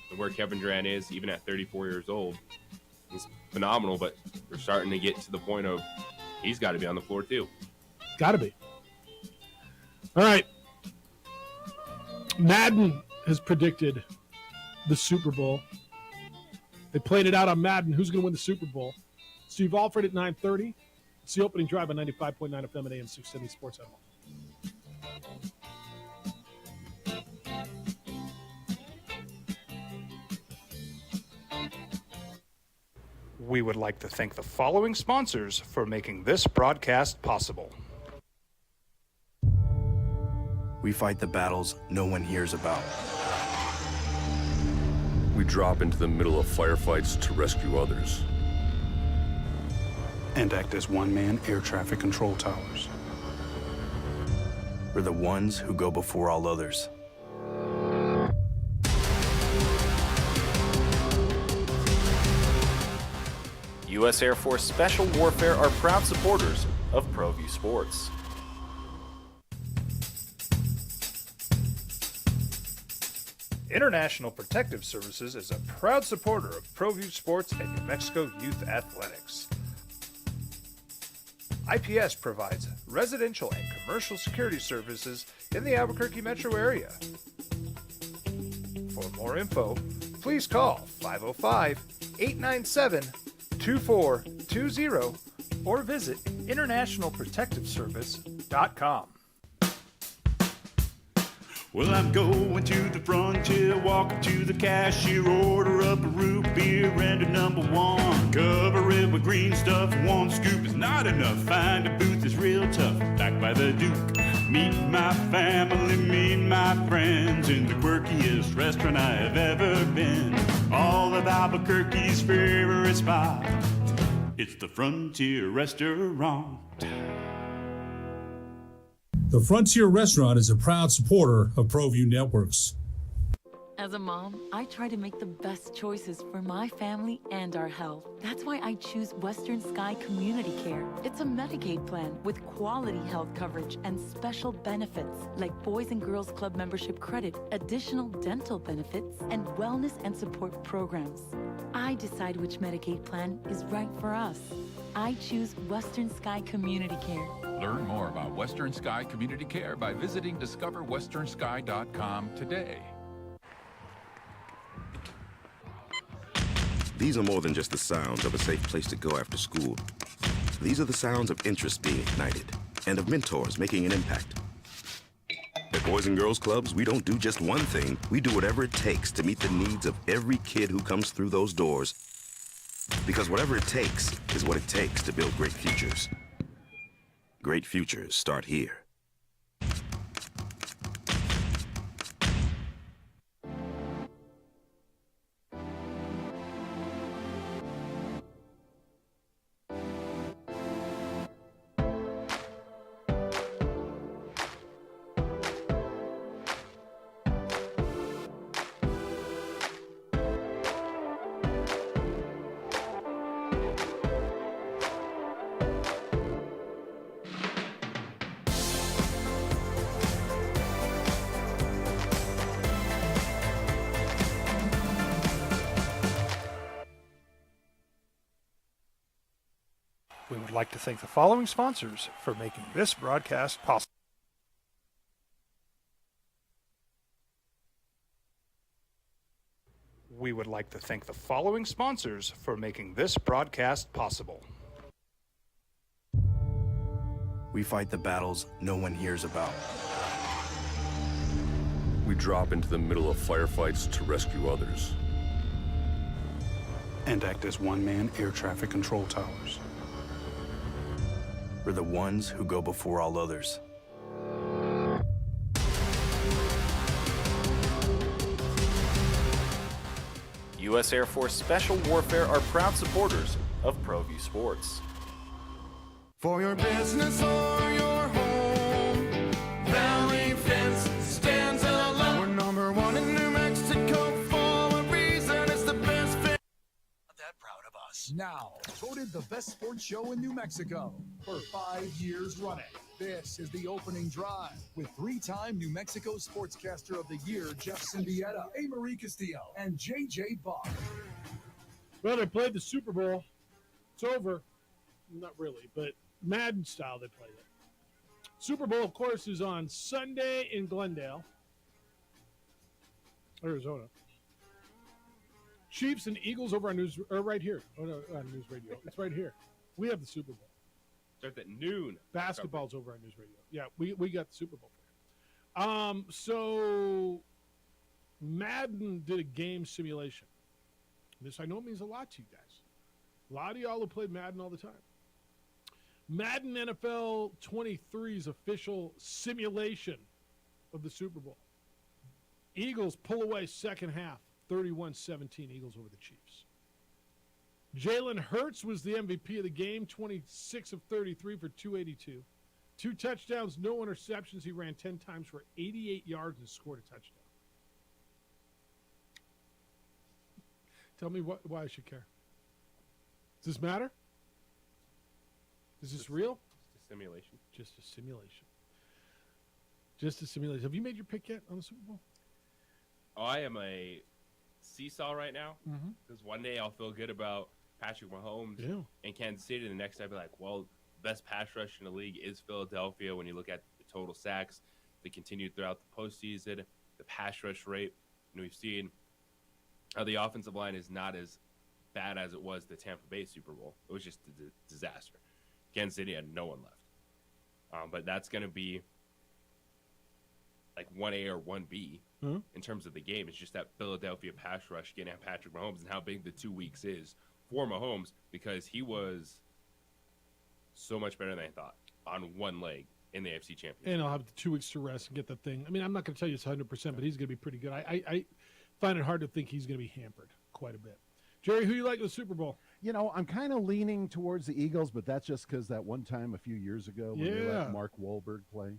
And where Kevin Durant is, even at 34 years old, is phenomenal, but we're starting to get to the point of he's got to be on the floor too. Got to be. All right. Madden has predicted the Super Bowl. They played it out on Madden. Who's going to win the Super Bowl? Steve Alford at 9:30. It's the opening drive on 95.9 FM and AM 670 Sports at Home. We would like to thank the following sponsors for making this broadcast possible. We fight the battles no one hears about. We drop into the middle of firefights to rescue others. And act as one-man air traffic control towers. We're the ones who go before all others. U.S. Air Force Special Warfare are proud supporters of ProView Sports. International Protective Services is a proud supporter of ProView Sports and New Mexico Youth Athletics. IPS provides residential and commercial security services in the Albuquerque metro area. For more info, please call 505-897-2420 or visit internationalprotectiveservice.com. Well, I'm going to the frontier, walk up to the cashier, order up a root beer and a number one. Cover it with green stuff, one scoop is not enough. Find a booth is real tough, back by the Duke. Meet my family, meet my friends in the quirkiest restaurant I have ever been. All of Albuquerque's favorite spot, it's the Frontier Restaurant. The Frontier Restaurant is a proud supporter of ProView Networks. As a mom, I try to make the best choices for my family and our health. That's why I choose Western Sky Community Care. It's a Medicaid plan with quality health coverage and special benefits like Boys and Girls Club membership credit, additional dental benefits, and wellness and support programs. I decide which Medicaid plan is right for us. I choose Western Sky Community Care. Learn more about Western Sky Community Care by visiting discoverwesternsky.com today. These are more than just the sounds of a safe place to go after school. These are the sounds of interest being ignited and of mentors making an impact. At Boys and Girls Clubs, we don't do just one thing. We do whatever it takes to meet the needs of every kid who comes through those doors. Because whatever it takes is what it takes to build great futures. Great futures start here. We would like to thank the following sponsors for making this broadcast possible. would like to thank the following sponsors for making this broadcast possible. We fight the battles no one hears about. We drop into the middle of firefights to rescue others. And act as one-man air traffic control towers. We're the ones who go before all others. U.S. Air Force Special Warfare are proud supporters of ProView Sports. For your business or your home, Valley Fence stands alone. We're number one in New Mexico for a reason. It's the best fence. Not that proud of us. Now, voted the best sports show in New Mexico for 5 years running. This is the opening drive with 3-time New Mexico Sportscaster of the Year, Jeff Cindietta, A. Marie Castillo, and J.J. Buck. Well, they played the Super Bowl. It's over. Not really, but Madden style they played it. Super Bowl, of course, is on Sunday in Glendale, Arizona. Chiefs and Eagles over on News, or right here. Oh, no, on News Radio. It's right here. We have the Super Bowl. Starts at noon. Basketball's over on News Radio. Yeah, we got the Super Bowl for you. So Madden did a game simulation. This I know means a lot to you guys. A lot of y'all have played Madden all the time. Madden NFL 23's official simulation of the Super Bowl. Eagles pull away second half, 31-17 Eagles over the Chiefs. Jalen Hurts was the MVP of the game, 26 of 33 for 282. 2 touchdowns, no interceptions. He ran 10 times for 88 yards and scored a touchdown. Tell me why I should care. Does this matter? Is this real? Just a simulation. Just a simulation. Just a simulation. Have you made your pick yet on the Super Bowl? Oh, I am a seesaw right now because one day I'll feel good about Patrick Mahomes and Kansas City, and the next I'll be like, well, best pass rush in the league is Philadelphia. When you look at the total sacks, they continued throughout the postseason, the pass rush rate, and we've seen how the offensive line is not as bad as it was the Tampa Bay Super Bowl. It was just a disaster. Kansas City had no one left. But that's going to be like 1A or 1B in terms of the game. It's just that Philadelphia pass rush getting at Patrick Mahomes and how big the 2 weeks is for Mahomes, because he was so much better than I thought on one leg in the AFC Championship. And I'll have 2 weeks to rest and get that thing. I mean, I'm not going to tell you it's 100%, but he's going to be pretty good. I find it hard to think he's going to be hampered quite a bit. Jerry, who you like in the Super Bowl? You know, I'm kind of leaning towards the Eagles, but that's just because that one time a few years ago when they let Mark Wahlberg play.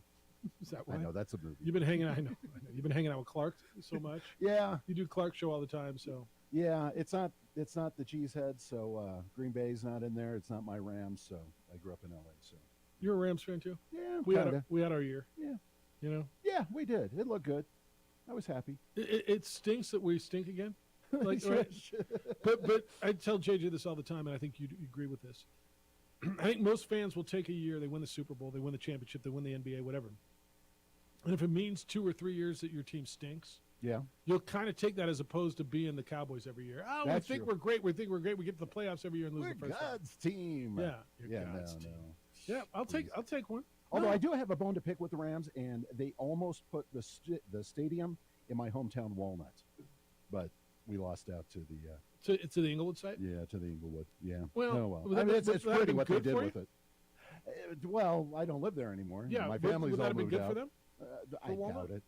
Is that right? I know, that's a movie. You've been hanging out. I know. You've been hanging out with Clark so much. Yeah. You do Clark's show all the time, so. Yeah, it's not the Cheesehead, so Green Bay's not in there. It's not my Rams, so I grew up in LA. So you're a Rams fan too? Yeah, we had our year. Yeah, you know. Yeah, we did. It looked good. I was happy. It stinks that we stink again. Like, right? But I tell JJ this all the time, and I think you agree with this. I think most fans will take a year. They win the Super Bowl, they win the championship, they win the NBA, whatever. And if it means 2 or 3 years that your team stinks, you'll kind of take that as opposed to being the Cowboys every year. Oh, That's we think true. we're great. We think we're great. We get to the playoffs every year and lose We're the first God's team. Yeah, God's team. No. Yeah, I'll take one. Although I do have a bone to pick with the Rams, and they almost put the stadium in my hometown, Walnut, but we lost out to the to the Inglewood site. Yeah, to the Inglewood. Yeah. Well, I mean, it's would that pretty have what been they good did for with it. Well, I don't live there anymore. Yeah, my family's would that all have been moved good out. for them? I doubt it.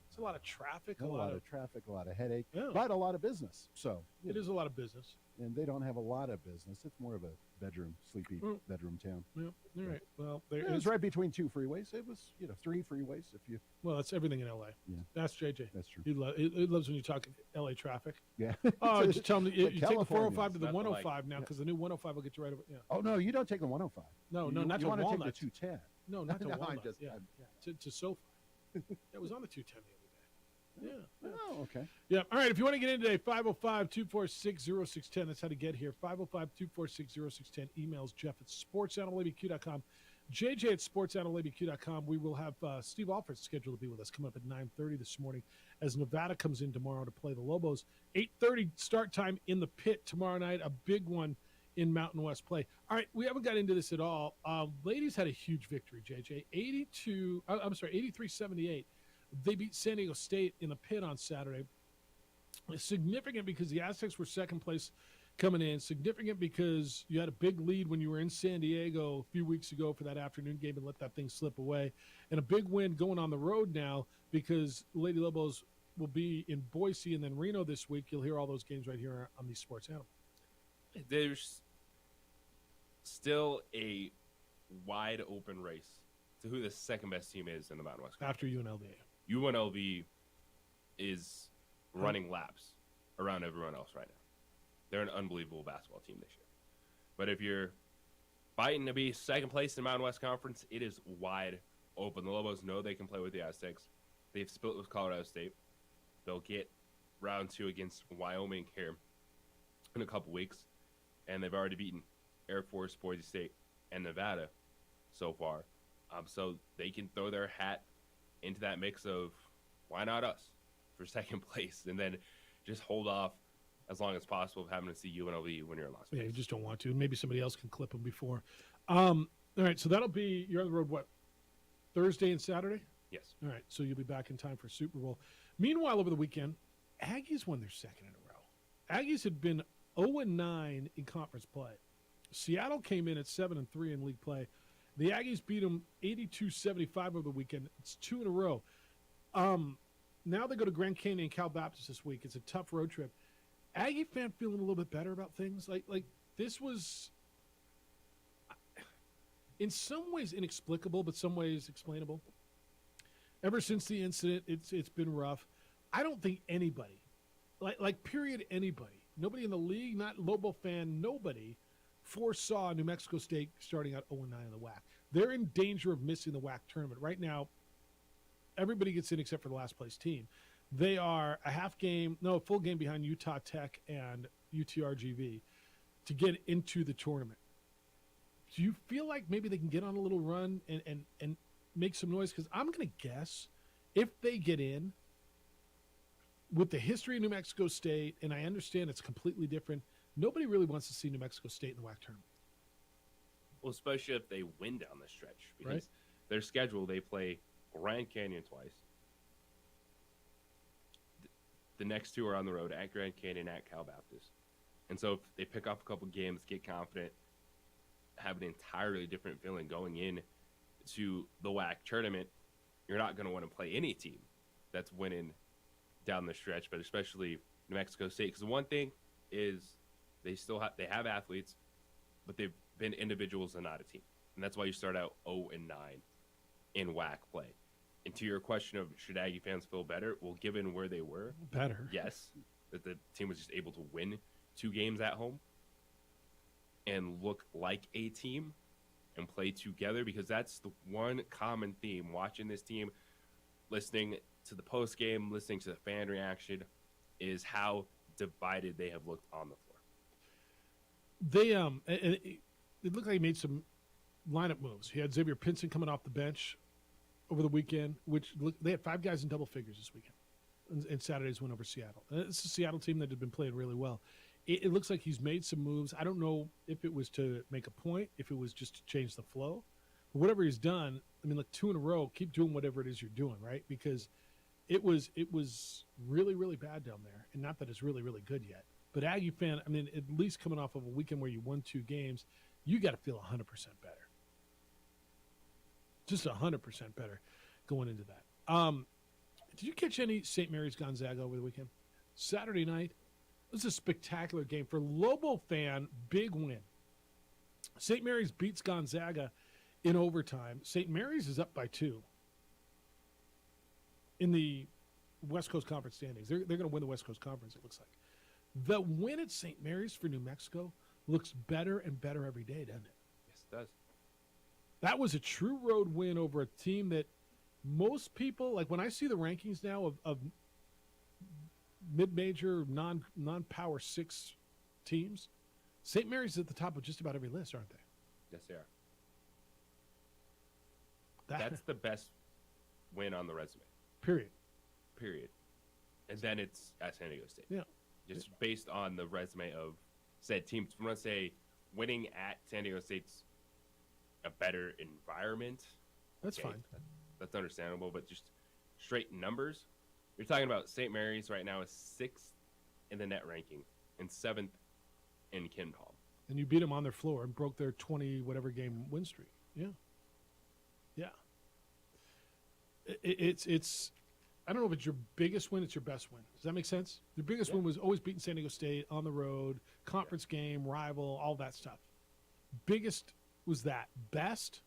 It's a lot of traffic. A lot of traffic, a lot of headache, Yeah. but a lot of business. So It is a lot of business. and they don't have a lot of business. It's more of a sleepy bedroom town. Yeah. All right. Well, there It was is. right between 2 freeways. It was 3 freeways if you. Well, that's everything in LA. Yeah. That's JJ. That's true. He loves when you talk LA traffic. Yeah. Oh, just tell him you take the California. 405 to the That's like- 105 now, because the new 105 will get you right over. Yeah. Oh no, you don't take the 105. No, you, not you to want to take Walnut. the 210. No, not to No, Walnut. I'm just- yeah, to SoFi. It was on the 210 the other day. Yeah. Oh, okay. Yeah. All right. If you want to get in today, 505-246-0610. That's how to get here. 505-246-0610. Emails Jeff at sportsanalabq.com. JJ at sportsanalabq.com. We will have Steve Alford scheduled to be with us coming up at 9:30 this morning as Nevada comes in tomorrow to play the Lobos. 8:30 start time in the pit tomorrow night, a big one in Mountain West play. All right, we haven't got into this at all. Ladies had a huge victory, JJ. 83-78. They beat San Diego State in the pit on Saturday. It's significant because the Aztecs were second place coming in. Significant because you had a big lead when you were in San Diego a few weeks ago for that afternoon game and let that thing slip away. And a big win going on the road now because Lady Lobos will be in Boise and then Reno this week. You'll hear all those games right here on the Sports Animal. There's still a wide open race to who the second best team is in the Mountain West Conference. After UNLV. UNLV is running laps around everyone else right now. They're an unbelievable basketball team this year. But if you're fighting to be second place in the Mountain West Conference, it is wide open. The Lobos know they can play with the Aztecs. They've split with Colorado State. They'll get round 2 against Wyoming here in a couple weeks. And they've already beaten Air Force, Boise State, and Nevada so far. So they can throw their hat into that mix of why not us for second place and then just hold off as long as possible of having to see UNLV when you're in Las Vegas. Yeah, you just don't want to. Maybe somebody else can clip them before. All right, so that'll be, you're on the road, what, Thursday and Saturday? Yes. All right, so you'll be back in time for Super Bowl. Meanwhile, over the weekend, Aggies won their second in a row. Aggies had been 0-9 in conference play. Seattle came in at 7-3 in league play. The Aggies beat them 82-75 over the weekend. It's 2 in a row. Now they go to Grand Canyon and Cal Baptist this week. It's a tough road trip. Aggie fan feeling a little bit better about things. Like this was, in some ways inexplicable, but some ways explainable. Ever since the incident, it's been rough. I don't think anybody, period, anybody, nobody in the league, not Lobo fan, nobody foresaw New Mexico State starting out 0-9 in the WAC. They're in danger of missing the WAC tournament. Right now, everybody gets in except for the last place team. They are a full game behind Utah Tech and UTRGV to get into the tournament. Do you feel like maybe they can get on a little run and make some noise? Because I'm going to guess if they get in, with the history of New Mexico State, and I understand it's completely different, nobody really wants to see New Mexico State in the WAC tournament. Well, especially if they win down the stretch. Because Right. their schedule, they play Grand Canyon twice. The next 2 are on the road at Grand Canyon, at Cal Baptist. And so if they pick up a couple games, get confident, have an entirely different feeling going in to the WAC tournament, you're not going to want to play any team that's winning down the stretch, but especially New Mexico State. Because the one thing is they have athletes, but they've been individuals and not a team. And that's why you start out 0-9 in WAC play. And to your question of should Aggie fans feel better? Well, given where they were, better. Yes, that the team was just able to win 2 games at home and look like a team and play together, because that's the one common theme watching this team, listening to the post game, listening to the fan reaction, is how divided they have looked on the floor. They it looked like he made some lineup moves. He had Xavier Pinson coming off the bench over the weekend, they had 5 guys in double figures this weekend in Saturday's win over Seattle. And it's a Seattle team that had been playing really well. It looks like he's made some moves. I don't know if it was to make a point, if it was just to change the flow. But whatever he's done, I mean, 2 in a row, keep doing whatever it is you're doing, right? Because it was really, really bad down there. And not that it's really, really good yet. But Aggie fan, I mean, at least coming off of a weekend where you won 2 games, you got to feel 100% better. Just 100% better going into that. Did you catch any St. Mary's Gonzaga over the weekend? Saturday night, it was a spectacular game. For Lobo fan, big win. St. Mary's beats Gonzaga in overtime. St. Mary's is up by 2 in the West Coast Conference standings. They're going to win the West Coast Conference, it looks like. The win at St. Mary's for New Mexico looks better and better every day, doesn't it? Yes, it does. That was a true road win over a team that most people, like when I see the rankings now of mid-major, non-power 6 teams, St. Mary's is at the top of just about every list, aren't they? Yes, they are. That's the best win on the resume. Period. And then it's at San Diego State. Yeah. Just based on the resume of said teams. I'm going to say winning at San Diego State's a better environment. That's fine. That's understandable, but just straight numbers. You're talking about St. Mary's right now is 6th in the net ranking and 7th in KenPom. And you beat them on their floor and broke their 20-whatever game win streak. Yeah. Yeah. It's I don't know if it's your biggest win, it's your best win. Does that make sense? Your biggest win was always beating San Diego State on the road, conference game, rival, all that stuff. Biggest was that. Best,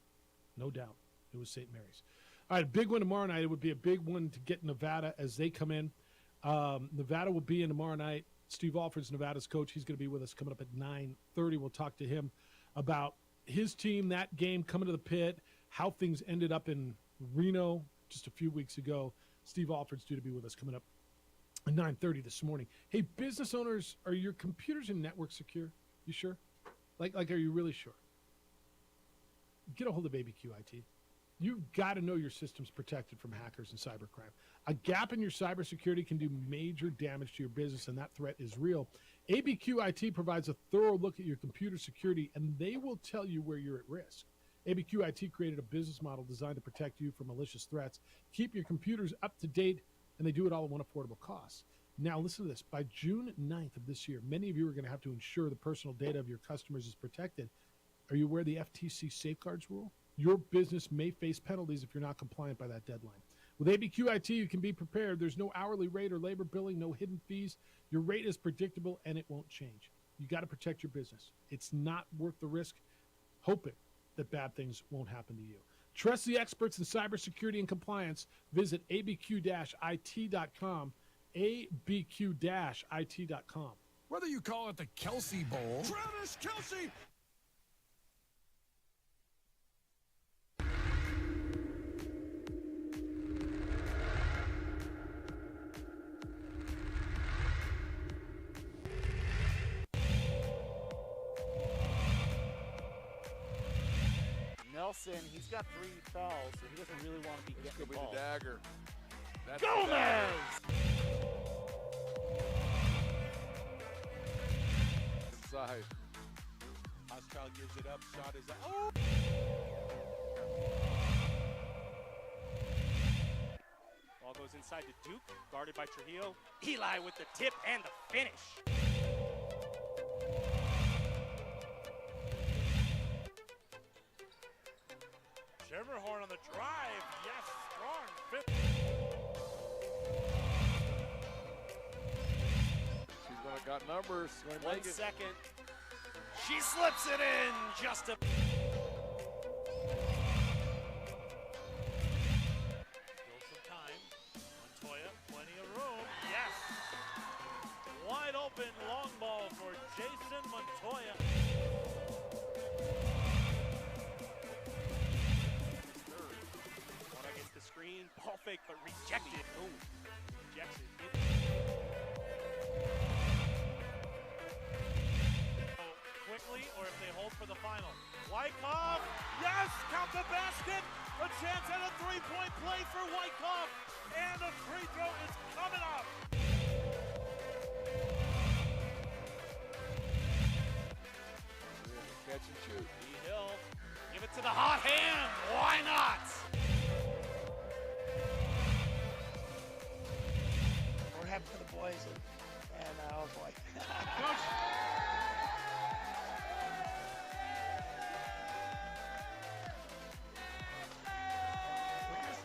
no doubt, it was St. Mary's. All right, big win tomorrow night. It would be a big one to get Nevada as they come in. Nevada will be in tomorrow night. Steve Alford's Nevada's coach. He's going to be with us coming up at 9:30. We'll talk to him about his team, that game, coming to the pit, how things ended up in Reno just a few weeks ago. Steve Alford's due to be with us coming up at 9:30 this morning. Hey, business owners, are your computers and networks secure? You sure? Like, are you really sure? Get a hold of ABQ IT. You've got to know your system's protected from hackers and cybercrime. A gap in your cybersecurity can do major damage to your business, and that threat is real. ABQ IT provides a thorough look at your computer security, and they will tell you where you're at risk. ABQ IT created a business model designed to protect you from malicious threats, keep your computers up to date, and they do it all at one affordable cost. Now, listen to this. By June 9th of this year, many of you are going to have to ensure the personal data of your customers is protected. Are you aware of the FTC safeguards rule? Your business may face penalties if you're not compliant by that deadline. With ABQ IT, you can be prepared. There's no hourly rate or labor billing, no hidden fees. Your rate is predictable, and it won't change. You got to protect your business. It's not worth the risk, hoping that bad things won't happen to you. Trust the experts in cybersecurity and compliance. Visit abq-it.com, abq-it.com. Whether you call it the Kelsey Bowl, Travis Kelsey. Nelson, he's got 3 fouls, so he doesn't really want to be getting the ball. The dagger. That's Gomez! The dagger. Inside. Hostile gives it up. Shot is up. Oh! Ball goes inside to Duke, guarded by Trujillo. Eli with the tip and the finish. Schermerhorn on the drive. Yes, strong fit. She's gonna got numbers. 1 second. She slips it in. Just a. Still some time. Montoya, plenty of room. Yes. Wide open long ball for Jason Montoya. The screen, ball fake, but rejected. Oh, rejects it. Quickly, or if they hold for the final. Wyckoff, yes, count the basket. A chance at a three-point play for Wyckoff, and a free throw is coming up. Catch and shoot. D-Hill, give it to the hot hand. Why not? What happened to the boys? And oh boy.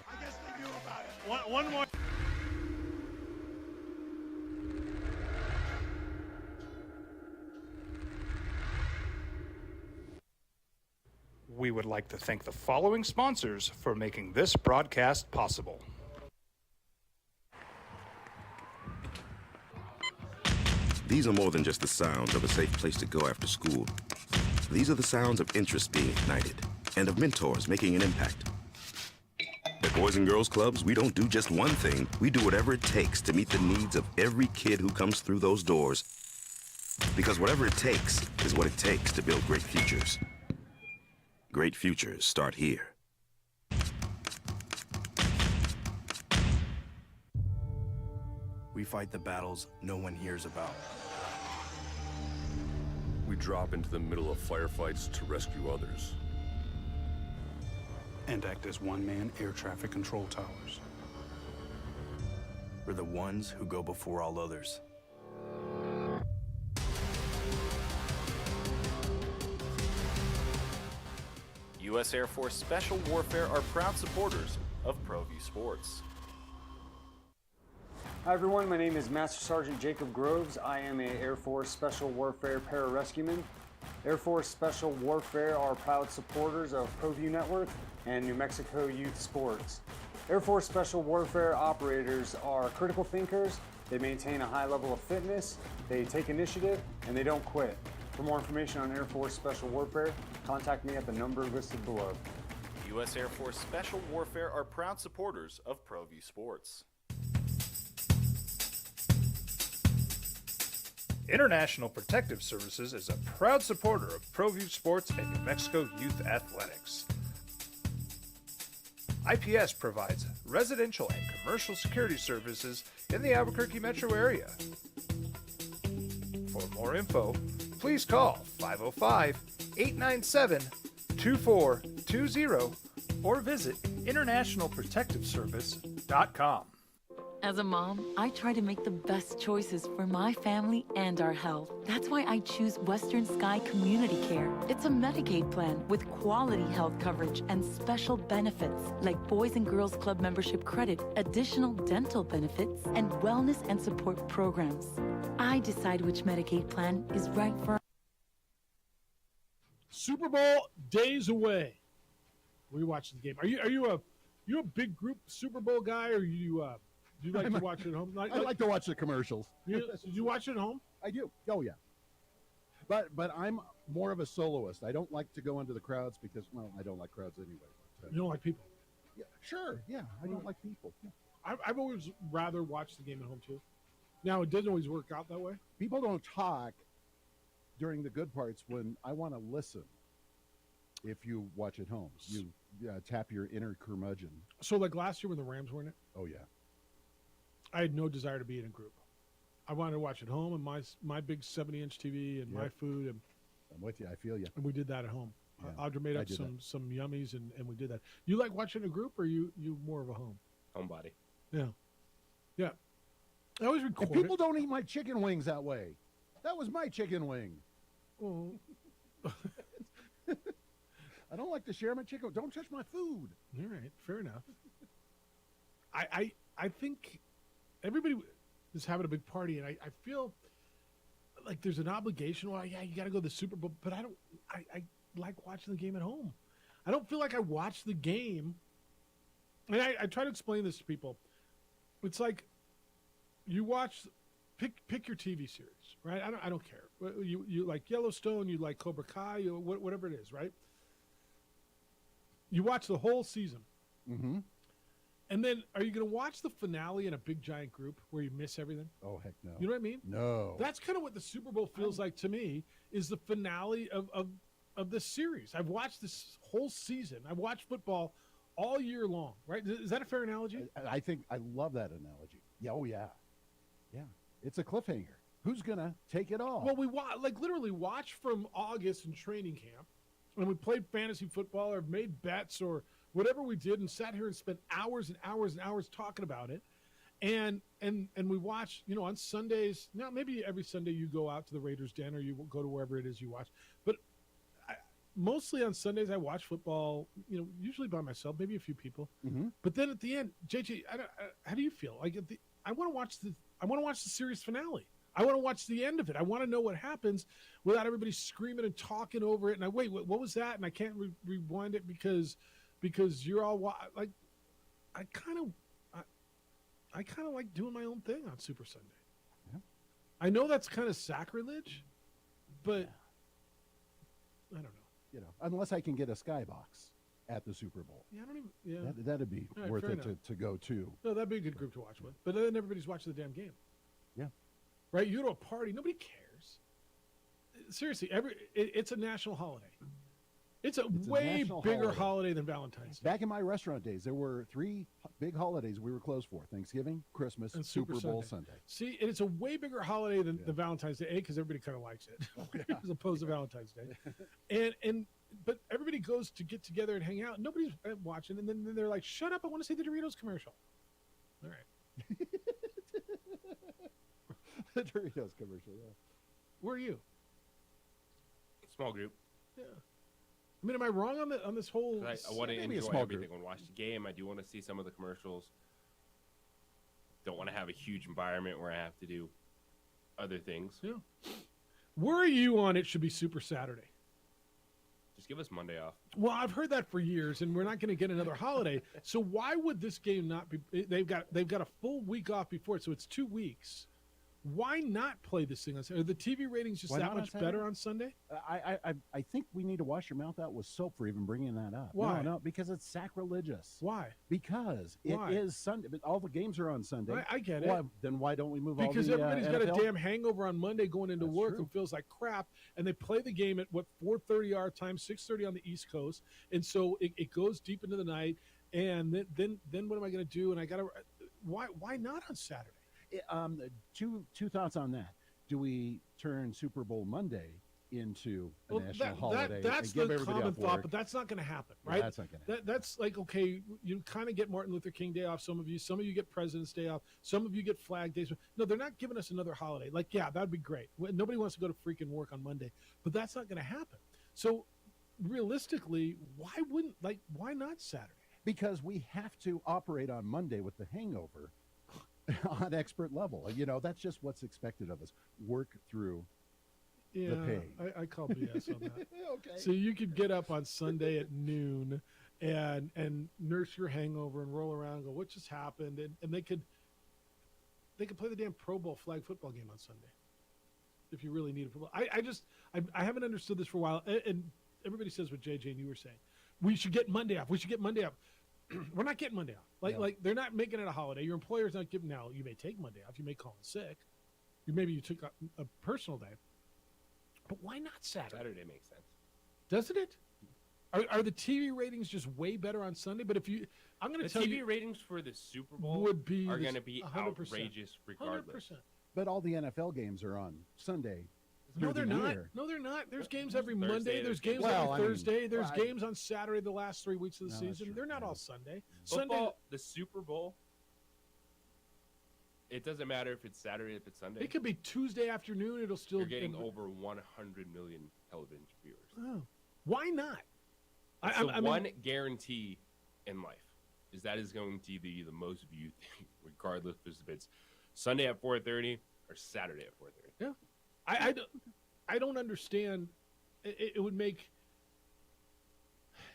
I guess they knew about it. One more. We would like to thank the following sponsors for making this broadcast possible. These are more than just the sounds of a safe place to go after school. These are the sounds of interest being ignited and of mentors making an impact. At Boys and Girls Clubs, we don't do just one thing. We do whatever it takes to meet the needs of every kid who comes through those doors. Because whatever it takes is what it takes to build great futures. Great futures start here. We fight the battles no one hears about. We drop into the middle of firefights to rescue others. And act as one-man air traffic control towers. We're the ones who go before all others. U.S. Air Force Special Warfare are proud supporters of ProView Sports. Hi everyone, my name is Master Sergeant Jacob Groves. I am an Air Force Special Warfare pararescueman. Air Force Special Warfare are proud supporters of ProView Network and New Mexico Youth Sports. Air Force Special Warfare operators are critical thinkers. They maintain a high level of fitness, they take initiative, and they don't quit. For more information on Air Force Special Warfare, contact me at the number listed below. U.S. Air Force Special Warfare are proud supporters of ProView Sports. International Protective Services is a proud supporter of ProView Sports and New Mexico Youth Athletics. IPS provides residential and commercial security services in the Albuquerque metro area. For more info, please call 505-897-2420 or visit internationalprotectiveservice.com. As a mom, I try to make the best choices for my family and our health. That's why I choose Western Sky Community Care. It's a Medicaid plan with quality health coverage and special benefits like Boys and Girls Club membership credit, additional dental benefits, and wellness and support programs. I decide which Medicaid plan is right for. Super Bowl days away. We watch the game. Are you a big group Super Bowl guy, or you do you like to watch it at home? I like to watch the commercials. Did you watch it at home? I do. Oh yeah. But I'm more of a soloist. I don't like to go into the crowds because, well, I don't like crowds anyway. But, you don't like people? Yeah, sure. Yeah, I don't like people. Yeah. I've always rather watched the game at home too. Now it doesn't always work out that way. People don't talk during the good parts when I want to listen. If you watch at home, you tap your inner curmudgeon. So like last year when the Rams were in it? Oh yeah. I had no desire to be in a group. I wanted to watch at home and my big 70-inch TV and my food. And I'm with you. I feel you. And we did that at home. Yeah, Audra made up some yummies and we did that. You like watching a group, or you more of a home? Homebody. Yeah. Yeah. I always record and people don't eat my chicken wings that way. That was my chicken wing. Oh. I don't like to share my chicken. Don't touch my food. All right. Fair enough. I think everybody is having a big party, and I feel like there's an obligation. Well, yeah, you got to go to the Super Bowl, but I like watching the game at home. I don't feel like I watch the game, and I try to explain this to people. It's like you watch, pick your TV series, right? I don't care. You like Yellowstone, you like Cobra Kai, whatever it is, right? You watch the whole season. Mm-hmm. And then, are you going to watch the finale in a big giant group where you miss everything? Oh, heck no. You know what I mean? No. That's kind of what the Super Bowl feels like to me, is the finale of this series. I've watched this whole season. I've watched football all year long, right? Is that a fair analogy? I think I love that analogy. Yeah, oh, yeah. Yeah. It's a cliffhanger. Who's going to take it all? Well, we literally watch from August in training camp, and we played fantasy football or made bets or whatever we did, and sat here and spent hours and hours and hours talking about it. And we watch, on Sundays. Now, maybe every Sunday you go out to the Raiders Den or you go to wherever it is you watch. But mostly on Sundays I watch football, usually by myself, maybe a few people. Mm-hmm. But then at the end, JJ, how do you feel? Like I want to watch the series finale. I want to watch the end of it. I want to know what happens without everybody screaming and talking over it. And wait, what was that? And I can't rewind it because you're all like, I kind of like doing my own thing on Super Sunday. Yeah. I know that's kind of sacrilege, but I don't know. Unless I can get a skybox at the Super Bowl. Yeah, I don't even. Yeah, that'd be worth it to go to. No, that'd be a good group to watch with. But then everybody's watching the damn game. Yeah. Right? You go to a party, nobody cares. Seriously, it's a national holiday. It's a way national bigger holiday than Valentine's Day. Back in my restaurant days, there were 3 big holidays we were closed for: Thanksgiving, Christmas, And Super Bowl Sunday. See, and it's a way bigger holiday than Valentine's Day, because everybody kind of likes it, as opposed to Valentine's Day. But everybody goes to get together and hang out. Nobody's watching, and then they're like, "Shut up! I want to see the Doritos commercial." All right. The Doritos commercial. Yeah. Where are you? Small group. Yeah. I mean, am I wrong on this whole? I want to Maybe a enjoy small everything group. when watch the game. I do want to see some of the commercials. Don't want to have a huge environment where I have to do other things. Yeah. Where are you on it should be Super Saturday? Just give us Monday off. Well, I've heard that for years, and we're not going to get another holiday. So why would this game not be? They've got a full week off before it, so it's 2 weeks. Why not play this thing on Sunday? Are the TV ratings just Why that not on much better Saturday? on Sunday? I think we need to wash your mouth out with soap for even bringing that up. Why? No, because it's sacrilegious. Why? Because Why? it is Sunday. But all the games are on Sunday. I get Why, it. then why don't we move Because all the everybody's got a NFL? damn hangover on Monday going into That's work true. and feels like crap, and they play the game at 4:30 our time, 6:30 on the East Coast, and so it goes deep into the night. And then what am I going to do? And I got to why not on Saturday? Two thoughts on that. Do we turn Super Bowl Monday into a Well, national holiday? that's and give the everybody common off thought, work? but that's not going to happen, Yeah, right? that's not going to happen. That's like, okay, you kind of get Martin Luther King Day off. Some of you get President's Day off. Some of you get Flag Days. No, they're not giving us another holiday. Like, yeah, that'd be great. Nobody wants to go to freaking work on Monday, but that's not going to happen. So, realistically, why not Saturday? Because we have to operate on Monday with the hangover on expert level. You know, that's just what's expected of us. Work through Yeah, the pain. I call BS on that. Okay. So you could get up on Sunday at noon and nurse your hangover and roll around and go, what just happened? And they could play the damn Pro Bowl flag football game on Sunday if you really need it. I haven't understood this for a while. And everybody says what JJ and you were saying. We should get Monday off. We're not getting Monday off. Like they're not making it a holiday. Your employer's not giving. Now you may take Monday off. You may call in sick. Maybe you took a personal day. But why not Saturday? Saturday makes sense. Doesn't it? Are the TV ratings just way better on Sunday? But I'm going to The tell TV you, ratings for the Super Bowl would be are this going to be 100%. outrageous regardless. 100%. But all the NFL games are on Sunday. No, through they're the not. year. No, they're not. There's games every Thursday, Monday. There's there's games games- Well, I every mean, Thursday. There's well, games on Saturday the last 3 weeks of the No, that's season. true. They're not Yeah. all Sunday. Football, Sunday, the Super Bowl, it doesn't matter if it's Saturday, if it's Sunday. it could be Tuesday afternoon. It'll still You're getting over 100 million television viewers. Oh, why not? It's I the mean- one guarantee in life is that is going to be the most viewed thing, regardless if it's Sunday at 4:30 or Saturday at 4:30. Yeah, I don't understand. It would make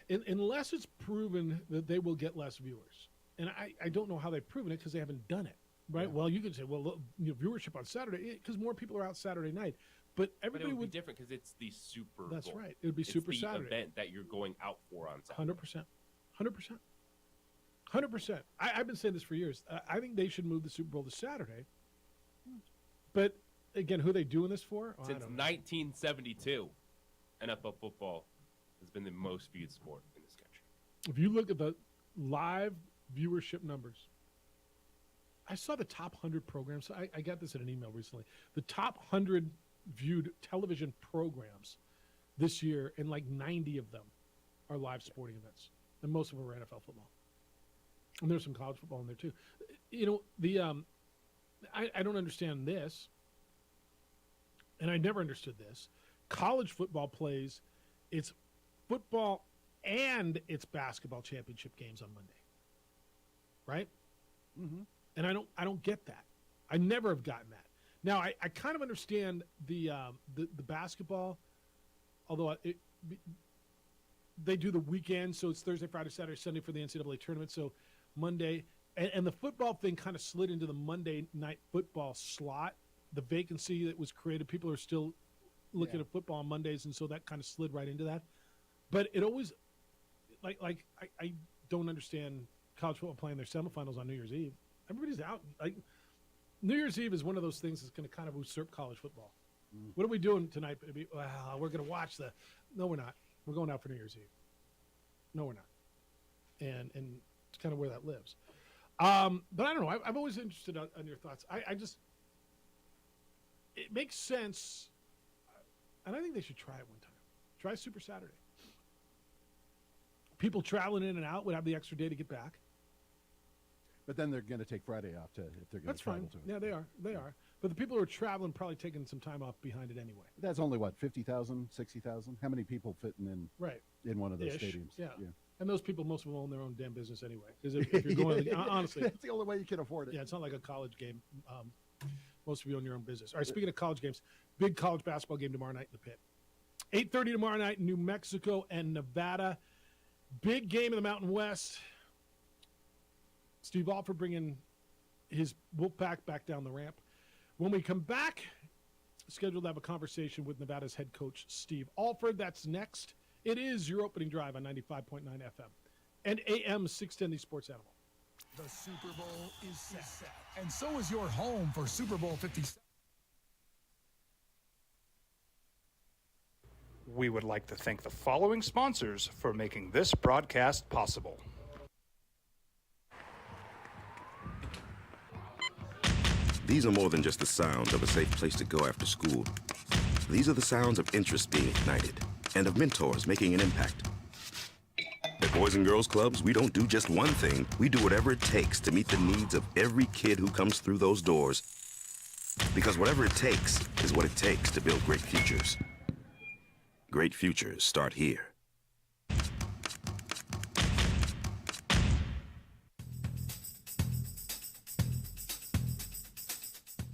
unless it's proven that they will get less viewers, and I don't know how they've proven it because they haven't done it. Right. Yeah. Well, you could say, well, look, viewership on Saturday because more people are out Saturday night, but But everybody it would would. be different because it's the Super Bowl. That's right. It would be It's Super the Saturday. event that you're going out for on Saturday. 100%. 100%. I've been saying this for years. I think they should move the Super Bowl to Saturday. But again, who are they doing this for? Oh, I Since don't know. 1972, NFL football has been the most viewed sport in this country. If you look at the live viewership numbers, I saw the top 100 programs. I got this in an email recently. The top 100 viewed television programs this year, and like 90 of them are live sporting events, and most of them are NFL football. And there's some college football in there too. You know, the I don't understand this, and I never understood this. College football plays its football and its basketball championship games on Monday, right? Mm-hmm. And I don't get that. I never have gotten that. Now I kind of understand the basketball, although they do the weekend, so it's Thursday, Friday, Saturday, Sunday for the NCAA tournament. So Monday, and the football thing kind of slid into the Monday night football slot. The vacancy that was created, people are still looking at football on Mondays, and so that kind of slid right into that. But it always, I don't understand college football playing their semifinals on New Year's Eve. Everybody's out. Like New Year's Eve is one of those things that's going to kind of usurp college football. What are we doing tonight, baby? Well, we're going to watch the. No, we're not. We're going out for New Year's Eve. No, we're not. And it's kind of where that lives. But I don't know. I'm always interested on your thoughts. It makes sense, and I think they should try it one time. Try Super Saturday. People traveling in and out would have the extra day to get back. But then they're going to take Friday off if they're going That's to travel fine. to it. Yeah, they are. They are. But the people who are traveling probably taking some time off behind it anyway. That's only, 50,000, 60,000? How many people fitting in in one of those stadiums? Yeah. And those people, most of them own their own damn business anyway. Because if you're going, honestly. That's the only way you can afford it. Yeah, it's not like a college game. Most of you own your own business. All right, speaking of college games, big college basketball game tomorrow night in the Pit. 8:30 tomorrow night in New Mexico and Nevada. Big game in the Mountain West. Steve Alford bringing his Wolfpack back down the ramp. When we come back, scheduled to have a conversation with Nevada's head coach, Steve Alford. That's next. It is your opening drive on 95.9 FM and AM 610, the Sports Animal. The Super Bowl is set. And so is your home for Super Bowl 57. We would like to thank the following sponsors for making this broadcast possible. These are more than just the sounds of a safe place to go after school. These are the sounds of interest being ignited and of mentors making an impact. At Boys and Girls Clubs, we don't do just one thing. We do whatever it takes to meet the needs of every kid who comes through those doors. Because whatever it takes is what it takes to build great futures. Great futures start here.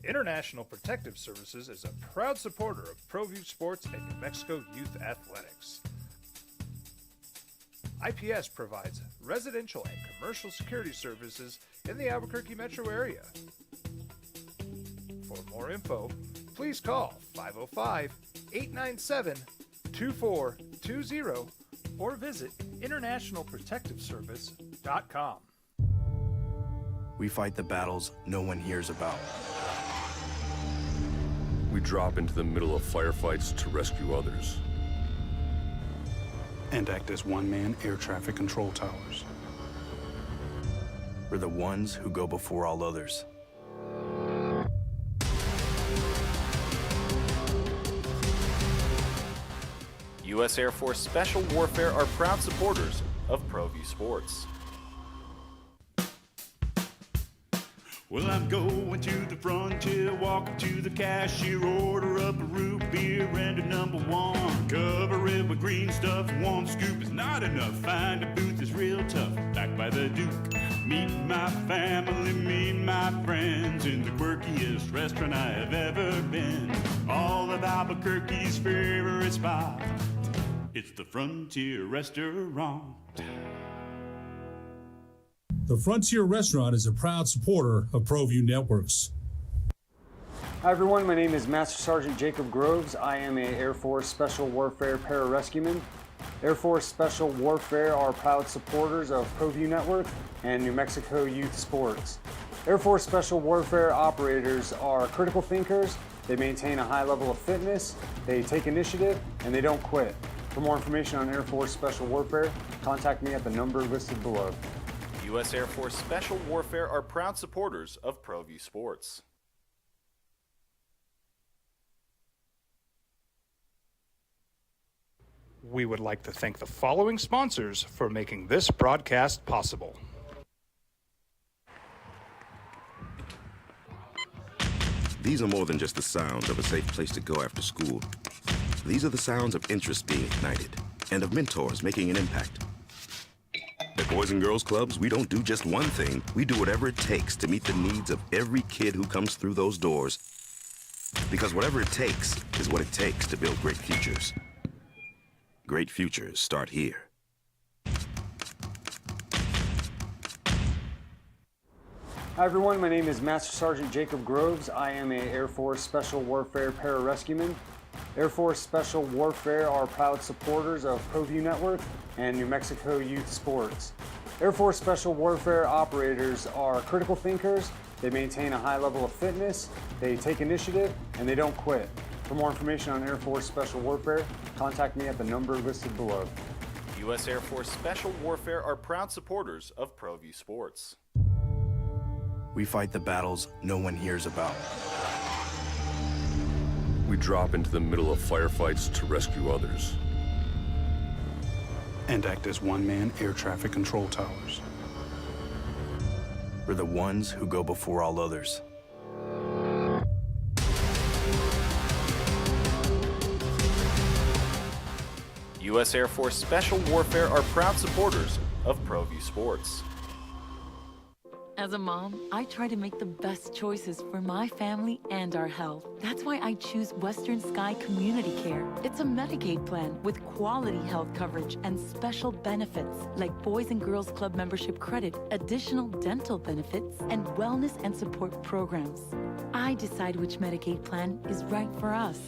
International Protective Services is a proud supporter of ProView Sports and New Mexico Youth Athletics. IPS provides residential and commercial security services in the Albuquerque metro area. For more info, please call 505-897-2420 or visit internationalprotectiveservice.com. We fight the battles no one hears about. We drop into the middle of firefights to rescue others. And act as one-man air traffic control towers. We're the ones who go before all others. U.S. Air Force Special Warfare are proud supporters of ProView Sports. Well, I'm going to the frontier, walking to the cashier, order up a root beer and a number one. Cover it with green stuff, one scoop is not enough. Find a booth that's real tough, back by the Duke. Meet my family, meet my friends in the quirkiest restaurant I have ever been. All of Albuquerque's favorite spot, it's the Frontier Restaurant. The Frontier Restaurant is a proud supporter of ProView Networks. Hi everyone, my name is Master Sergeant Jacob Groves. I am a Air Force Special Warfare Pararescueman. Air Force Special Warfare are proud supporters of ProView Network and New Mexico Youth Sports. Air Force Special Warfare operators are critical thinkers. They maintain a high level of fitness, they take initiative, and they don't quit. For more information on Air Force Special Warfare, contact me at the number listed below. U.S. Air Force Special Warfare are proud supporters of ProView Sports. We would like to thank the following sponsors for making this broadcast possible. These are more than just the sounds of a safe place to go after school. These are the sounds of interest being ignited and of mentors making an impact. At Boys and Girls Clubs, we don't do just one thing. We do whatever it takes to meet the needs of every kid who comes through those doors. Because whatever it takes is what it takes to build great futures. Great futures start here. Hi everyone, my name is Master Sergeant Jacob Groves. I am a Air Force Special Warfare Pararescueman. Air Force Special Warfare are proud supporters of ProView Network and New Mexico Youth Sports. Air Force Special Warfare operators are critical thinkers. They maintain a high level of fitness, they take initiative, and they don't quit. For more information on Air Force Special Warfare, contact me at the number listed below. U.S. Air Force Special Warfare are proud supporters of ProView Sports. We fight the battles no one hears about. We drop into the middle of firefights to rescue others. And act as one-man air traffic control towers. We're the ones who go before all others. U.S. Air Force Special Warfare are proud supporters of ProView Sports. As a mom, I try to make the best choices for my family and our health. That's why I choose Western Sky Community Care. It's a Medicaid plan with quality health coverage and special benefits like Boys and Girls Club membership credit, additional dental benefits, and wellness and support programs. I decide which Medicaid plan is right for us.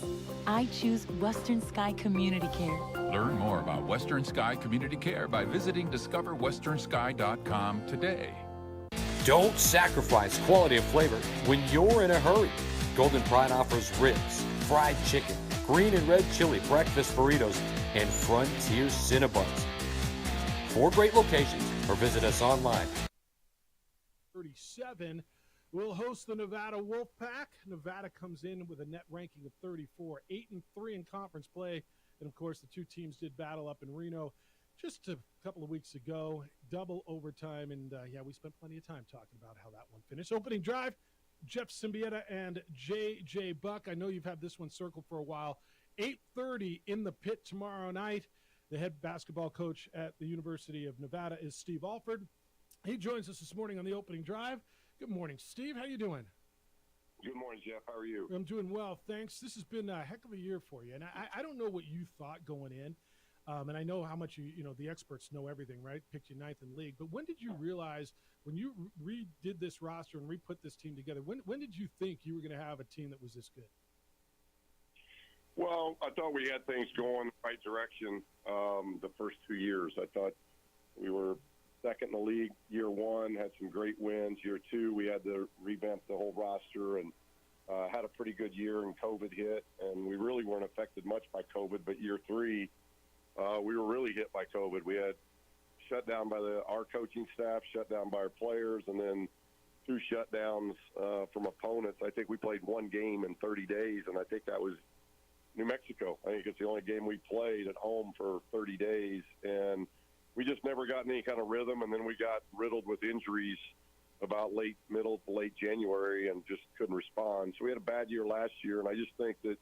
I choose Western Sky Community Care. Learn more about Western Sky Community Care by visiting discoverwesternsky.com today. Don't sacrifice quality of flavor when you're in a hurry. Golden Pride offers ribs, fried chicken, green and red chili breakfast burritos, and Frontier Cinnabons. 4 great locations, or visit us online. 37 will host the Nevada Wolfpack. Nevada comes in with a net ranking of 34, 8-3 in conference play. And, of course, the two teams did battle up in Reno just a couple of weeks ago, double overtime. And, we spent plenty of time talking about how that one finished. Opening drive, Jeff Symbieta and J.J. Buck. I know you've had this one circled for a while. 8:30 in the pit tomorrow night. The head basketball coach at the University of Nevada is Steve Alford. He joins us this morning on the opening drive. Good morning, Steve. How you doing? Good morning, Jeff. How are you? I'm doing well, thanks. This has been a heck of a year for you. And I don't know what you thought going in. And I know how much the experts know everything, right? Picked you 9th in league. But when did you realize, when you redid this roster and re-put this team together, when did you think you were going to have a team that was this good? Well, I thought we had things going the right direction the first 2 years. I thought we were second in the league year one, had some great wins. Year two, we had to revamp the whole roster and had a pretty good year, and COVID hit, and we really weren't affected much by COVID. But year three, we were really hit by COVID. We had shut down by our coaching staff, shut down by our players, and then 2 shutdowns from opponents. I think we played 1 game in 30 days, and I think that was New Mexico. I think it's the only game we played at home for 30 days, and we just never got in any kind of rhythm, and then we got riddled with injuries about middle to late January and just couldn't respond. So we had a bad year last year, and I just think that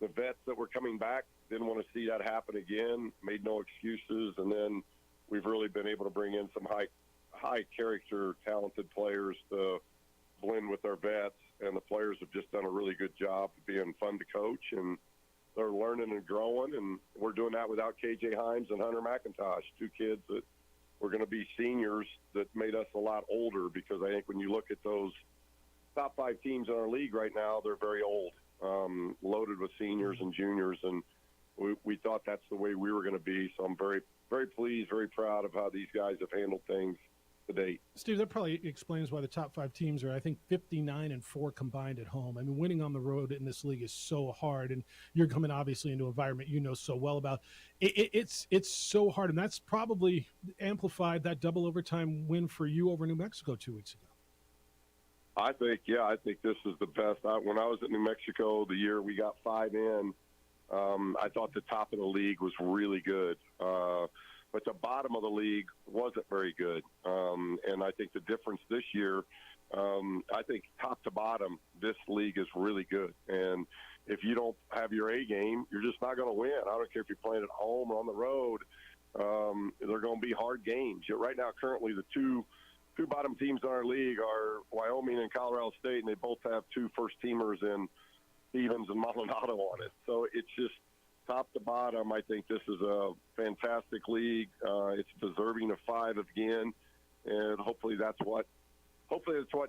the vets that were coming back didn't want to see that happen again, made no excuses, and then we've really been able to bring in some high character, talented players to blend with our vets, and the players have just done a really good job of being fun to coach, and they're learning and growing, and we're doing that without KJ Himes and Hunter McIntosh, 2 kids that were going to be seniors that made us a lot older, because I think when you look at those top 5 teams in our league right now, they're very old, loaded with seniors and juniors, and we thought that's the way we were going to be. So I'm very, very pleased, very proud of how these guys have handled things to date. Steve, that probably explains why the top 5 teams are, I think, 59-4 combined at home. I mean, winning on the road in this league is so hard, and you're coming obviously into an environment you know so well about. It's so hard, and that's probably amplified that double overtime win for you over New Mexico 2 weeks ago. I think this is the best. When I was at New Mexico the year we got 5 in, I thought the top of the league was really good. But the bottom of the league wasn't very good. And I think the difference this year, I think top to bottom, this league is really good. And if you don't have your A game, you're just not going to win. I don't care if you're playing at home or on the road. They're going to be hard games. Right now, currently, the two bottom teams in our league are Wyoming and Colorado State, and they both have 2 first-teamers in Stevens and Maldonado on it. So it's just top to bottom. I think this is a fantastic league. It's deserving of 5 again, and hopefully that's what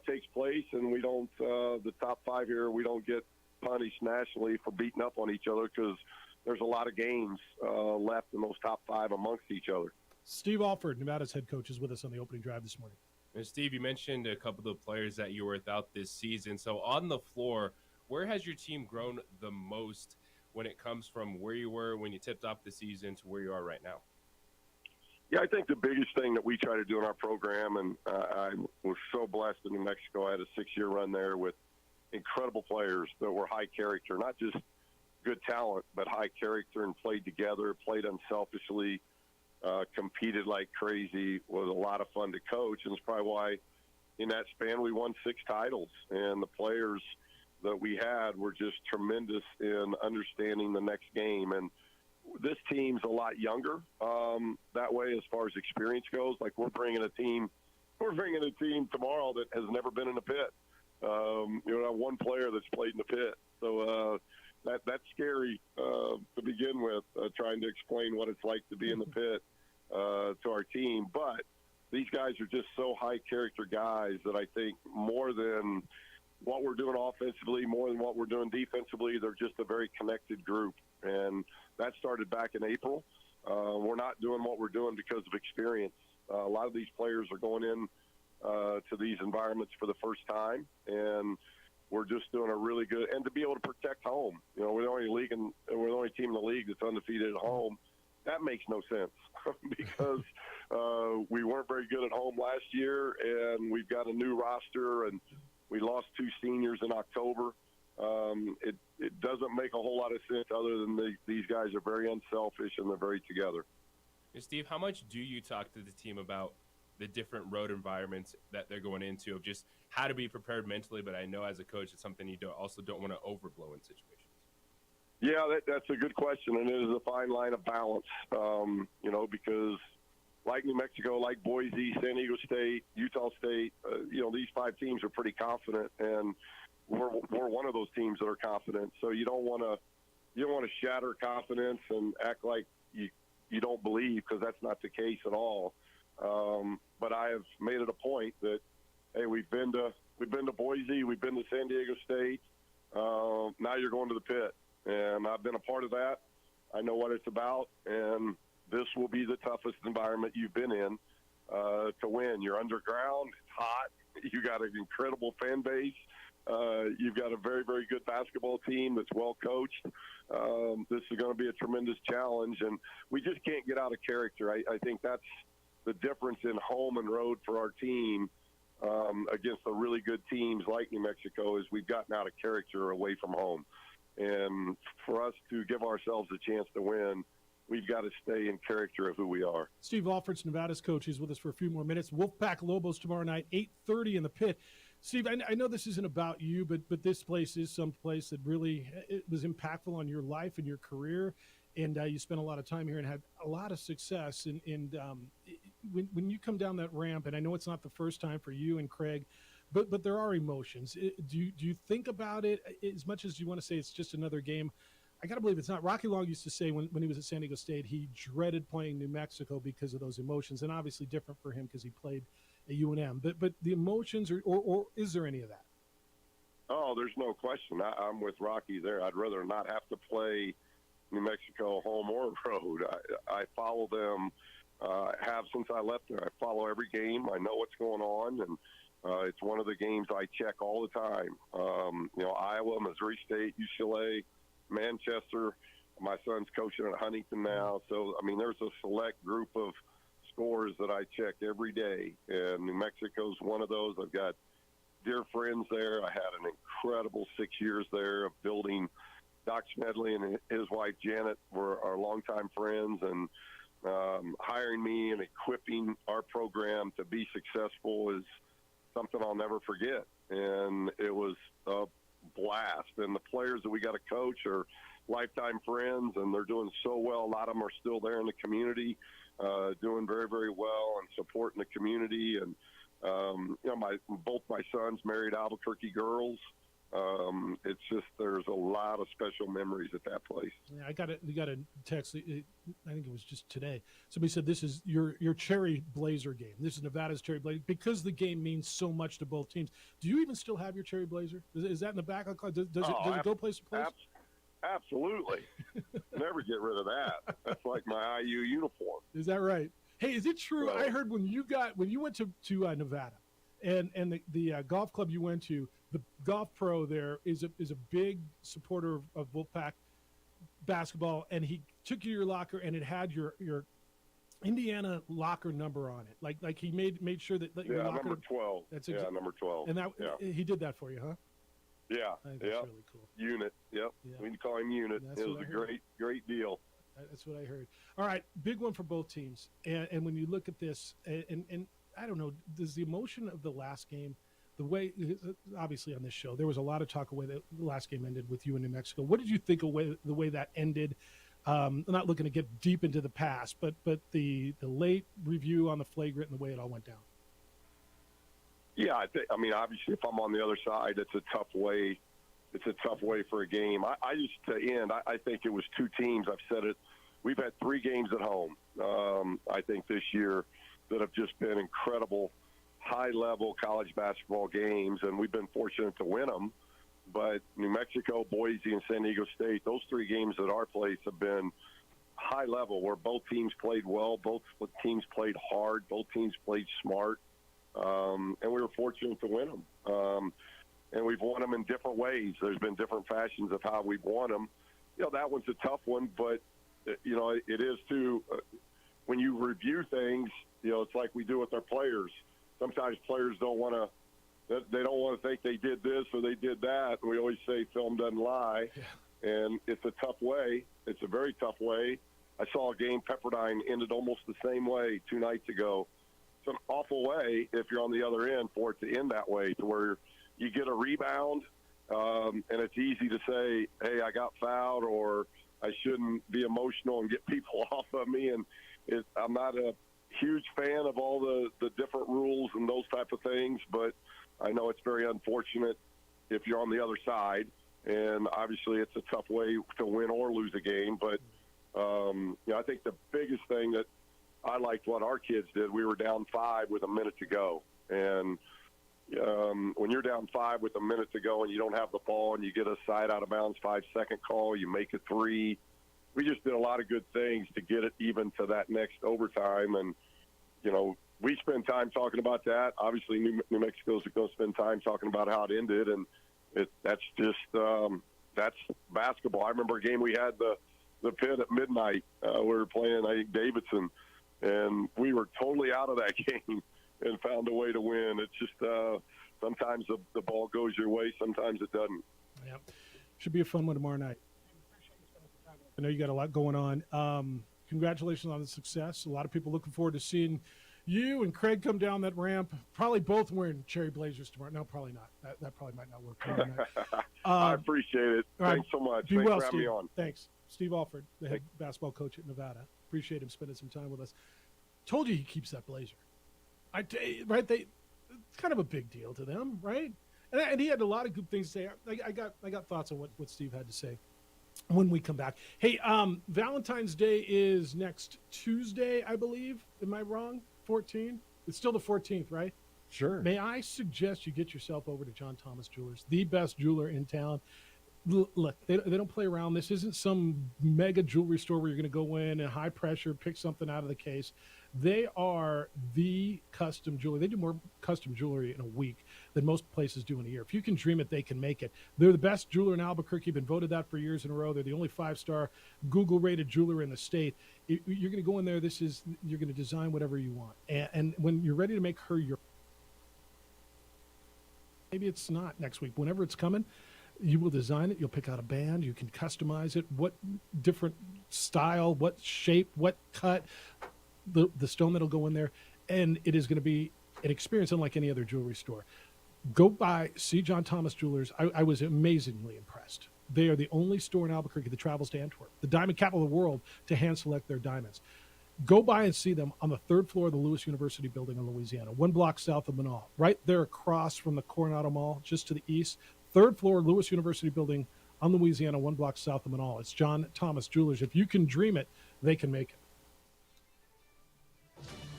takes place. And we don't the top 5 here, we don't get punished nationally for beating up on each other, because there's a lot of games left in those top 5 amongst each other. Steve Alford, Nevada's head coach, is with us on the opening drive this morning. And Steve, you mentioned a couple of the players that you were without this season. So on the floor, where has your team grown the most when it comes from where you were when you tipped off the season to where you are right now? Yeah, I think the biggest thing that we try to do in our program, and I was so blessed in New Mexico. I had a 6-year run there with incredible players that were high character, not just good talent, but high character, and played together, played unselfishly, competed like crazy, was a lot of fun to coach. And it's probably why in that span we won 6 titles. And the players that we had were just tremendous in understanding the next game. And this team's a lot younger that way as far as experience goes. Like we're bringing a team tomorrow that has never been in the pit. One player that's played in the pit. So that's scary to begin with, trying to explain what it's like to be in the pit to our team. But these guys are just so high character guys that I think more than what we're doing offensively, more than what we're doing defensively, they're just a very connected group. And that started back in April. We're not doing what we're doing because of experience. A lot of these players are going in to these environments for the first time, and we're just doing a really good – and to be able to protect home. We're the only team in the league that's undefeated at home. That makes no sense because we weren't very good at home last year, and we've got a new roster, and we lost 2 seniors in October. It doesn't make a whole lot of sense other than these guys are very unselfish and they're very together. Hey, Steve, how much do you talk to the team about the different road environments that they're going into, of just how to be prepared mentally? But I know as a coach, it's something you don't want to overblow in situations. Yeah, that's a good question, and it is a fine line of balance, because like New Mexico, like Boise, San Diego State, Utah State, these 5 teams are pretty confident, and we're one of those teams that are confident. So you don't want to shatter confidence and act like you don't believe, because that's not the case at all. But I have made it a point that, hey, we've been to Boise, we've been to San Diego State. Now you're going to the pit, and I've been a part of that. I know what it's about, and this will be the toughest environment you've been in to win. You're underground, it's hot, you got an incredible fan base. You've got a very, very good basketball team that's well coached. This is going to be a tremendous challenge, and we just can't get out of character. I think that's the difference in home and road for our team against the really good teams like New Mexico, is we've gotten out of character away from home. And for us to give ourselves a chance to win, we've got to stay in character of who we are. Steve Alford's Nevada's coach. He's with us for a few more minutes. Wolfpack Lobos tomorrow night, 8:30 in the pit. Steve, I know this isn't about you, but this place is some place that really it was impactful on your life and your career, and you spent a lot of time here and had a lot of success. And when you come down that ramp, and I know it's not the first time for you and Craig, but there are emotions. Do you think about it as much as you want to say it's just another game? I got to believe it's not. Rocky Long used to say when he was at San Diego State, he dreaded playing New Mexico because of those emotions, and obviously different for him because he played at UNM. But the emotions, or is there any of that? Oh, there's no question. I'm with Rocky there. I'd rather not have to play New Mexico home or road. I follow them, have since I left there. I follow every game. I know what's going on, and it's one of the games I check all the time. Iowa, Missouri State, UCLA, Manchester. My son's coaching at Huntington now. So, there's a select group of scores that I check every day, and New Mexico's one of those. I've got dear friends there. I had an incredible 6 years there of building. Doc Smedley and his wife Janet were our longtime friends, and hiring me and equipping our program to be successful is something I'll never forget. And it was a blast. And the players that we got to coach are lifetime friends, and they're doing so well. A lot of them are still there in the community, doing very, very well and supporting the community. And both my sons married Albuquerque girls. It's just, there's a lot of special memories at that place. Yeah, we got a text. I think it was just today. Somebody said this is your Cherry Blazer game. This is Nevada's Cherry Blazer, because the game means so much to both teams. Do you even still have your Cherry Blazer? Is that in the back of the car? Does it go place to place? Absolutely. Never get rid of that. That's like my IU uniform. Is that right? Hey, is it true? Right. I heard when you went to Nevada, and the golf club you went to, the golf pro there is a big supporter of Wolfpack basketball, and he took you to your locker, and it had your Indiana locker number on it. Like he made sure that your locker. Number 12. That's number 12. And that he did that for you, huh? Yeah. I think that's really cool. Unit. Yep. Yeah. We can call him Unit. That's It was what a I heard. great deal. That's what I heard. All right, big one for both teams. And when you look at this, and I don't know, does the emotion of the last game, the way, obviously on this show, there was a lot of talk of the way the last game ended with you in New Mexico. What did you think of the way that ended? I'm not looking to get deep into the past, but the late review on the flagrant and the way it all went down. Yeah, I mean, obviously, if I'm on the other side, it's a tough way. It's a tough way for a game. I just to end. I think it was two teams. I've said it. We've had 3 games at home. I think this year that have just been incredible, high-level college basketball games, and we've been fortunate to win them. But New Mexico, Boise, and San Diego State, those 3 games at our place have been high level, where both teams played well, both teams played hard, both teams played smart, and we were fortunate to win them. And we've won them in different ways. There's been different fashions of how we've won them. You know, that one's a tough one, but, you know, it is too. When you review things, you know, it's like we do with our players. Sometimes players don't want to. They don't want to think they did this or they did that. We always say film doesn't lie, and it's a tough way. It's a very tough way. I saw a game, Pepperdine ended almost the same way 2 nights ago. It's an awful way if you're on the other end for it to end that way, to where you get a rebound, and it's easy to say, hey, I got fouled, or I shouldn't be emotional and get people off of me. And I'm not a huge fan of all the different rules and those type of things, but I know it's very unfortunate if you're on the other side, and obviously it's a tough way to win or lose a game. But you know, I think the biggest thing that I liked what our kids did, we were down 5 with a minute to go, and when you're down 5 with a minute to go and you don't have the ball and you get a side out of bounds 5-second call, you make a 3. We just did a lot of good things to get it even to that next overtime, and you know, we spend time talking about that. Obviously, New Mexico's going to spend time talking about how it ended, and that's just that's basketball. I remember a game we had the pit at midnight. We were playing, I think, Davidson, and we were totally out of that game and found a way to win. It's just sometimes the ball goes your way, sometimes it doesn't. Yeah, should be a fun one tomorrow night. I know you got a lot going on. Congratulations on the success. A lot of people looking forward to seeing you and Craig come down that ramp. Probably both wearing cherry blazers tomorrow. No, probably not. That probably might not work tomorrow night. I appreciate it. Thanks so much. Be Thanks well, for having Steve. me on. Thanks. Steve Alford, the head basketball coach at Nevada. Appreciate him spending some time with us. Told you he keeps that blazer. Right? It's kind of a big deal to them, right? And he had a lot of good things to say. I got thoughts on what Steve had to say when we come back. Hey, Valentine's Day is next Tuesday, I believe. Am I wrong? 14? It's still the 14th, right? Sure. May I suggest you get yourself over to John Thomas Jewelers, the best jeweler in town. Look, they don't play around. This isn't some mega jewelry store where you're going to go in and high pressure, pick something out of the case. They are the custom jewelry. They do more custom jewelry in a week than most places do in a year. If you can dream it, they can make it. They're the best jeweler in Albuquerque. Been voted that for years in a row. They're the only 5-star Google-rated jeweler in the state. You're going to go in there. You're going to design whatever you want. And when you're ready to make her your, maybe it's not next week. Whenever it's coming, you will design it. You'll pick out a band. You can customize it. What different style, what shape, what cut, the stone that'll go in there. And it is going to be an experience unlike any other jewelry store. Go by, see John Thomas Jewelers. I was amazingly impressed. They are the only store in Albuquerque that travels to Antwerp, the diamond capital of the world, to hand select their diamonds. Go by and see them on the 3rd floor of the Lewis University building in Louisiana, 1 block south of Manal, right there across from the Coronado Mall, just to the east. 3rd floor, Lewis University building on Louisiana, 1 block south of Manal. It's John Thomas Jewelers. If you can dream it, they can make it.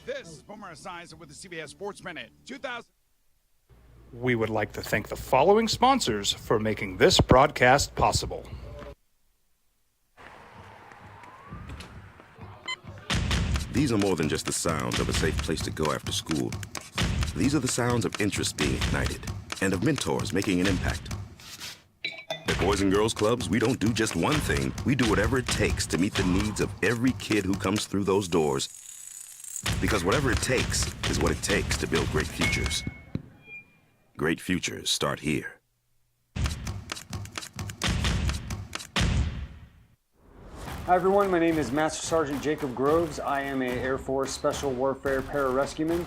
This is Boomer Esiason with the CBS Sports Minute. We would like to thank the following sponsors for making this broadcast possible. These are more than just the sounds of a safe place to go after school. These are the sounds of interest being ignited and of mentors making an impact. At Boys and Girls Clubs, we don't do just one thing. We do whatever it takes to meet the needs of every kid who comes through those doors. Because whatever it takes is what it takes to build great futures. Great futures start here. Hi everyone, my name is Master Sergeant Jacob Groves. I am a Air Force Special Warfare Pararescueman.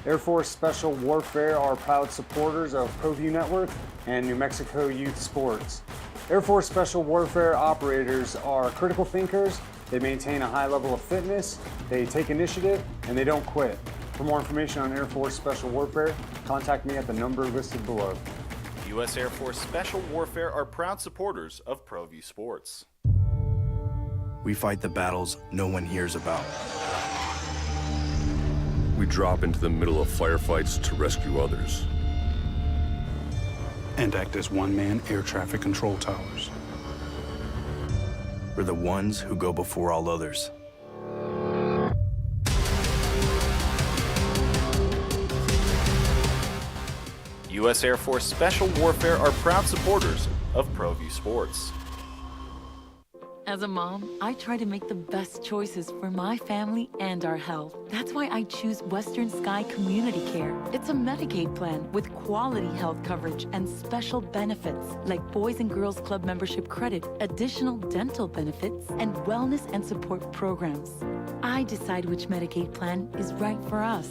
Air Force Special Warfare are proud supporters of ProView Network and New Mexico Youth Sports. Air Force Special Warfare operators are critical thinkers. They maintain a high level of fitness, they take initiative, and they don't quit. For more information on Air Force Special Warfare, contact me at the number listed below. U.S. Air Force Special Warfare are proud supporters of ProView Sports. We fight the battles no one hears about. We drop into the middle of firefights to rescue others. And act as one-man air traffic control towers. We're the ones who go before all others. U.S. Air Force Special Warfare are proud supporters of ProView Sports. As a mom, I try to make the best choices for my family and our health. That's why I choose Western Sky Community Care. It's a Medicaid plan with quality health coverage and special benefits like Boys and Girls Club membership credit, additional dental benefits, and wellness and support programs. I decide which Medicaid plan is right for us.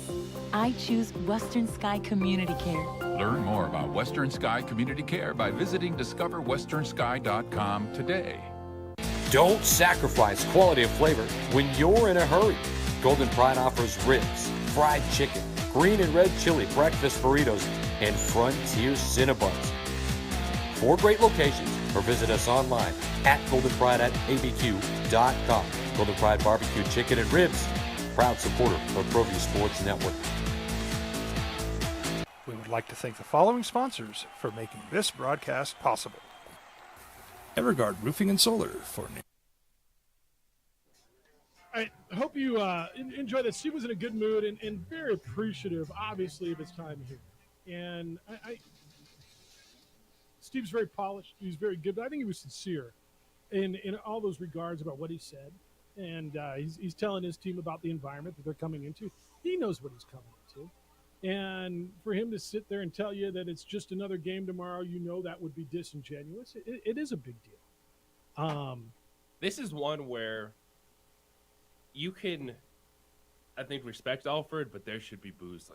I choose Western Sky Community Care. Learn more about Western Sky Community Care by visiting discoverwesternsky.com today. Don't sacrifice quality of flavor when you're in a hurry. Golden Pride offers ribs, fried chicken, green and red chili breakfast burritos, and Frontier Cinnabons. 4 great locations, or visit us online at goldenpride@abq.com. Golden Pride Barbecue Chicken and Ribs, proud supporter of ProView Sports Network. We would like to thank the following sponsors for making this broadcast possible. Everguard Roofing and Solar for new. I hope you enjoyed that. Steve was in a good mood and very appreciative, obviously, of his time here. And Steve's very polished. He's very good, but I think he was sincere in all those regards about what he said. And he's telling his team about the environment that they're coming into. He knows what he's coming into. And for him to sit there and tell you that it's just another game tomorrow, that would be disingenuous. It is a big deal. This is one where you can, I think, respect Alfred, but there should be boos.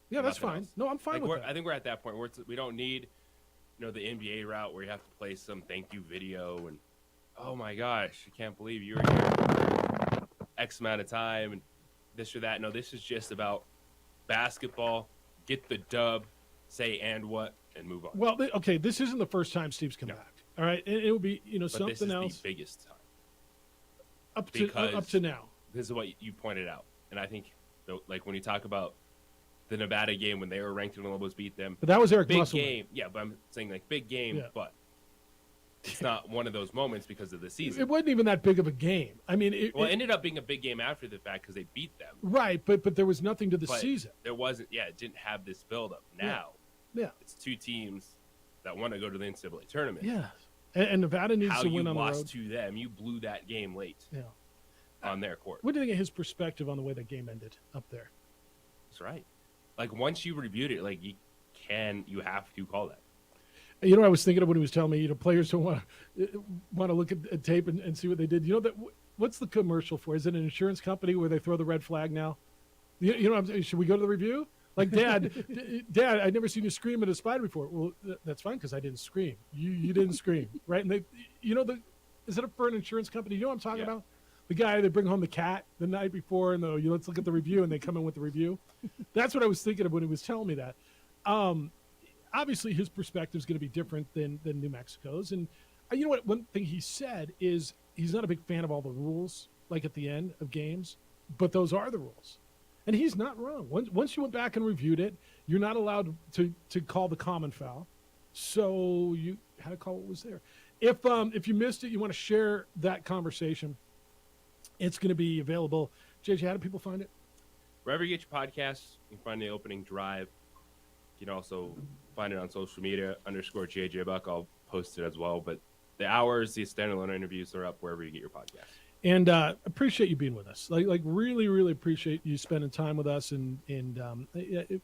Yeah, that's fine. Else. No, I'm fine with that. I think we're at that point where we don't need, the NBA route where you have to play some thank you video and, oh my gosh, I can't believe you were here for X amount of time and this or that. No, this is just about basketball, get the dub, say and what, and move on. Well, okay, this isn't the first time Steve's come back. All right, it will be but something this is else. The biggest time up to now. This is what you pointed out, and I think when you talk about the Nevada game when they were ranked and almost beat them, But that was Eric big Musselman. game. Yeah, but I'm saying big game, Yeah. but it's not one of those moments because of the season. It wasn't even that big of a game. I mean, it ended up being a big game after the fact because they beat them. Right, but there was nothing to the But season. There wasn't. Yeah, it didn't have this build up. Now, Yeah. it's 2 teams that want to go to the NCAA tournament. Yeah. And Nevada needs How to win you on the road. lost to them, you blew that game late. Yeah. On their court. What do you think of his perspective on the way that game ended up there? That's right. Once you reviewed it, you have to call that. I was thinking of when he was telling me, players don't want to look at tape and see what they did. What's the commercial for? Is it an insurance company where they throw the red flag now? Should we go to the review? Dad, I'd never seen you scream at a spider before. Well, that's fine because I didn't scream. You didn't scream, right? And is it for an insurance company? You know what I'm talking about? The guy, they bring home the cat the night before, and let's look at the review, and they come in with the review. That's what I was thinking of when he was telling me that. Obviously, his perspective is going to be different than New Mexico's. And you know what? One thing he said is he's not a big fan of all the rules, at the end of games, but those are the rules. And he's not wrong. Once you went back and reviewed it, you're not allowed to call the common foul. So you had to call what was there. If you missed it, you want to share that conversation, it's going to be available. JJ, how do people find it? Wherever you get your podcasts, you can find the opening drive. You can also find it on social media, _JJ Buck. I'll post it as well. But the hours, the standalone interviews are up wherever you get your podcast. And appreciate you being with us. Like really, really appreciate you spending time with us. And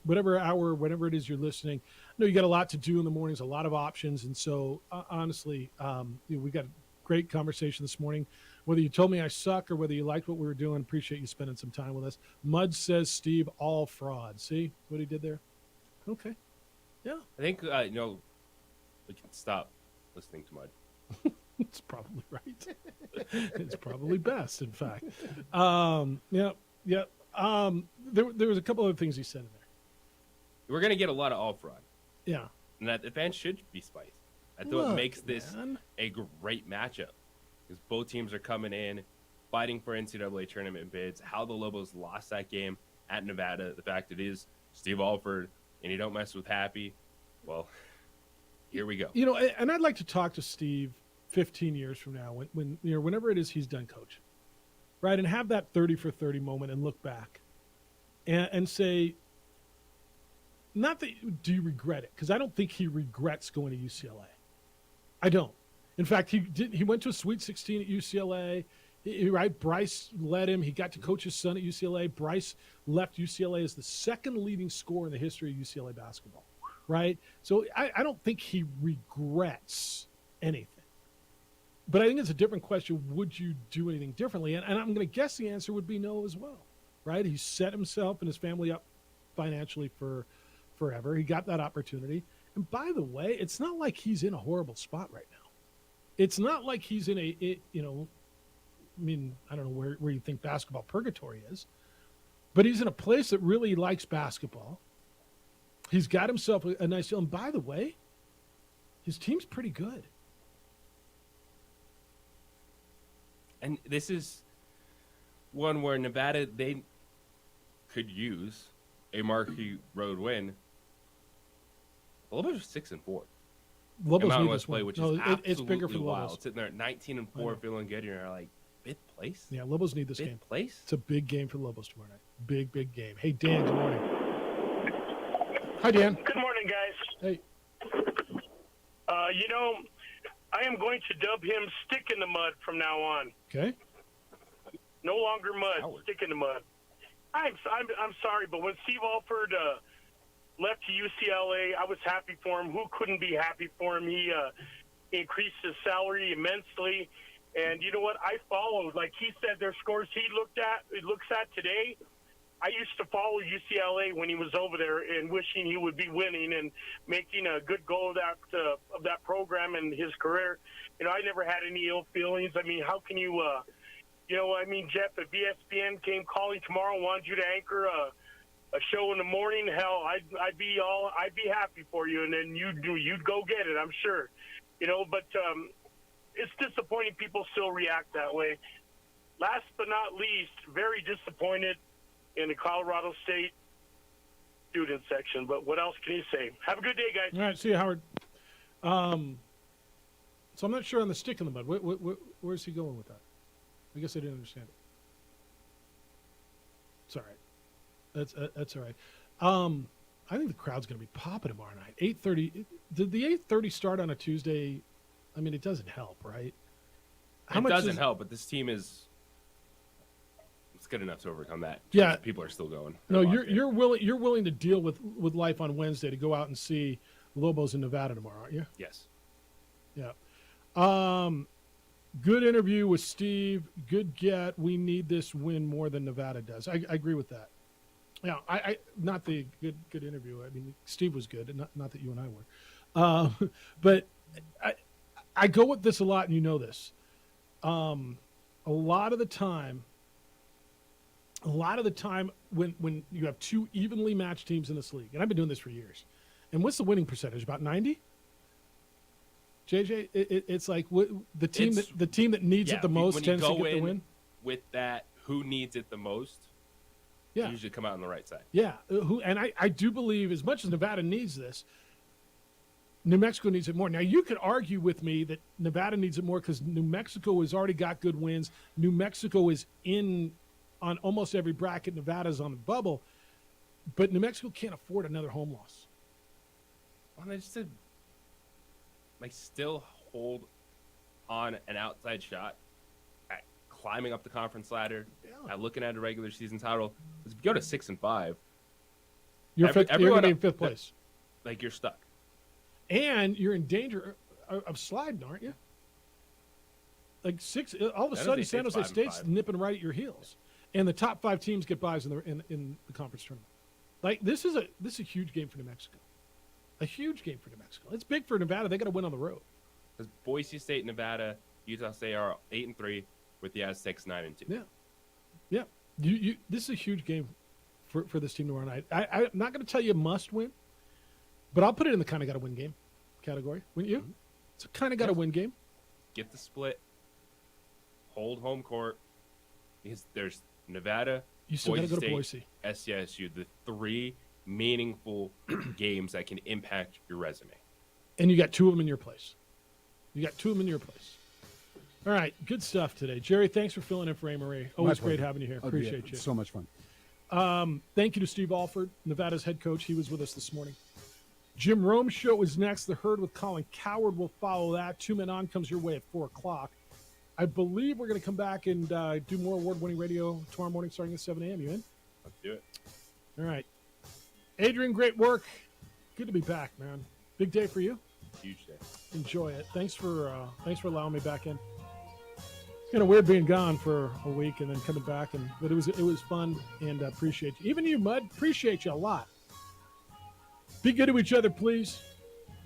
whatever hour, whatever it is you're listening, I know you got a lot to do in the mornings, a lot of options. And so, honestly, we got a great conversation this morning. Whether you told me I suck or whether you liked what we were doing, appreciate you spending some time with us. Mud says, Steve, all fraud. See what he did there? Okay. Yeah. I think, we can stop listening to Mud. It's probably right. It's probably best, in fact. There was a couple other things he said in there. We're going to get a lot of all fraud. Yeah. And that the fans should be spiced. That's what makes this a great matchup. Because both teams are coming in, fighting for NCAA tournament bids. How the Lobos lost that game at Nevada, the fact it is Steve Alford, and you don't mess with Happy, well, here we go. And I'd like to talk to Steve 15 years from now, whenever it is he's done coaching, right? And have that 30 for 30 moment and look back and say, not that, do you regret it? Because I don't think he regrets going to UCLA. I don't. In fact, he went to a Sweet 16 at UCLA, right? Bryce led him. He got to coach his son at UCLA. Bryce left UCLA as the second leading scorer in the history of UCLA basketball, right? So I don't think he regrets anything. But I think it's a different question. Would you do anything differently? And I'm going to guess the answer would be no as well, right? He set himself and his family up financially for forever. He got that opportunity. And by the way, it's not like he's in a horrible spot right now. It's not like he's in I don't know where you think basketball purgatory is, but he's in a place that really likes basketball. He's got himself a nice deal. And by the way, his team's pretty good. And this is one where Nevada, they could use a marquee road win. The Lobos are 6-4. Lobos Mountain need West this play, one. which No, is absolutely it's bigger for the wild. Lobos. Sitting there at 19-4, feeling good, and you're like, fifth place? Yeah, Lobos need this game. Fifth place? It's a big game for the Lobos tomorrow night. Big, big game. Hey, Dan, good morning. Hi, Dan. Good morning, guys. Hey. I am going to dub him Stick in the Mud from now on. Okay. No longer Mud, Stick in the Mud. I'm sorry, but when Steve Alford left to UCLA, I was happy for him. Who couldn't be happy for him? He increased his salary immensely. And you know what? I followed. Like he said, their scores he looks at today. I used to follow UCLA when he was over there and wishing he would be winning and making a good go of that program and his career. I never had any ill feelings. I mean, how can you, Jeff, if ESPN came calling tomorrow and wanted you to anchor a show in the morning, hell, I'd be happy for you, and then you'd go get it, I'm sure. But it's disappointing people still react that way. Last but not least, very disappointed in the Colorado State student section. But what else can you say? Have a good day, guys. All right, see you, Howard. So I'm not sure on the Stick in the Mud. Where's he going with that? I guess I didn't understand it. It's all right. That's all right. I think the crowd's going to be popping tomorrow night. 8:30. Did the 8:30 start on a Tuesday? I mean, it doesn't help, right? It doesn't help, but this team is good enough to overcome that. Yeah, people are still going. No, you're willing to deal with life on Wednesday to go out and see Lobos in Nevada tomorrow, aren't you? Yes. Yeah. Good interview with Steve. Good get. We need this win more than Nevada does. I agree with that. Yeah, I not the good interview. I mean, Steve was good, not that you and I were. But I go with this a lot, and you know this. A lot of the time when you have two evenly matched teams in this league, and I've been doing this for years, and what's the winning percentage? About 90? JJ, it's like the team that needs it the most tends to get the win. With that, who needs it the most? Yeah, usually come out on the right side. Yeah, and I do believe as much as Nevada needs this, New Mexico needs it more. Now, you could argue with me that Nevada needs it more because New Mexico has already got good wins. New Mexico is in on almost every bracket. Nevada's on the bubble. But New Mexico can't afford another home loss. Well, they just did, still hold on an outside shot at climbing up the conference ladder, at looking at a regular season title. If you go to 6-5, you're going to be in fifth place. You're stuck. And you're in danger of sliding, aren't you? All of a sudden, San Jose State's nipping right at your heels, and the top 5 teams get buys in the conference tournament. This is a huge game for New Mexico. A huge game for New Mexico. It's big for Nevada. They got to win on the road. Because Boise State, Nevada, Utah State are 8-3, with the Aztecs 9-2. Yeah. This is a huge game for this team tomorrow night. I'm not going to tell you must win, but I'll put it in the kind of got to win game category. Wouldn't you? It's a kind of got to win game. Get the split. Hold home court. Because there's Nevada, you still got to go to Boise, Boise, SCSU, the 3 meaningful games that can impact your resume. And you got 2 of them in your place. All right, good stuff today. Jerry, thanks for filling in for A-Marie. Always great having you here. Appreciate you. So much fun. Thank you to Steve Alford, Nevada's head coach. He was with us this morning. Jim Rome show is next. The Herd with Colin Coward will follow that. 2 Men On comes your way at 4 o'clock. I believe we're going to come back and do more award-winning radio tomorrow morning starting at 7 a.m. You in? Let's do it. All right. Adrian, great work. Good to be back, man. Big day for you. Huge day. Enjoy it. Thanks for allowing me back in. It's kind of weird being gone for a week and then coming back, but it was fun, and appreciate you. Even you, Mud, appreciate you a lot. Be good to each other, please.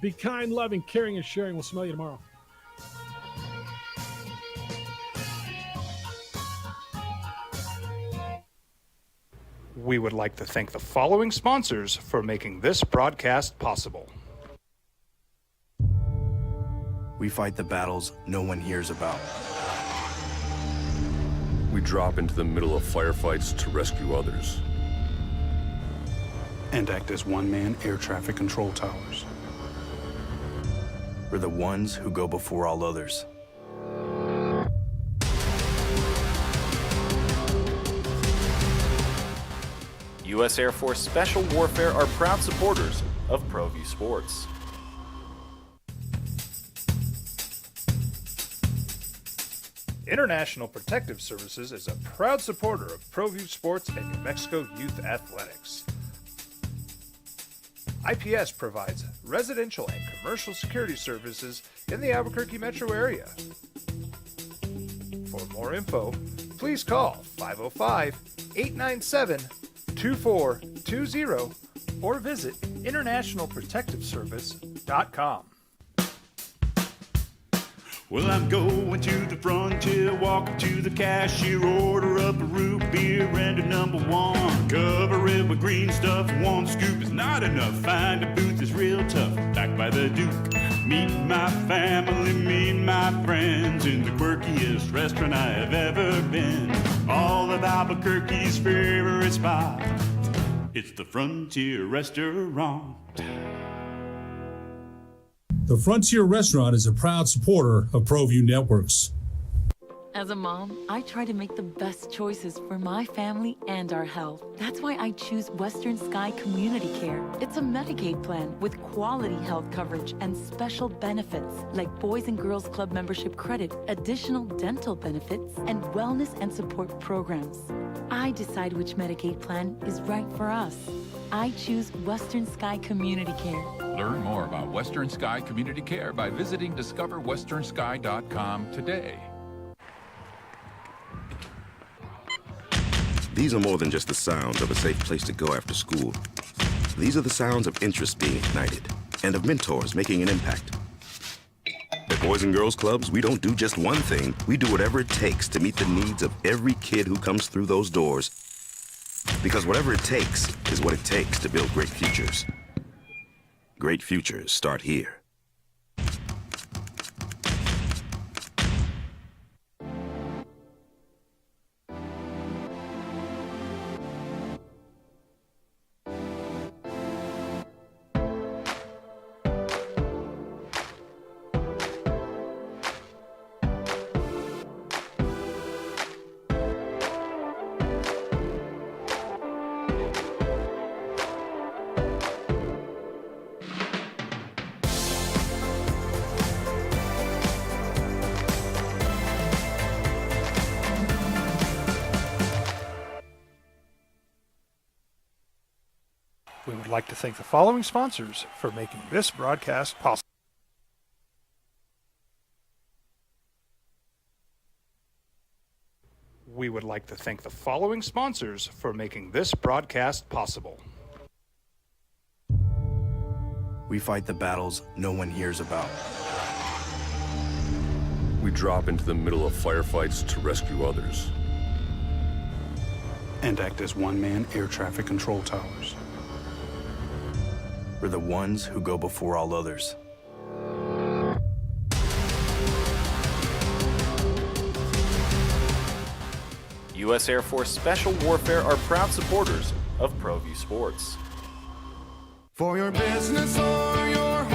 Be kind, loving, caring, and sharing. We'll smell you tomorrow. We would like to thank the following sponsors for making this broadcast possible. We fight the battles no one hears about. We drop into the middle of firefights to rescue others. And act as one-man air traffic control towers. We're the ones who go before all others. U.S. Air Force Special Warfare are proud supporters of ProView Sports. International Protective Services is a proud supporter of ProView Sports and New Mexico Youth Athletics. IPS provides residential and commercial security services in the Albuquerque metro area. For more info, please call 505-897-2420 or visit internationalprotectiveservice.com. Well, I'm going to the frontier, walking to the cashier, order up a root beer and a number 1. Cover it with green stuff, 1 scoop is not enough. Find a booth is real tough, back by the Duke. Meet my family, meet my friends in the quirkiest restaurant I have ever been. All of Albuquerque's favorite spot, it's the Frontier Restaurant. The Frontier Restaurant is a proud supporter of ProView Networks. As a mom, I try to make the best choices for my family and our health. That's why I choose Western Sky Community Care. It's a Medicaid plan with quality health coverage and special benefits like Boys and Girls Club membership credit, additional dental benefits, and wellness and support programs. I decide which Medicaid plan is right for us. I choose Western Sky Community Care. Learn more about Western Sky Community Care by visiting discoverwesternsky.com today. These are more than just the sounds of a safe place to go after school. These are the sounds of interest being ignited and of mentors making an impact. At Boys and Girls Clubs, we don't do just one thing. We do whatever it takes to meet the needs of every kid who comes through those doors. Because whatever it takes is what it takes to build great futures. Great futures start here. We would like to thank the following sponsors for making this broadcast possible. We would like to thank the following sponsors for making this broadcast possible. We fight the battles no one hears about. We drop into the middle of firefights to rescue others. And act as one-man air traffic control towers. We're the ones who go before all others. U.S. Air Force Special Warfare are proud supporters of ProView Sports. For your business or your